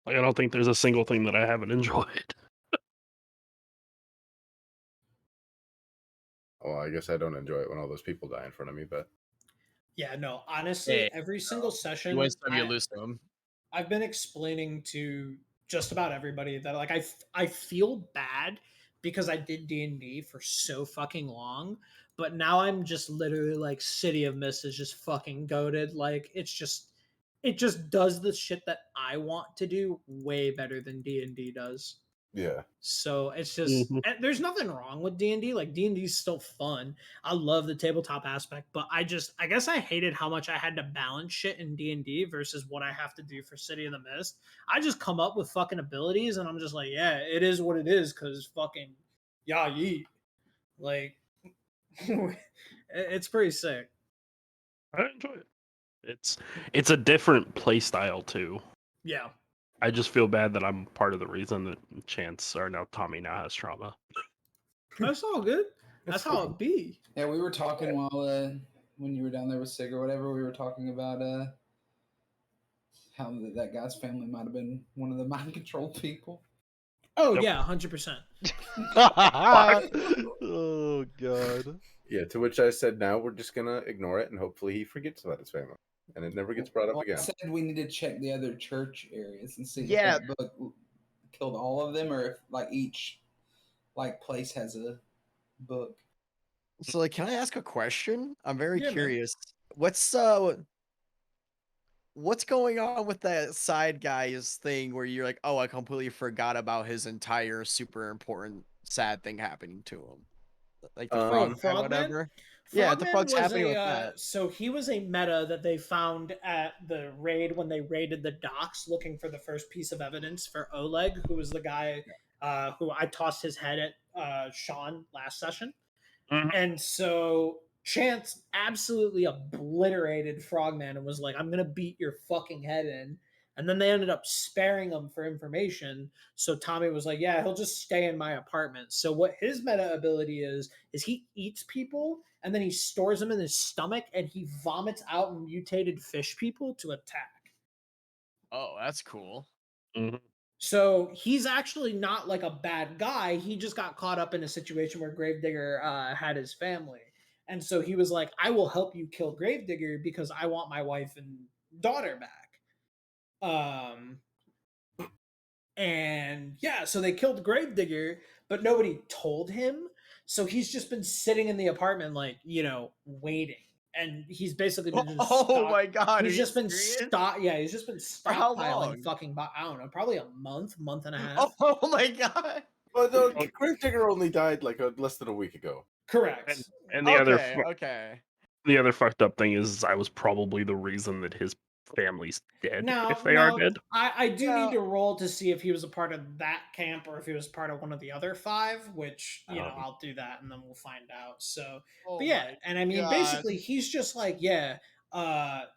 Like, I don't think there's a single thing that I haven't enjoyed. Well, I guess I don't enjoy it when all those people die in front of me, but yeah, no, honestly, Hey, every single You session win some, you lose some. I've been explaining to just about everybody that like I feel bad because I did D&D for so fucking long, but now I'm just literally like City of Mist is just fucking goated. Like it just does the shit that I want to do way better than D&D does. yeah. So it's just Mhm. there's nothing wrong with D&D. Like D&D is still fun. I love the tabletop aspect, but I guess I hated how much I had to balance shit in D&D versus what I have to do for City of the Mist. I just come up with fucking abilities and I'm just like, yeah, it is what it is cuz fucking yeah, yeet. Like it's pretty sick. I enjoy it. It's a different play style too. Yeah. I just feel bad that I'm part of the reason that Chance or now Tommy now has trauma. That's all good. That's That's how cool. it be. Yeah, we were talking while when you were down there with Sig or whatever. We were talking about how that guy's family might have been one of the mind control people. Oh Yep. yeah, 100%. Oh god. Yeah, to which I said, now we're just gonna ignore it and hopefully he forgets about his family, and it never gets brought up Well, I again. said we need to check the other church areas and see Yeah. if that book killed all of them, or if like each like place has a book. So, like, can I ask a question? I'm very Yeah, man. curious. What's going on with that side guy's thing where you're like, oh, I completely forgot about his entire super important sad thing happening to him, like the frog guy, Frogman? whatever. Yeah, what the Frogman fuck's was happening with that? so he was a meta that they found at the raid when they raided the docks looking for the first piece of evidence for Oleg, who was the guy who I tossed his head at Sean last session. Mhm. And so Chance absolutely obliterated Frogman and was like, I'm gonna beat your fucking head in. And then they ended up sparing him for information. So Tommy was like, yeah, he'll just stay in my apartment. So what his meta ability is he eats people and then he stores them in his stomach and he vomits out mutated fish people to attack. Oh, that's cool. Mhm. So he's actually not like a bad guy. He just got caught up in a situation where Gravedigger had his family. And so he was like, I will help you kill Gravedigger because I want my wife and daughter back. And yeah, so they killed Gravedigger, but nobody told him. So he's just been sitting in the apartment, like, waiting. And he's basically been just Oh my god, he's are just you been serious? he's just been For how stockpiling long? fucking I don't know, probably a month and a half. Oh my god. But the Oh. Gravedigger only died like less than a week ago. Correct. And the Okay, okay. the other fucked up thing is I was probably the reason that his family's dead Now, if they are dead. I do need Yeah. to roll to see if he was a part of that camp or if he was part of one of the other 5, which, I'll do that and then we'll find out. So, Oh but yeah, my and I mean, God. basically, he's just like, yeah,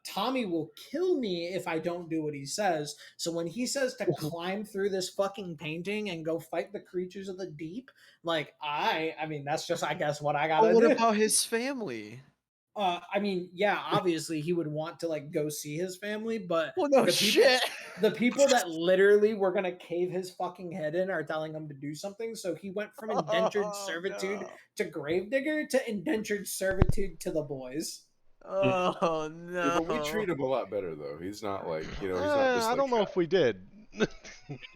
Tommy will kill me if I don't do what he says. So when he says to climb through this fucking painting and go fight the creatures of the deep, like, I mean, that's just, I guess, what I gotta But what do. about his family? I mean, yeah, obviously he would want to like go see his family, but Well, no the shit. the people that literally were gonna cave his fucking head in are telling him to do something. So he went from indentured Oh, servitude no. to gravedigger to indentured servitude to the boys. Oh Yeah, but we treat no. him a lot better though. He's not like he's not just I like don't know if we did.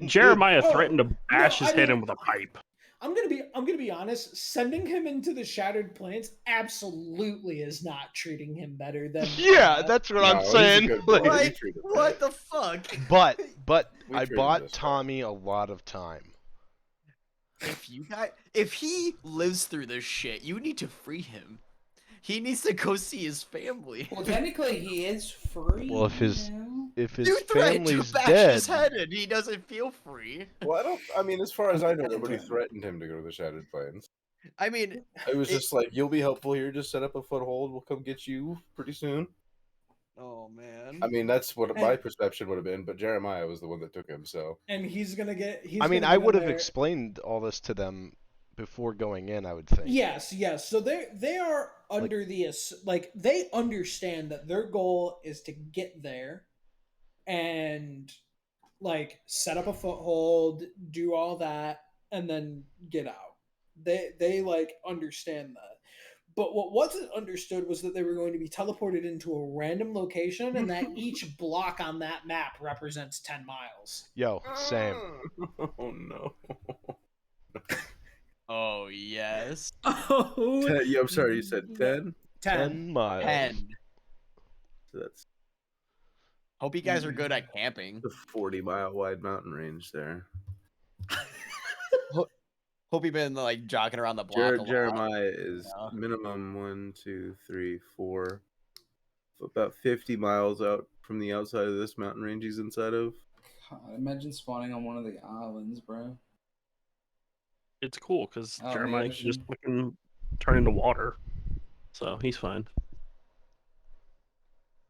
Jeremiah Oh, threatened to bash no, his I head mean, in with a pipe. I'm gonna be honest. Sending him into the Shattered Plains absolutely is not treating him better than. Yeah, that's what No, I'm he's a saying. good boy. Like, We Like, treat him what right. the fuck? but We I treat him bought just right. Tommy a lot of time. If he lives through this shit, you need to free him. He needs to go see his family. Well, technically, he is free. Well, if his now. You threatened to family's bash dead, his head and he doesn't feel free. Well, I mean, as far as I know, Threatened nobody him. threatened him to go to the Shattered Plains. I mean, It was It- just like, you'll be helpful here. Just set up a foothold. We'll come get you pretty soon. oh man. I mean, that's what my perception would have been. But Jeremiah was the one that took him. So And he's gonna get. I mean, I would have explained all this to them before going in. I would think. Yes. So they are under like they understand that their goal is to get there, and like set up a foothold, do all that, and then get out. They like understand that. But what wasn't understood was that they were going to be teleported into a random location, and that each block on that map represents 10 miles. Yo, same. oh no. Oh yes. Oh, Yeah, I'm sorry. You said 10. 10 miles. 10. So that's Hope you guys are good at camping. the 40-mile wide mountain range there. Hope you've been like jogging around the block a lot. Jeremiah is Yeah. minimum 1, 2, 3, 4, about 50 miles out from the outside of this mountain range he's inside of. God, imagine spawning on one of the islands, bro. It's cool because Oh, Jeremiah the can just ocean. fucking turn into water, so he's fine.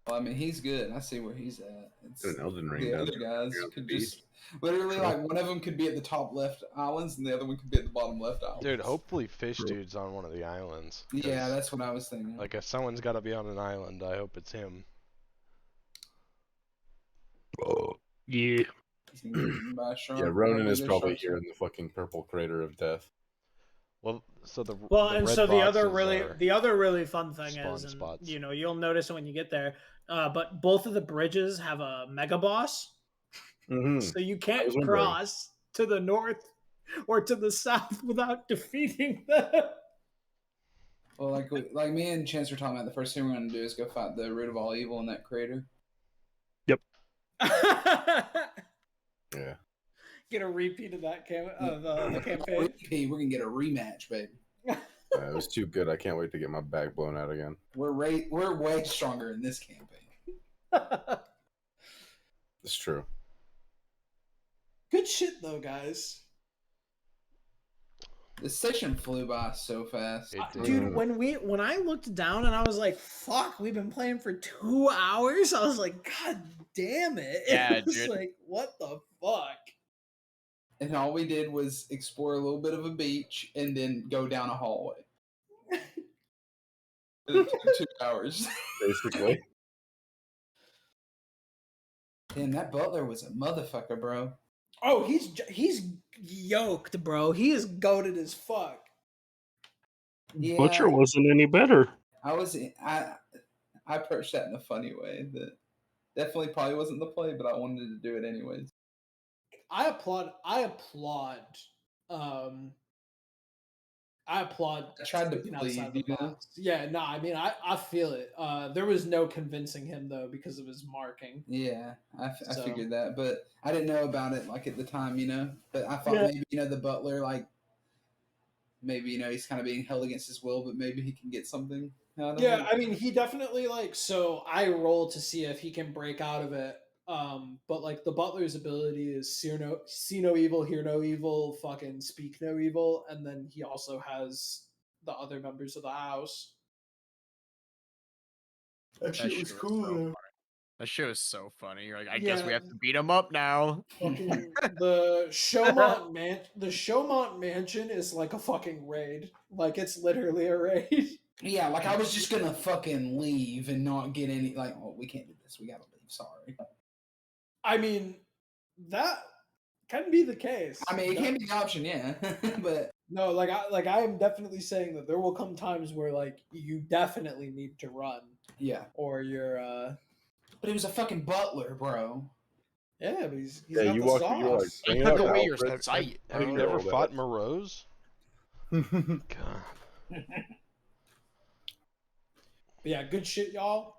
Well, I mean, he's good. I see where he's at. It's An Elden Ring the down other there. guys You're on the could beach. just literally like one of them could be at the top left islands and the other one could be at the bottom left islands. Dude, hopefully Fish Dude's on one of the islands. Yeah, 'cause, that's what I was thinking. like if someone's got to be on an island, I hope it's him. Yeah. He's gonna get eaten by a shark. Yeah, Ronan Probably is the probably sharks here are- in the fucking purple crater of death. Well, so the and red so the other boxes are really fun thing spawn is, and, spots. you'll notice it when you get there. But both of the bridges have a mega boss, Mm-hmm. so you I can't was wondering. cross to the north or to the south without defeating them. Well, like me and Chance were talking about, the first thing we're gonna do is go fight the root of all evil in that crater. Yeah. Get a repeat of that the campaign. Repeat, we're gonna get a rematch, baby. It was too good. I can't wait to get my back blown out again. We're way stronger in this campaign. It's true. Good shit though, guys. This session flew by so fast. It did. Dude, when I looked down and I was like, "Fuck, we've been playing for 2 hours," I was like, "God damn it!" Yeah, it was dude. like, what the fuck? And all we did was explore a little bit of a beach and then go down a hallway. It took 2 hours. Basically. Damn, that butler was a motherfucker, bro. Oh, he's yoked, bro. He is goated as fuck. Yeah, Butcher wasn't any better. I approached that in a funny way. That definitely probably wasn't the play, but I wanted to do it anyways. I applaud. I tried to thinking outside plead, the you know? box. Yeah, no, I mean, I feel it. There was no convincing him though because of his marking. Yeah, I So- figured that, but I didn't know about it like at the time, But I thought Yeah. maybe the butler, like maybe he's kind of being held against his will, but maybe he can get something. Yeah, I mean, he definitely like. So I roll to see if he can break out of it. But like the butler's ability is see no evil, hear no evil, fucking speak no evil, and then he also has the other members of the house. That shit was cool. So though. funny. That shit was so funny. You're like, I guess we have Yeah. to beat him up now. Fucking the Chaumont Mansion is like a fucking raid. Like it's literally a raid. Yeah, like I was just gonna fucking leave and not get any. Like, oh, we can't do this. We gotta leave. Sorry. I mean, that can be the case. I mean, it can be the option, yeah. But No, I am definitely saying that there will come times where like you definitely need to run, yeah, or you're but he was a fucking butler, bro. yeah, but he's Yeah, got you the walk. You're like, sauce. bring out The way you're Alfred. sight. Have you Take never all that. fought Morose? God. But yeah, good shit, y'all.